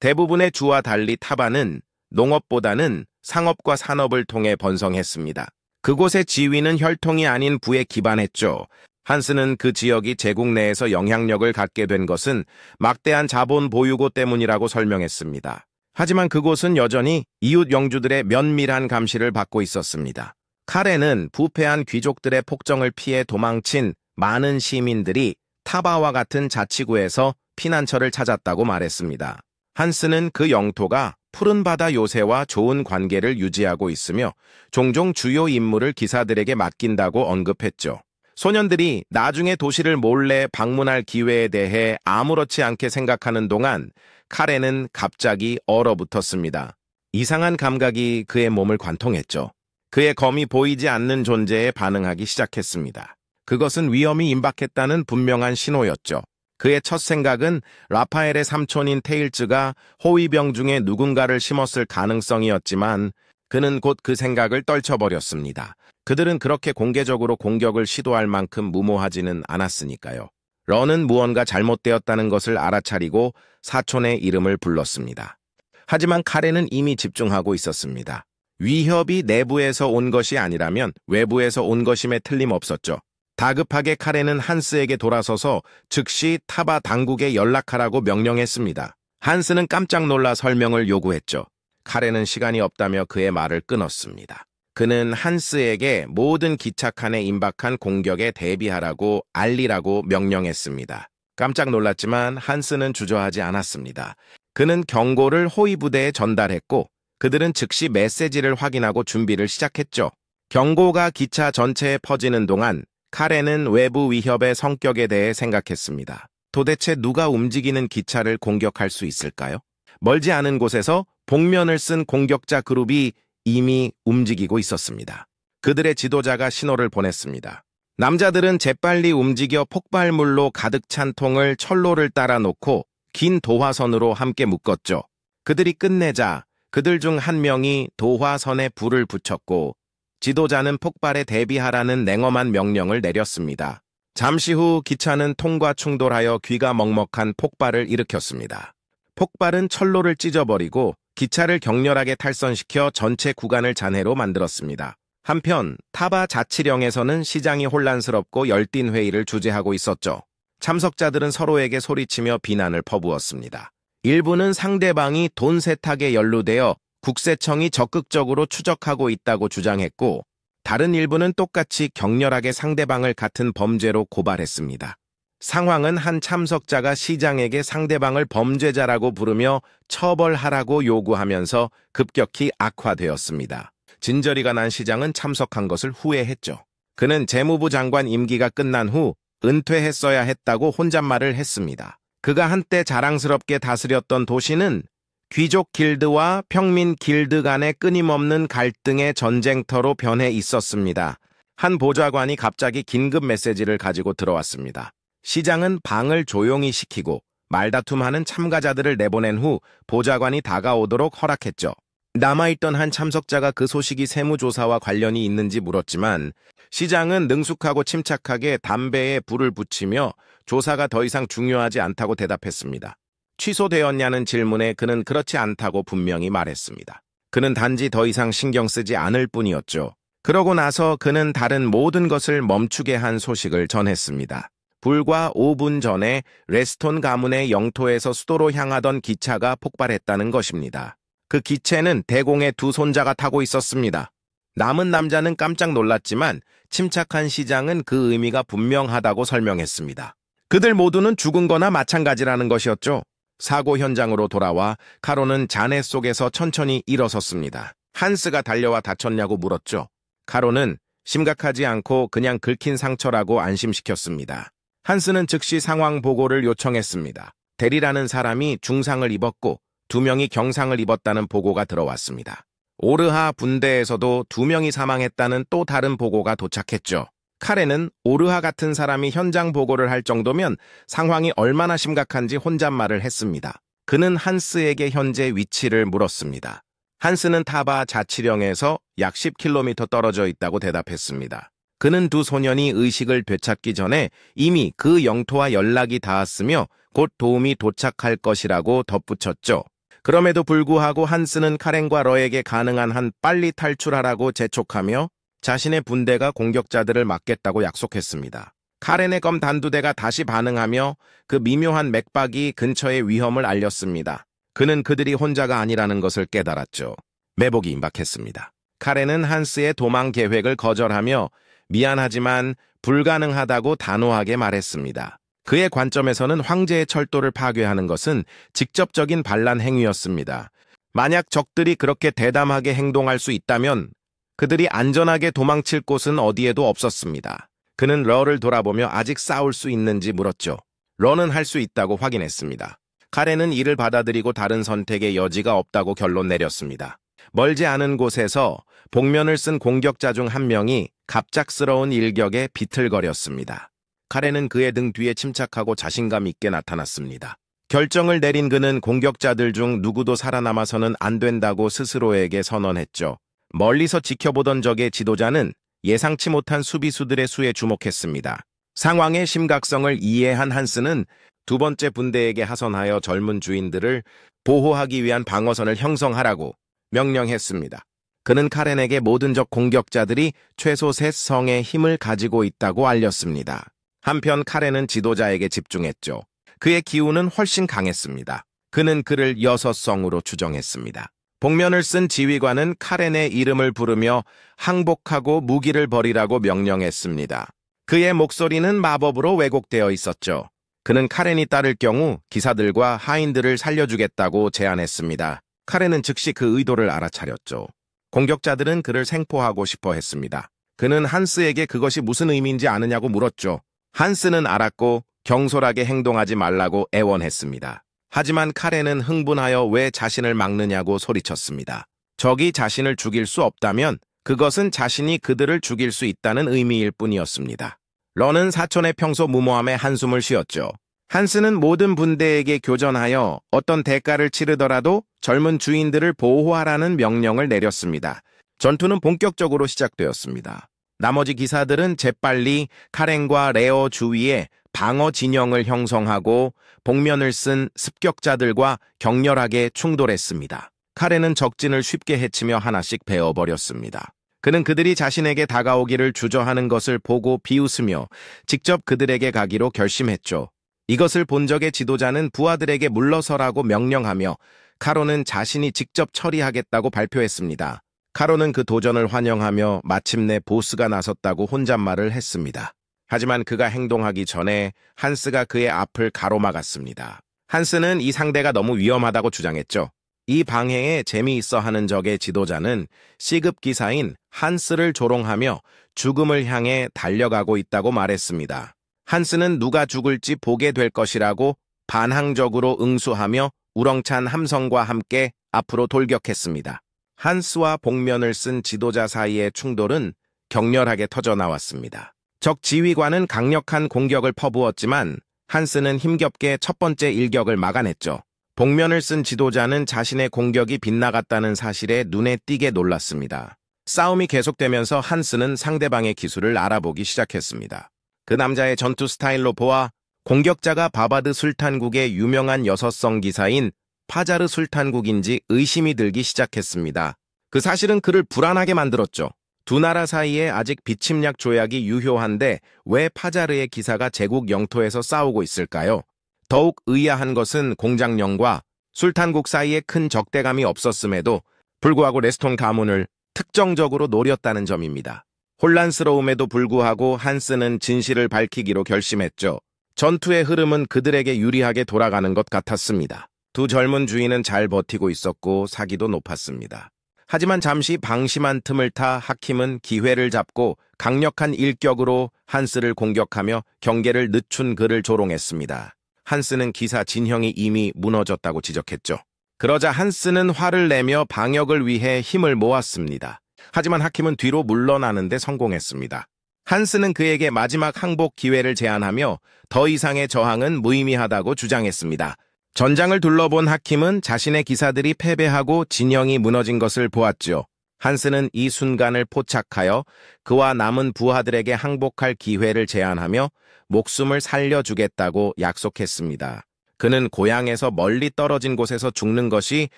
Speaker 1: 대부분의 주와 달리 타바는 농업보다는 상업과 산업을 통해 번성했습니다. 그곳의 지위는 혈통이 아닌 부에 기반했죠. 한스는 그 지역이 제국 내에서 영향력을 갖게 된 것은 막대한 자본 보유고 때문이라고 설명했습니다. 하지만 그곳은 여전히 이웃 영주들의 면밀한 감시를 받고 있었습니다. 카렌은 부패한 귀족들의 폭정을 피해 도망친 많은 시민들이 타바와 같은 자치구에서 피난처를 찾았다고 말했습니다. 한스는 그 영토가 푸른 바다 요새와 좋은 관계를 유지하고 있으며 종종 주요 임무를 기사들에게 맡긴다고 언급했죠. 소년들이 나중에 도시를 몰래 방문할 기회에 대해 아무렇지 않게 생각하는 동안 카렌은 갑자기 얼어붙었습니다. 이상한 감각이 그의 몸을 관통했죠. 그의 검이 보이지 않는 존재에 반응하기 시작했습니다. 그것은 위험이 임박했다는 분명한 신호였죠. 그의 첫 생각은 라파엘의 삼촌인 테일즈가 호위병 중에 누군가를 심었을 가능성이었지만 그는 곧 그 생각을 떨쳐버렸습니다. 그들은 그렇게 공개적으로 공격을 시도할 만큼 무모하지는 않았으니까요. 런은 무언가 잘못되었다는 것을 알아차리고 사촌의 이름을 불렀습니다. 하지만 카렌은 이미 집중하고 있었습니다. 위협이 내부에서 온 것이 아니라면 외부에서 온 것임에 틀림없었죠. 다급하게 카렌은 한스에게 돌아서서 즉시 타바 당국에 연락하라고 명령했습니다. 한스는 깜짝 놀라 설명을 요구했죠. 카렌은 시간이 없다며 그의 말을 끊었습니다. 그는 한스에게 모든 기차칸에 임박한 공격에 대비하라고 알리라고 명령했습니다. 깜짝 놀랐지만 한스는 주저하지 않았습니다. 그는 경고를 호위 부대에 전달했고 그들은 즉시 메시지를 확인하고 준비를 시작했죠. 경고가 기차 전체에 퍼지는 동안 카렌은 외부 위협의 성격에 대해 생각했습니다. 도대체 누가 움직이는 기차를 공격할 수 있을까요? 멀지 않은 곳에서 복면을 쓴 공격자 그룹이 이미 움직이고 있었습니다. 그들의 지도자가 신호를 보냈습니다. 남자들은 재빨리 움직여 폭발물로 가득 찬 통을 철로를 따라 놓고 긴 도화선으로 함께 묶었죠. 그들이 끝내자 그들 중 한 명이 도화선에 불을 붙였고 지도자는 폭발에 대비하라는 냉엄한 명령을 내렸습니다. 잠시 후 기차는 통과 충돌하여 귀가 먹먹한 폭발을 일으켰습니다. 폭발은 철로를 찢어버리고 기차를 격렬하게 탈선시켜 전체 구간을 잔해로 만들었습니다. 한편 타바 자치령에서는 시장이 혼란스럽고 열띤 회의를 주재하고 있었죠. 참석자들은 서로에게 소리치며 비난을 퍼부었습니다. 일부는 상대방이 돈 세탁에 연루되어 국세청이 적극적으로 추적하고 있다고 주장했고 다른 일부는 똑같이 격렬하게 상대방을 같은 범죄로 고발했습니다. 상황은 한 참석자가 시장에게 상대방을 범죄자라고 부르며 처벌하라고 요구하면서 급격히 악화되었습니다. 진저리가 난 시장은 참석한 것을 후회했죠. 그는 재무부 장관 임기가 끝난 후 은퇴했어야 했다고 혼잣말을 했습니다. 그가 한때 자랑스럽게 다스렸던 도시는 귀족 길드와 평민 길드 간의 끊임없는 갈등의 전쟁터로 변해 있었습니다. 한 보좌관이 갑자기 긴급 메시지를 가지고 들어왔습니다. 시장은 방을 조용히 시키고 말다툼하는 참가자들을 내보낸 후 보좌관이 다가오도록 허락했죠. 남아있던 한 참석자가 그 소식이 세무조사와 관련이 있는지 물었지만 시장은 능숙하고 침착하게 담배에 불을 붙이며 조사가 더 이상 중요하지 않다고 대답했습니다. 취소되었냐는 질문에 그는 그렇지 않다고 분명히 말했습니다. 그는 단지 더 이상 신경 쓰지 않을 뿐이었죠. 그러고 나서 그는 다른 모든 것을 멈추게 한 소식을 전했습니다. 불과 5분 전에 레스톤 가문의 영토에서 수도로 향하던 기차가 폭발했다는 것입니다. 그 기체는 대공의 두 손자가 타고 있었습니다. 남은 남자는 깜짝 놀랐지만 침착한 시장은 그 의미가 분명하다고 설명했습니다. 그들 모두는 죽은 거나 마찬가지라는 것이었죠. 사고 현장으로 돌아와 카로는 잔해 속에서 천천히 일어섰습니다. 한스가 달려와 다쳤냐고 물었죠. 카로는 심각하지 않고 그냥 긁힌 상처라고 안심시켰습니다. 한스는 즉시 상황 보고를 요청했습니다. 대리라는 사람이 중상을 입었고 2명이 경상을 입었다는 보고가 들어왔습니다. 오르하 분대에서도 2명이 사망했다는 또 다른 보고가 도착했죠. 카렌은 오르하 같은 사람이 현장 보고를 할 정도면 상황이 얼마나 심각한지 혼잣말을 했습니다. 그는 한스에게 현재 위치를 물었습니다. 한스는 타바 자치령에서 약 10km 떨어져 있다고 대답했습니다. 그는 두 소년이 의식을 되찾기 전에 이미 그 영토와 연락이 닿았으며 곧 도움이 도착할 것이라고 덧붙였죠. 그럼에도 불구하고 한스는 카렌과 러에게 가능한 한 빨리 탈출하라고 재촉하며 자신의 분대가 공격자들을 막겠다고 약속했습니다. 카렌의 검 단두대가 다시 반응하며 그 미묘한 맥박이 근처의 위험을 알렸습니다. 그는 그들이 혼자가 아니라는 것을 깨달았죠. 매복이 임박했습니다. 카렌은 한스의 도망 계획을 거절하며 미안하지만 불가능하다고 단호하게 말했습니다. 그의 관점에서는 황제의 철도를 파괴하는 것은 직접적인 반란 행위였습니다. 만약 적들이 그렇게 대담하게 행동할 수 있다면 그들이 안전하게 도망칠 곳은 어디에도 없었습니다. 그는 러를 돌아보며 아직 싸울 수 있는지 물었죠. 러는 할 수 있다고 확인했습니다. 카렌은 이를 받아들이고 다른 선택의 여지가 없다고 결론 내렸습니다. 멀지 않은 곳에서 복면을 쓴 공격자 중 한 명이 갑작스러운 일격에 비틀거렸습니다. 카렌은 그의 등 뒤에 침착하고 자신감 있게 나타났습니다. 결정을 내린 그는 공격자들 중 누구도 살아남아서는 안 된다고 스스로에게 선언했죠. 멀리서 지켜보던 적의 지도자는 예상치 못한 수비수들의 수에 주목했습니다. 상황의 심각성을 이해한 한스는 두 번째 분대에게 하선하여 젊은 주인들을 보호하기 위한 방어선을 형성하라고 명령했습니다. 그는 카렌에게 모든 적 공격자들이 최소 3성의 힘을 가지고 있다고 알렸습니다. 한편 카렌은 지도자에게 집중했죠. 그의 기운은 훨씬 강했습니다. 그는 그를 6성으로 추정했습니다. 복면을 쓴 지휘관은 카렌의 이름을 부르며 항복하고 무기를 버리라고 명령했습니다. 그의 목소리는 마법으로 왜곡되어 있었죠. 그는 카렌이 따를 경우 기사들과 하인들을 살려주겠다고 제안했습니다. 카렌은 즉시 그 의도를 알아차렸죠. 공격자들은 그를 생포하고 싶어 했습니다. 그는 한스에게 그것이 무슨 의미인지 아느냐고 물었죠. 한스는 알았고 경솔하게 행동하지 말라고 애원했습니다. 하지만 카렌은 흥분하여 왜 자신을 막느냐고 소리쳤습니다. 적이 자신을 죽일 수 없다면 그것은 자신이 그들을 죽일 수 있다는 의미일 뿐이었습니다. 런은 사촌의 평소 무모함에 한숨을 쉬었죠. 한스는 모든 분대에게 교전하여 어떤 대가를 치르더라도 젊은 주인들을 보호하라는 명령을 내렸습니다. 전투는 본격적으로 시작되었습니다. 나머지 기사들은 재빨리 카렌과 레어 주위에 방어 진영을 형성하고 복면을 쓴 습격자들과 격렬하게 충돌했습니다. 카렌은 적진을 쉽게 해치며 하나씩 베어버렸습니다. 그는 그들이 자신에게 다가오기를 주저하는 것을 보고 비웃으며 직접 그들에게 가기로 결심했죠. 이것을 본 적의 지도자는 부하들에게 물러서라고 명령하며 카로는 자신이 직접 처리하겠다고 발표했습니다. 카로는 그 도전을 환영하며 마침내 보스가 나섰다고 혼잣말을 했습니다. 하지만 그가 행동하기 전에 한스가 그의 앞을 가로막았습니다. 한스는 이 상대가 너무 위험하다고 주장했죠. 이 방해에 재미있어 하는 적의 지도자는 C급 기사인 한스를 조롱하며 죽음을 향해 달려가고 있다고 말했습니다. 한스는 누가 죽을지 보게 될 것이라고 반항적으로 응수하며 우렁찬 함성과 함께 앞으로 돌격했습니다. 한스와 복면을 쓴 지도자 사이의 충돌은 격렬하게 터져나왔습니다. 적 지휘관은 강력한 공격을 퍼부었지만 한스는 힘겹게 첫 번째 일격을 막아냈죠. 복면을 쓴 지도자는 자신의 공격이 빗나갔다는 사실에 눈에 띄게 놀랐습니다. 싸움이 계속되면서 한스는 상대방의 기술을 알아보기 시작했습니다. 그 남자의 전투 스타일로 보아 공격자가 바바드 술탄국의 유명한 여섯성 기사인 파자르 술탄국인지 의심이 들기 시작했습니다. 그 사실은 그를 불안하게 만들었죠. 두 나라 사이에 아직 비침약 조약이 유효한데 왜 파자르의 기사가 제국 영토에서 싸우고 있을까요? 더욱 의아한 것은 공장령과 술탄국 사이에 큰 적대감이 없었음에도 불구하고 레스톤 가문을 특정적으로 노렸다는 점입니다. 혼란스러움에도 불구하고 한스는 진실을 밝히기로 결심했죠. 전투의 흐름은 그들에게 유리하게 돌아가는 것 같았습니다. 두 젊은 주인은 잘 버티고 있었고 사기도 높았습니다. 하지만 잠시 방심한 틈을 타 하킴은 기회를 잡고 강력한 일격으로 한스를 공격하며 경계를 늦춘 그를 조롱했습니다. 한스는 기사 진형이 이미 무너졌다고 지적했죠. 그러자 한스는 화를 내며 방역을 위해 힘을 모았습니다. 하지만 하킴은 뒤로 물러나는데 성공했습니다. 한스는 그에게 마지막 항복 기회를 제안하며 더 이상의 저항은 무의미하다고 주장했습니다. 전장을 둘러본 하킴은 자신의 기사들이 패배하고 진영이 무너진 것을 보았죠. 한스는 이 순간을 포착하여 그와 남은 부하들에게 항복할 기회를 제안하며 목숨을 살려주겠다고 약속했습니다. 그는 고향에서 멀리 떨어진 곳에서 죽는 것이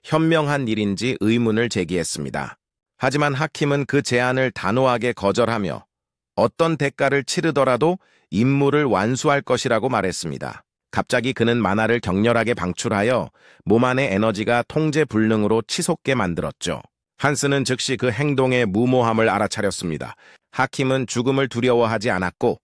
Speaker 1: 현명한 일인지 의문을 제기했습니다. 하지만 하킴은 그 제안을 단호하게 거절하며 어떤 대가를 치르더라도 임무를 완수할 것이라고 말했습니다. 갑자기 그는 만화를 격렬하게 방출하여 몸 안의 에너지가 통제 불능으로 치솟게 만들었죠. 한스는 즉시 그 행동의 무모함을 알아차렸습니다. 하킴은 죽음을 두려워하지 않았고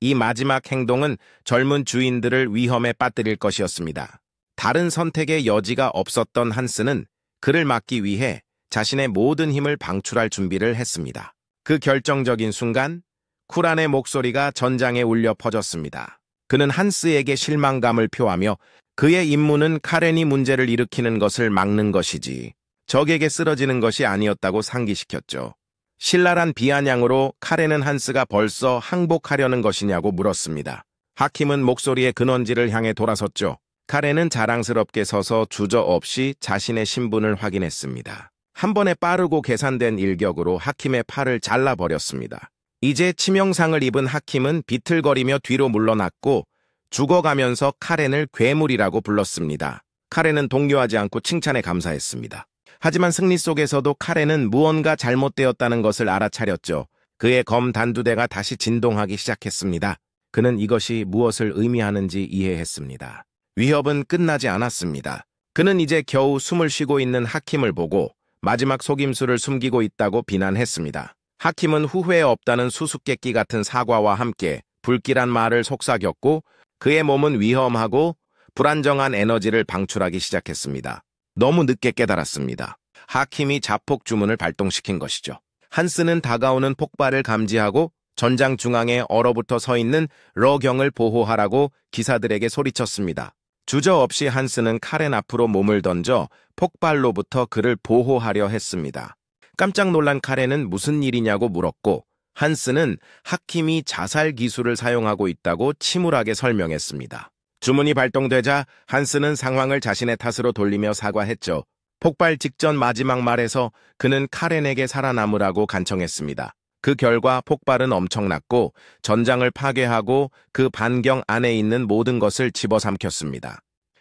Speaker 1: 이 마지막 행동은 젊은 주인들을 위험에 빠뜨릴 것이었습니다. 다른 선택의 여지가 없었던 한스는 그를 막기 위해 자신의 모든 힘을 방출할 준비를 했습니다. 그 결정적인 순간 쿨안의 목소리가 전장에 울려 퍼졌습니다. 그는 한스에게 실망감을 표하며 그의 임무는 카렌이 문제를 일으키는 것을 막는 것이지 적에게 쓰러지는 것이 아니었다고 상기시켰죠. 신랄한 비아냥으로 카렌은 한스가 벌써 항복하려는 것이냐고 물었습니다. 하킴은 목소리의 근원지를 향해 돌아섰죠. 카렌은 자랑스럽게 서서 주저없이 자신의 신분을 확인했습니다. 한 번에 빠르고 계산된 일격으로 하킴의 팔을 잘라버렸습니다. 이제 치명상을 입은 하킴은 비틀거리며 뒤로 물러났고 죽어가면서 카렌을 괴물이라고 불렀습니다. 카렌은 동요하지 않고 칭찬에 감사했습니다. 하지만 승리 속에서도 카렌은 무언가 잘못되었다는 것을 알아차렸죠. 그의 검 단두대가 다시 진동하기 시작했습니다. 그는 이것이 무엇을 의미하는지 이해했습니다. 위협은 끝나지 않았습니다. 그는 이제 겨우 숨을 쉬고 있는 하킴을 보고 마지막 속임수를 숨기고 있다고 비난했습니다. 하킴은 후회 없다는 수수께끼 같은 사과와 함께 불길한 말을 속삭였고 그의 몸은 위험하고 불안정한 에너지를 방출하기 시작했습니다. 너무 늦게 깨달았습니다. 하킴이 자폭 주문을 발동시킨 것이죠. 한스는 다가오는 폭발을 감지하고 전장 중앙에 얼어붙어 서 있는 러경을 보호하라고 기사들에게 소리쳤습니다. 주저없이 한스는 카렌 앞으로 몸을 던져 폭발로부터 그를 보호하려 했습니다. 깜짝 놀란 카렌은 무슨 일이냐고 물었고 한스는 하킴이 자살 기술을 사용하고 있다고 침울하게 설명했습니다. 주문이 발동되자 한스는 상황을 자신의 탓으로 돌리며 사과했죠. 폭발 직전 마지막 말에서 그는 카렌에게 살아남으라고 간청했습니다. 그 결과 폭발은 엄청났고 전장을 파괴하고 그 반경 안에 있는 모든 것을 집어삼켰습니다.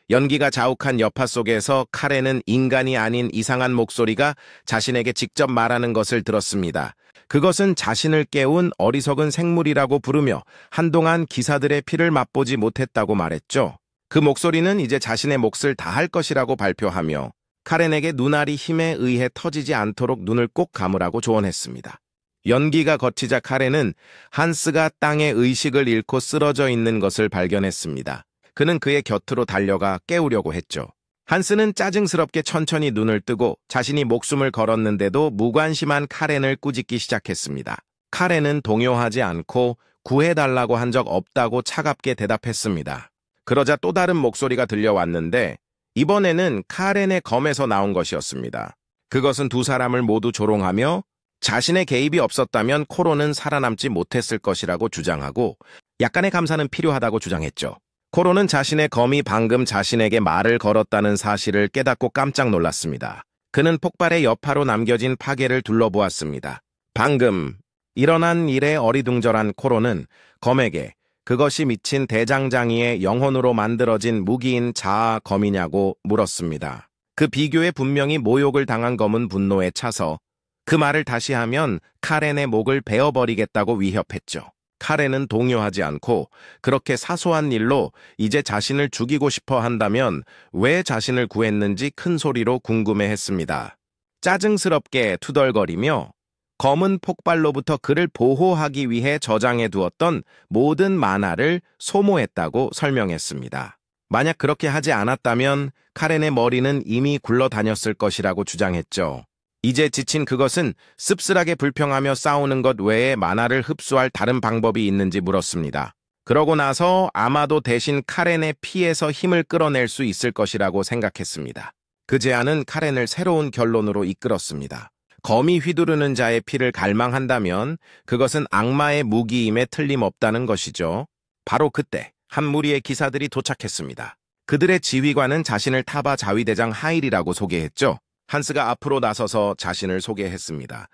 Speaker 1: 연기가 자욱한 여파 속에서 카렌은 인간이 아닌 이상한 목소리가 자신에게 직접 말하는 것을 들었습니다. 그것은 자신을 깨운 어리석은 생물이라고 부르며 한동안 기사들의 피를 맛보지 못했다고 말했죠. 그 목소리는 이제 자신의 몫을 다할 것이라고 발표하며 카렌에게 눈알이 힘에 의해 터지지 않도록 눈을 꼭 감으라고 조언했습니다. 연기가 거치자 카렌은 한스가 땅에 의식을 잃고 쓰러져 있는 것을 발견했습니다. 그는 그의 곁으로 달려가 깨우려고 했죠. 한스는 짜증스럽게 천천히 눈을 뜨고 자신이 목숨을 걸었는데도 무관심한 카렌을 꾸짖기 시작했습니다. 카렌은 동요하지 않고 구해달라고 한 적 없다고 차갑게 대답했습니다. 그러자 또 다른 목소리가 들려왔는데 이번에는 카렌의 검에서 나온 것이었습니다. 그것은 두 사람을 모두 조롱하며 자신의 개입이 없었다면 코로는 살아남지 못했을 것이라고 주장하고 약간의 감사는 필요하다고 주장했죠. 코로는 자신의 검이 방금 자신에게 말을 걸었다는 사실을 깨닫고 깜짝 놀랐습니다. 그는 폭발의 여파로 남겨진 파괴를 둘러보았습니다. 방금 일어난 일에 어리둥절한 코로는 검에게 그것이 미친 대장장이의 영혼으로 만들어진 무기인 자아 검이냐고 물었습니다. 그 비교에 분명히 모욕을 당한 검은 분노에 차서 그 말을 다시 하면 카렌의 목을 베어버리겠다고 위협했죠. 카렌은 동요하지 않고 그렇게 사소한 일로 이제 자신을 죽이고 싶어 한다면 왜 자신을 구했는지 큰 소리로 궁금해했습니다. 짜증스럽게 투덜거리며 검은 폭발로부터 그를 보호하기 위해 저장해 두었던 모든 만화를 소모했다고 설명했습니다. 만약 그렇게 하지 않았다면 카렌의 머리는 이미 굴러다녔을 것이라고 주장했죠. 이제 지친 그것은 씁쓸하게 불평하며 싸우는 것 외에 만화를 흡수할 다른 방법이 있는지 물었습니다. 그러고 나서 아마도 대신 카렌의 피에서 힘을 끌어낼 수 있을 것이라고 생각했습니다. 그 제안은 카렌을 새로운 결론으로 이끌었습니다. 검이 휘두르는 자의 피를 갈망한다면 그것은 악마의 무기임에 틀림없다는 것이죠. 바로 그때 한 무리의 기사들이 도착했습니다. 그들의 지휘관은 자신을 타바 자위대장 하일이라고 소개했죠. 한스가 앞으로 나서서 자신을 소개했습니다.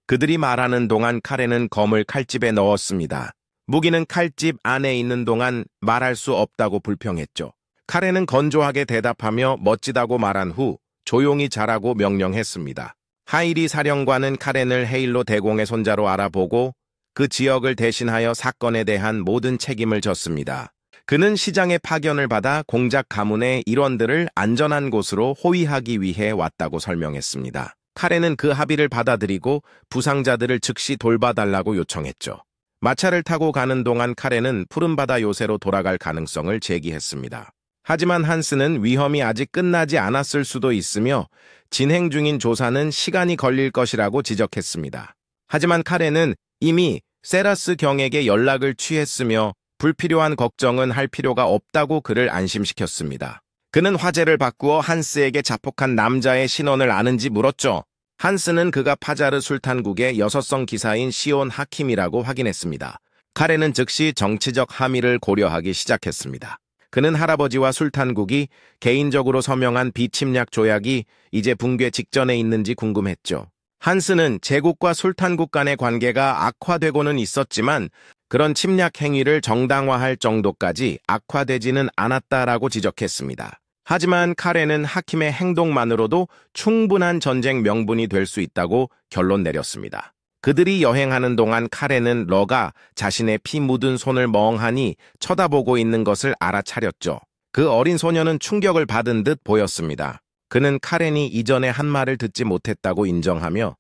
Speaker 1: 그들이 말하는 동안 카렌은 검을 칼집에 넣었습니다. 무기는 칼집 안에 있는 동안 말할 수 없다고 불평했죠. 카렌은 건조하게 대답하며 멋지다고 말한 후 조용히 자라고 명령했습니다. 하일이 사령관은 카렌을 헤일로 대공의 손자로 알아보고 그 지역을 대신하여 사건에 대한 모든 책임을 졌습니다. 그는 시장의 파견을 받아 공작 가문의 일원들을 안전한 곳으로 호위하기 위해 왔다고 설명했습니다. 카렌은 그 합의를 받아들이고 부상자들을 즉시 돌봐달라고 요청했죠. 마차를 타고 가는 동안 카렌은 푸른바다 요새로 돌아갈 가능성을 제기했습니다. 하지만 한스는 위험이 아직 끝나지 않았을 수도 있으며 진행 중인 조사는 시간이 걸릴 것이라고 지적했습니다. 하지만 카렌은 이미 세라스 경에게 연락을 취했으며 불필요한 걱정은 할 필요가 없다고 그를 안심시켰습니다. 그는 화제를 바꾸어 한스에게 자폭한 남자의 신원을 아는지 물었죠. 한스는 그가 파자르 술탄국의 여섯성 기사인 시온 하킴이라고 확인했습니다. 카렌은 즉시 정치적 함의를 고려하기 시작했습니다. 그는 할아버지와 술탄국이 개인적으로 서명한 비침략 조약이 이제 붕괴 직전에 있는지 궁금했죠. 한스는 제국과 술탄국 간의 관계가 악화되고는 있었지만 그런 침략 행위를 정당화할 정도까지 악화되지는 않았다라고 지적했습니다. 하지만 카렌은 하킴의 행동만으로도 충분한 전쟁 명분이 될 수 있다고 결론 내렸습니다. 그들이 여행하는 동안 카렌은 러가 자신의 피 묻은 손을 멍하니 쳐다보고 있는 것을 알아차렸죠. 그 어린 소녀는 충격을 받은 듯 보였습니다. 그는 카렌이 이전에 한 말을 듣지 못했다고 인정하며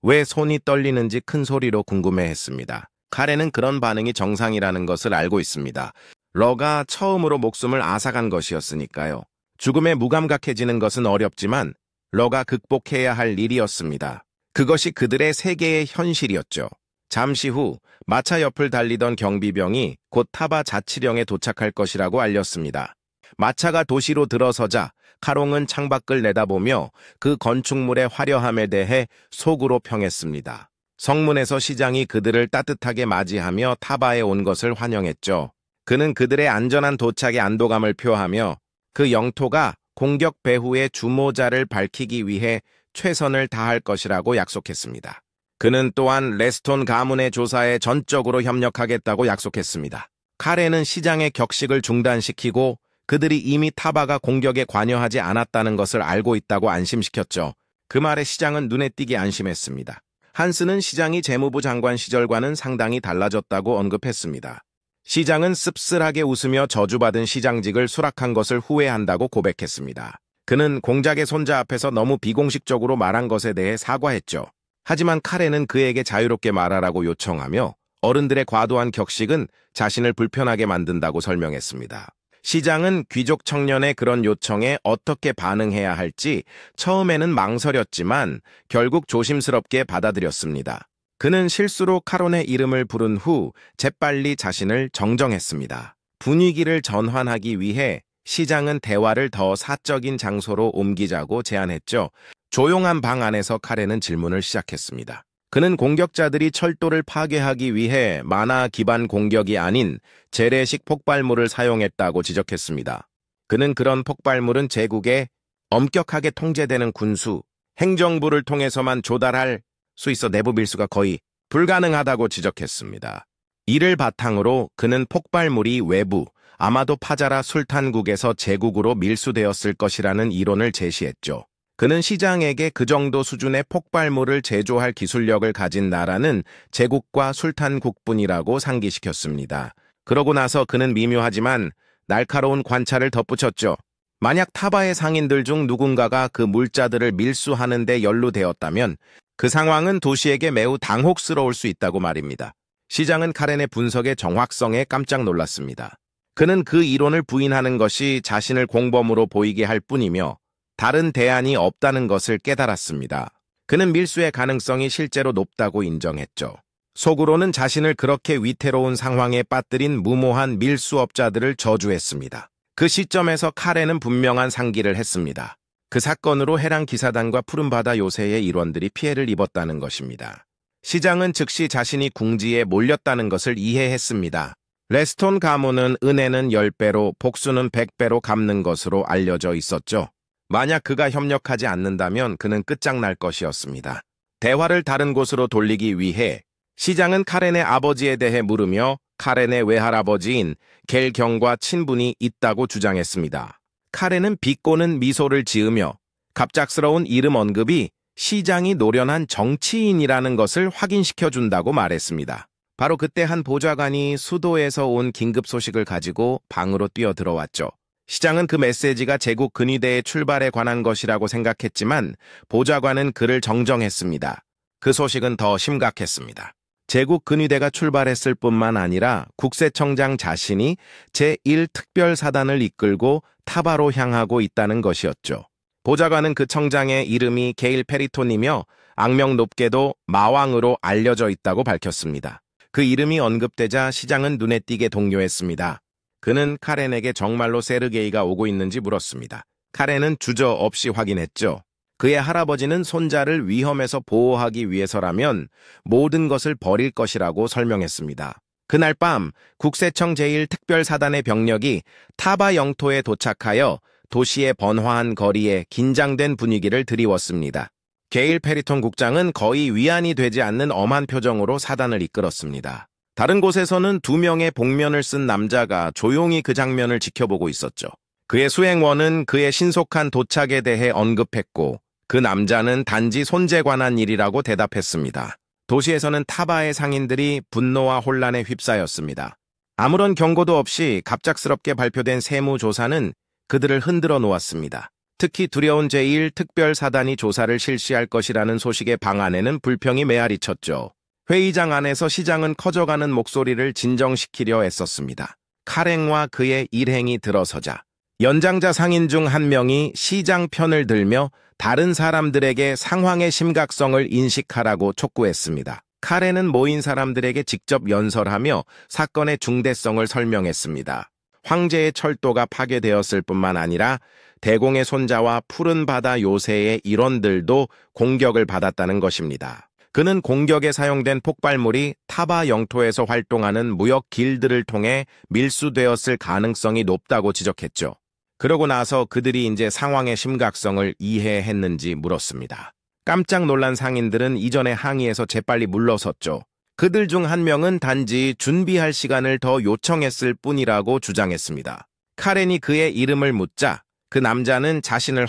Speaker 1: 왜 손이 떨리는지 큰 소리로 궁금해했습니다. 카렌은 그런 반응이 정상이라는 것을 알고 있습니다. 러가 처음으로 목숨을 앗아간 것이었으니까요. 죽음에 무감각해지는 것은 어렵지만 러가 극복해야 할 일이었습니다. 그것이 그들의 세계의 현실이었죠. 잠시 후 마차 옆을 달리던 경비병이 곧 타바 자치령에 도착할 것이라고 알렸습니다. 마차가 도시로 들어서자 카롱은 창밖을 내다보며 그 건축물의 화려함에 대해 속으로 평했습니다. 성문에서 시장이 그들을 따뜻하게 맞이하며 타바에 온 것을 환영했죠. 그는 그들의 안전한 도착에 안도감을 표하며 그 영토가 공격 배후의 주모자를 밝히기 위해 최선을 다할 것이라고 약속했습니다. 그는 또한 레스톤 가문의 조사에 전적으로 협력하겠다고 약속했습니다. 카렌은 시장의 격식을 중단시키고 그들이 이미 타바가 공격에 관여하지 않았다는 것을 알고 있다고 안심시켰죠. 그 말에 시장은 눈에 띄게 안심했습니다. 한스는 시장이 재무부 장관 시절과는 상당히 달라졌다고 언급했습니다. 시장은 씁쓸하게 웃으며 저주받은 시장직을 수락한 것을 후회한다고 고백했습니다. 그는 공작의 손자 앞에서 너무 비공식적으로 말한 것에 대해 사과했죠. 하지만 카렌은 그에게 자유롭게 말하라고 요청하며 어른들의 과도한 격식은 자신을 불편하게 만든다고 설명했습니다. 시장은 귀족 청년의 그런 요청에 어떻게 반응해야 할지 처음에는 망설였지만 결국 조심스럽게 받아들였습니다. 그는 실수로 카론의 이름을 부른 후 재빨리 자신을 정정했습니다. 분위기를 전환하기 위해 시장은 대화를 더 사적인 장소로 옮기자고 제안했죠. 조용한 방 안에서 카렌은 질문을 시작했습니다. 그는 공격자들이 철도를 파괴하기 위해 만화 기반 공격이 아닌 재래식 폭발물을 사용했다고 지적했습니다. 그는 그런 폭발물은 제국에 엄격하게 통제되는 군수, 행정부를 통해서만 조달할 수 있어 내부 밀수가 거의 불가능하다고 지적했습니다. 이를 바탕으로 그는 폭발물이 외부, 아마도 파자라 술탄국에서 제국으로 밀수되었을 것이라는 이론을 제시했죠. 그는 시장에게 그 정도 수준의 폭발물을 제조할 기술력을 가진 나라는 제국과 술탄국뿐이라고 상기시켰습니다. 그러고 나서 그는 미묘하지만 날카로운 관찰을 덧붙였죠. 만약 타바의 상인들 중 누군가가 그 물자들을 밀수하는 데 연루되었다면 그 상황은 도시에게 매우 당혹스러울 수 있다고 말입니다. 시장은 카렌의 분석의 정확성에 깜짝 놀랐습니다. 그는 그 이론을 부인하는 것이 자신을 공범으로 보이게 할 뿐이며 다른 대안이 없다는 것을 깨달았습니다. 그는 밀수의 가능성이 실제로 높다고 인정했죠. 속으로는 자신을 그렇게 위태로운 상황에 빠뜨린 무모한 밀수업자들을 저주했습니다. 그 시점에서 카렌은 분명한 상기를 했습니다. 그 사건으로 해랑 기사단과 푸른바다 요새의 일원들이 피해를 입었다는 것입니다. 시장은 즉시 자신이 궁지에 몰렸다는 것을 이해했습니다. 레스톤 가문은 은혜는 10배로 복수는 100배로 갚는 것으로 알려져 있었죠. 만약 그가 협력하지 않는다면 그는 끝장날 것이었습니다. 대화를 다른 곳으로 돌리기 위해 시장은 카렌의 아버지에 대해 물으며 카렌의 외할아버지인 겔경과 친분이 있다고 주장했습니다. 카렌은 비꼬는 미소를 지으며 갑작스러운 이름 언급이 시장이 노련한 정치인이라는 것을 확인시켜준다고 말했습니다. 바로 그때 한 보좌관이 수도에서 온 긴급 소식을 가지고 방으로 뛰어들어왔죠. 시장은 그 메시지가 제국 근위대의 출발에 관한 것이라고 생각했지만 보좌관은 그를 정정했습니다. 그 소식은 더 심각했습니다. 제국 근위대가 출발했을 뿐만 아니라 국세청장 자신이 제1특별사단을 이끌고 타바로 향하고 있다는 것이었죠. 보좌관은 그 청장의 이름이 게일 페리톤이며 악명 높게도 마왕으로 알려져 있다고 밝혔습니다. 그 이름이 언급되자 시장은 눈에 띄게 동요했습니다. 그는 카렌에게 정말로 세르게이가 오고 있는지 물었습니다. 카렌은 주저없이 확인했죠. 그의 할아버지는 손자를 위험에서 보호하기 위해서라면 모든 것을 버릴 것이라고 설명했습니다. 그날 밤 국세청 제1특별사단의 병력이 타바 영토에 도착하여 도시의 번화한 거리에 긴장된 분위기를 드리웠습니다. 게일 페리톤 국장은 거의 위안이 되지 않는 엄한 표정으로 사단을 이끌었습니다. 다른 곳에서는 2명의 복면을 쓴 남자가 조용히 그 장면을 지켜보고 있었죠. 그의 수행원은 그의 신속한 도착에 대해 언급했고 그 남자는 단지 손재 관한 일이라고 대답했습니다. 도시에서는 타바의 상인들이 분노와 혼란에 휩싸였습니다. 아무런 경고도 없이 갑작스럽게 발표된 세무조사는 그들을 흔들어 놓았습니다. 특히 두려운 제1특별사단이 조사를 실시할 것이라는 소식의 방안에는 불평이 메아리쳤죠. 회의장 안에서 시장은 커져가는 목소리를 진정시키려 애썼습니다. 카렌과 그의 일행이 들어서자 연장자 상인 중 한 명이 시장 편을 들며 다른 사람들에게 상황의 심각성을 인식하라고 촉구했습니다. 카렌은 모인 사람들에게 직접 연설하며 사건의 중대성을 설명했습니다. 황제의 철도가 파괴되었을 뿐만 아니라 대공의 손자와 푸른 바다 요새의 일원들도 공격을 받았다는 것입니다. 그는 공격에 사용된 폭발물이 타바 영토에서 활동하는 무역 길들을 통해 밀수되었을 가능성이 높다고 지적했죠. 그러고 나서 그들이 이제 상황의 심각성을 이해했는지 물었습니다. 깜짝 놀란 상인들은 이전의 항의에서 재빨리 물러섰죠. 그들 중 한 명은 단지 준비할 시간을 더 요청했을 뿐이라고 주장했습니다. 카렌이 그의 이름을 묻자 그 남자는 자신을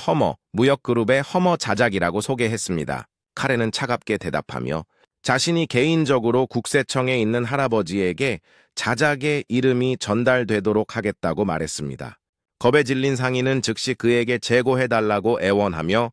Speaker 1: 무역그룹의 자작이라고 소개했습니다. 카렌은 차갑게 대답하며 자신이 개인적으로 국세청에 있는 할아버지에게 자작의 이름이 전달되도록 하겠다고 말했습니다. 겁에 질린 상인은 즉시 그에게 제고해달라고 애원하며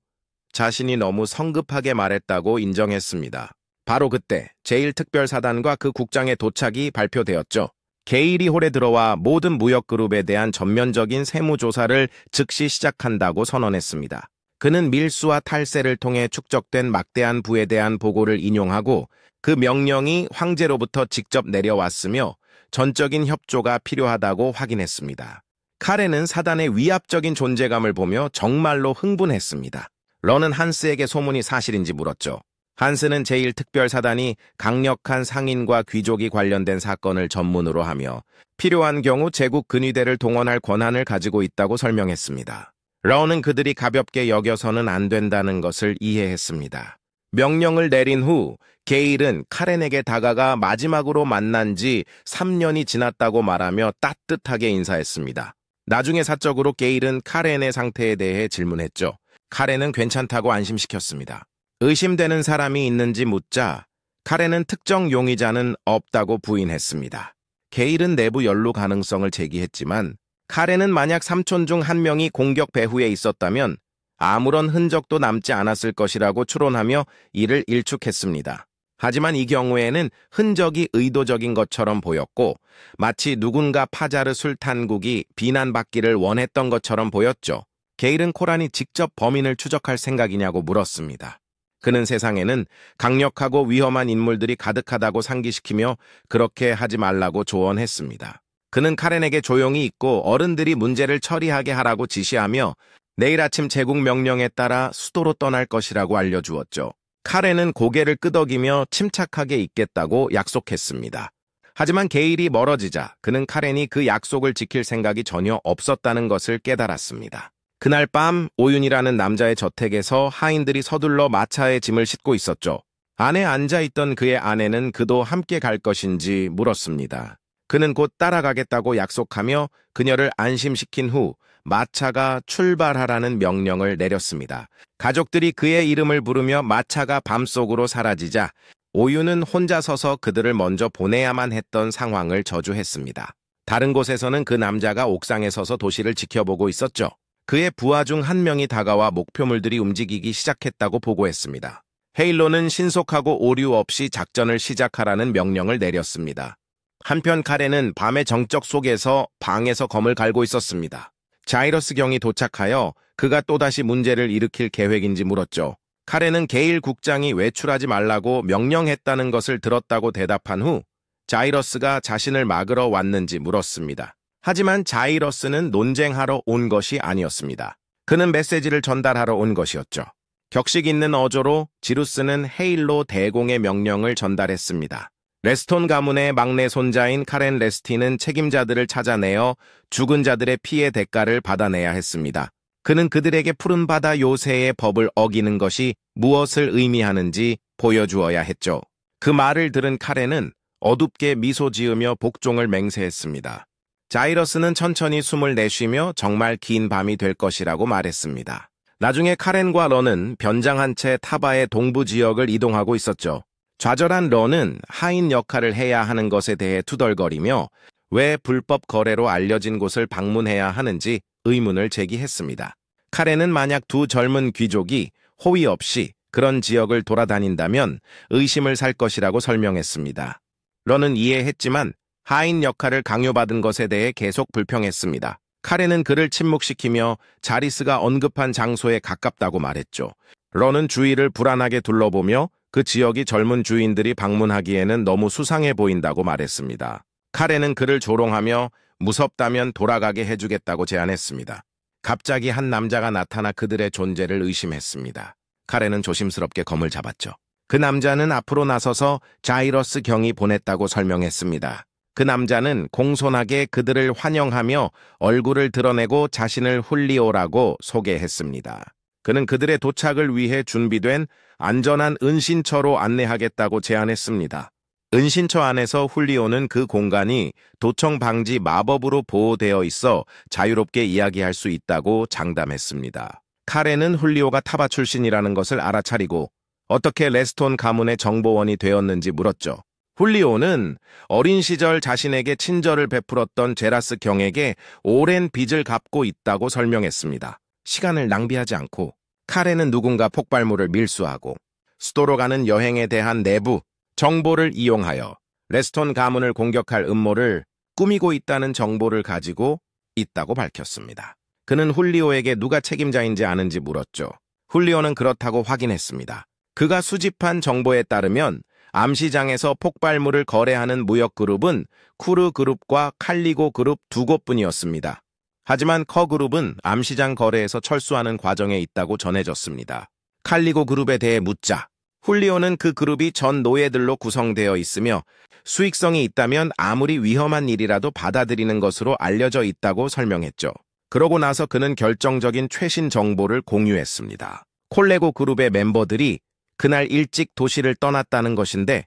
Speaker 1: 자신이 너무 성급하게 말했다고 인정했습니다. 바로 그때 제1특별사단과 그 국장의 도착이 발표되었죠. 게일이 홀에 들어와 모든 무역그룹에 대한 전면적인 세무조사를 즉시 시작한다고 선언했습니다. 그는 밀수와 탈세를 통해 축적된 막대한 부에 대한 보고를 인용하고 그 명령이 황제로부터 직접 내려왔으며 전적인 협조가 필요하다고 확인했습니다. 카렌은 사단의 위압적인 존재감을 보며 정말로 흥분했습니다. 런은 한스에게 소문이 사실인지 물었죠. 한스는 제1특별사단이 강력한 상인과 귀족이 관련된 사건을 전문으로 하며 필요한 경우 제국 근위대를 동원할 권한을 가지고 있다고 설명했습니다. 런은 그들이 가볍게 여겨서는 안 된다는 것을 이해했습니다. 명령을 내린 후 게일은 카렌에게 다가가 마지막으로 만난 지 3년이 지났다고 말하며 따뜻하게 인사했습니다. 나중에 사적으로 게일은 카렌의 상태에 대해 질문했죠. 카렌은 괜찮다고 안심시켰습니다. 의심되는 사람이 있는지 묻자 카렌은 특정 용의자는 없다고 부인했습니다. 게일은 내부 연루 가능성을 제기했지만 카렌은 만약 삼촌 중 한 명이 공격 배후에 있었다면 아무런 흔적도 남지 않았을 것이라고 추론하며 이를 일축했습니다. 하지만 이 경우에는 흔적이 의도적인 것처럼 보였고 마치 누군가 파자르 술탄국이 비난받기를 원했던 것처럼 보였죠. 게일은 코란이 직접 범인을 추적할 생각이냐고 물었습니다. 그는 세상에는 강력하고 위험한 인물들이 가득하다고 상기시키며 그렇게 하지 말라고 조언했습니다. 그는 카렌에게 조용히 있고 어른들이 문제를 처리하게 하라고 지시하며 내일 아침 제국 명령에 따라 수도로 떠날 것이라고 알려주었죠. 카렌은 고개를 끄덕이며 침착하게 있겠다고 약속했습니다. 하지만 게일이 멀어지자 그는 카렌이 그 약속을 지킬 생각이 전혀 없었다는 것을 깨달았습니다. 그날 밤 오윤이라는 남자의 저택에서 하인들이 서둘러 마차에 짐을 싣고 있었죠. 안에 앉아있던 그의 아내는 그도 함께 갈 것인지 물었습니다. 그는 곧 따라가겠다고 약속하며 그녀를 안심시킨 후 마차가 출발하라는 명령을 내렸습니다. 가족들이 그의 이름을 부르며 마차가 밤속으로 사라지자 오윤은 혼자 서서 그들을 먼저 보내야만 했던 상황을 저주했습니다. 다른 곳에서는 그 남자가 옥상에 서서 도시를 지켜보고 있었죠. 그의 부하 중 한 명이 다가와 목표물들이 움직이기 시작했다고 보고했습니다. 헤일로는 신속하고 오류 없이 작전을 시작하라는 명령을 내렸습니다. 한편 카렌은 밤의 정적 속에서 방에서 검을 갈고 있었습니다. 자이러스 경이 도착하여 그가 또다시 문제를 일으킬 계획인지 물었죠. 카렌은 게일 국장이 외출하지 말라고 명령했다는 것을 들었다고 대답한 후 자이러스가 자신을 막으러 왔는지 물었습니다. 하지만 자이러스는 논쟁하러 온 것이 아니었습니다. 그는 메시지를 전달하러 온 것이었죠. 격식 있는 어조로 지루스는 헤일로 대공의 명령을 전달했습니다. 레스톤 가문의 막내 손자인 카렌 레스티는 책임자들을 찾아내어 죽은 자들의 피해 대가를 받아내야 했습니다. 그는 그들에게 푸른 바다 요새의 법을 어기는 것이 무엇을 의미하는지 보여주어야 했죠. 그 말을 들은 카렌은 어둡게 미소 지으며 복종을 맹세했습니다. 자이러스는 천천히 숨을 내쉬며 정말 긴 밤이 될 것이라고 말했습니다. 나중에 카렌과 런은 변장한 채 타바의 동부 지역을 이동하고 있었죠. 좌절한 런은 하인 역할을 해야 하는 것에 대해 투덜거리며 왜 불법 거래로 알려진 곳을 방문해야 하는지 의문을 제기했습니다. 카렌은 만약 두 젊은 귀족이 호의 없이 그런 지역을 돌아다닌다면 의심을 살 것이라고 설명했습니다. 런은 이해했지만 하인 역할을 강요받은 것에 대해 계속 불평했습니다. 카렌은 그를 침묵시키며 자리스가 언급한 장소에 가깝다고 말했죠. 런은 주위를 불안하게 둘러보며 그 지역이 젊은 주인들이 방문하기에는 너무 수상해 보인다고 말했습니다. 카렌은 그를 조롱하며 무섭다면 돌아가게 해주겠다고 제안했습니다. 갑자기 한 남자가 나타나 그들의 존재를 의심했습니다. 카렌은 조심스럽게 검을 잡았죠. 그 남자는 앞으로 나서서 자이러스 경이 보냈다고 설명했습니다. 그 남자는 공손하게 그들을 환영하며 얼굴을 드러내고 자신을 훌리오라고 소개했습니다. 그는 그들의 도착을 위해 준비된 안전한 은신처로 안내하겠다고 제안했습니다. 은신처 안에서 훌리오는 그 공간이 도청 방지 마법으로 보호되어 있어 자유롭게 이야기할 수 있다고 장담했습니다. 카렌은 훌리오가 타바 출신이라는 것을 알아차리고 어떻게 레스톤 가문의 정보원이 되었는지 물었죠. 훌리오는 어린 시절 자신에게 친절을 베풀었던 제라스 경에게 오랜 빚을 갚고 있다고 설명했습니다. 시간을 낭비하지 않고 카렌은 누군가 폭발물을 밀수하고 수도로 가는 여행에 대한 내부 정보를 이용하여 레스톤 가문을 공격할 음모를 꾸미고 있다는 정보를 가지고 있다고 밝혔습니다. 그는 훌리오에게 누가 책임자인지 아는지 물었죠. 훌리오는 그렇다고 확인했습니다. 그가 수집한 정보에 따르면 암시장에서 폭발물을 거래하는 무역그룹은 쿠르그룹과 칼리고그룹 두 곳뿐이었습니다. 하지만 커그룹은 암시장 거래에서 철수하는 과정에 있다고 전해졌습니다. 칼리고그룹에 대해 묻자 훌리오는 그 그룹이 전 노예들로 구성되어 있으며 수익성이 있다면 아무리 위험한 일이라도 받아들이는 것으로 알려져 있다고 설명했죠. 그러고 나서 그는 결정적인 최신 정보를 공유했습니다. 콜레고 그룹의 멤버들이 그날 일찍 도시를 떠났다는 것인데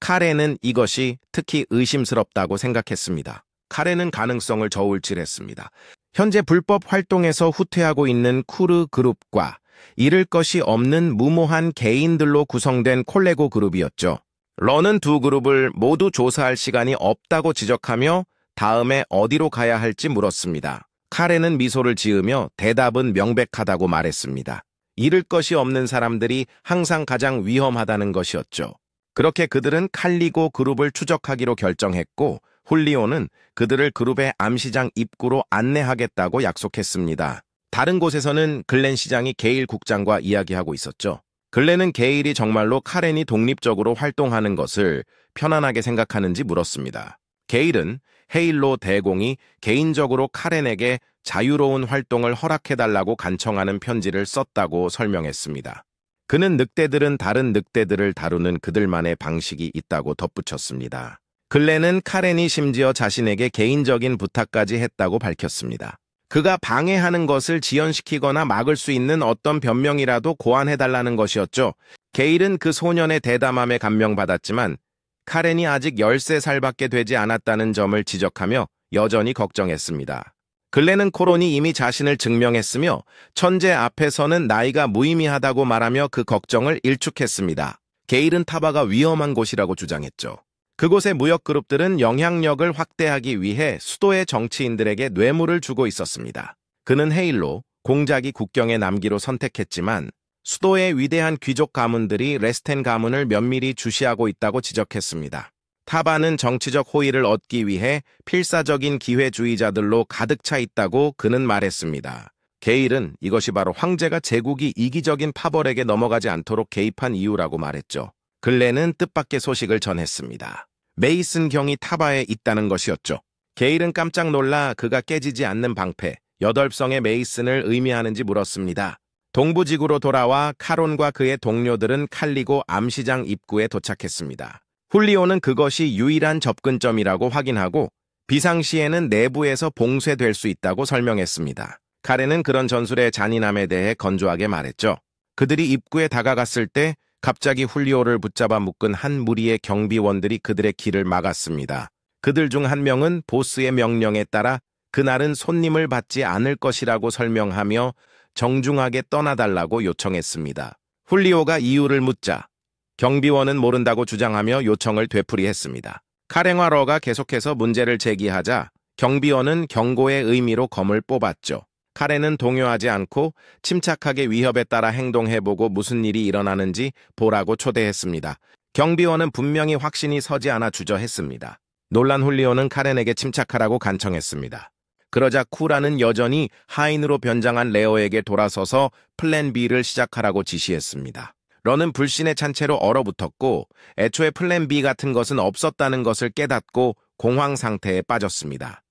Speaker 1: 카렌은 이것이 특히 의심스럽다고 생각했습니다. 카렌은 가능성을 저울질했습니다. 현재 불법 활동에서 후퇴하고 있는 쿠르 그룹과 잃을 것이 없는 무모한 개인들로 구성된 콜레고 그룹이었죠. 런은 두 그룹을 모두 조사할 시간이 없다고 지적하며 다음에 어디로 가야 할지 물었습니다. 카렌은 미소를 지으며 대답은 명백하다고 말했습니다. 잃을 것이 없는 사람들이 항상 가장 위험하다는 것이었죠. 그렇게 그들은 칼리고 그룹을 추적하기로 결정했고 훌리오는 그들을 그룹의 암시장 입구로 안내하겠다고 약속했습니다. 다른 곳에서는 글렌 시장이 게일 국장과 이야기하고 있었죠. 글렌은 게일이 정말로 카렌이 독립적으로 활동하는 것을 편안하게 생각하는지 물었습니다. 게일은 헤일로 대공이 개인적으로 카렌에게 자유로운 활동을 허락해달라고 간청하는 편지를 썼다고 설명했습니다. 그는 늑대들은 다른 늑대들을 다루는 그들만의 방식이 있다고 덧붙였습니다. 글렌은 카렌이 심지어 자신에게 개인적인 부탁까지 했다고 밝혔습니다. 그가 방해하는 것을 지연시키거나 막을 수 있는 어떤 변명이라도 고안해달라는 것이었죠. 게일은 그 소년의 대담함에 감명받았지만 카렌이 아직 13살밖에 되지 않았다는 점을 지적하며 여전히 걱정했습니다. 글렌은 코론이 이미 자신을 증명했으며 천재 앞에서는 나이가 무의미하다고 말하며 그 걱정을 일축했습니다. 게일은 타바가 위험한 곳이라고 주장했죠. 그곳의 무역그룹들은 영향력을 확대하기 위해 수도의 정치인들에게 뇌물을 주고 있었습니다. 그는 헤일로, 공작이 국경에 남기로 선택했지만 수도의 위대한 귀족 가문들이 레스텐 가문을 면밀히 주시하고 있다고 지적했습니다. 타바는 정치적 호의를 얻기 위해 필사적인 기회주의자들로 가득 차 있다고 그는 말했습니다. 게일은 이것이 바로 황제가 제국이 이기적인 파벌에게 넘어가지 않도록 개입한 이유라고 말했죠. 글렌은 뜻밖의 소식을 전했습니다. 메이슨 경이 타바에 있다는 것이었죠. 게일은 깜짝 놀라 그가 깨지지 않는 방패, 8성의 메이슨을 의미하는지 물었습니다. 동부지구로 돌아와 카론과 그의 동료들은 칼리고 암시장 입구에 도착했습니다. 훌리오는 그것이 유일한 접근점이라고 확인하고 비상시에는 내부에서 봉쇄될 수 있다고 설명했습니다. 카렌은 그런 전술의 잔인함에 대해 건조하게 말했죠. 그들이 입구에 다가갔을 때 갑자기 훌리오를 붙잡아 묶은 한 무리의 경비원들이 그들의 길을 막았습니다. 그들 중 한 명은 보스의 명령에 따라 그날은 손님을 받지 않을 것이라고 설명하며 정중하게 떠나달라고 요청했습니다. 훌리오가 이유를 묻자 경비원은 모른다고 주장하며 요청을 되풀이했습니다. 카렌과 러가 계속해서 문제를 제기하자 경비원은 경고의 의미로 검을 뽑았죠. 카렌은 동요하지 않고 침착하게 위협에 따라 행동해보고 무슨 일이 일어나는지 보라고 초대했습니다. 경비원은 분명히 확신이 서지 않아 주저했습니다. 놀란 훌리오는 카렌에게 침착하라고 간청했습니다. 그러자 쿠라는 여전히 하인으로 변장한 레오에게 돌아서서 플랜 B를 시작하라고 지시했습니다. 러는 불신에 찬 채로 얼어붙었고 애초에 플랜 B 같은 것은 없었다는 것을 깨닫고 공황 상태에 빠졌습니다.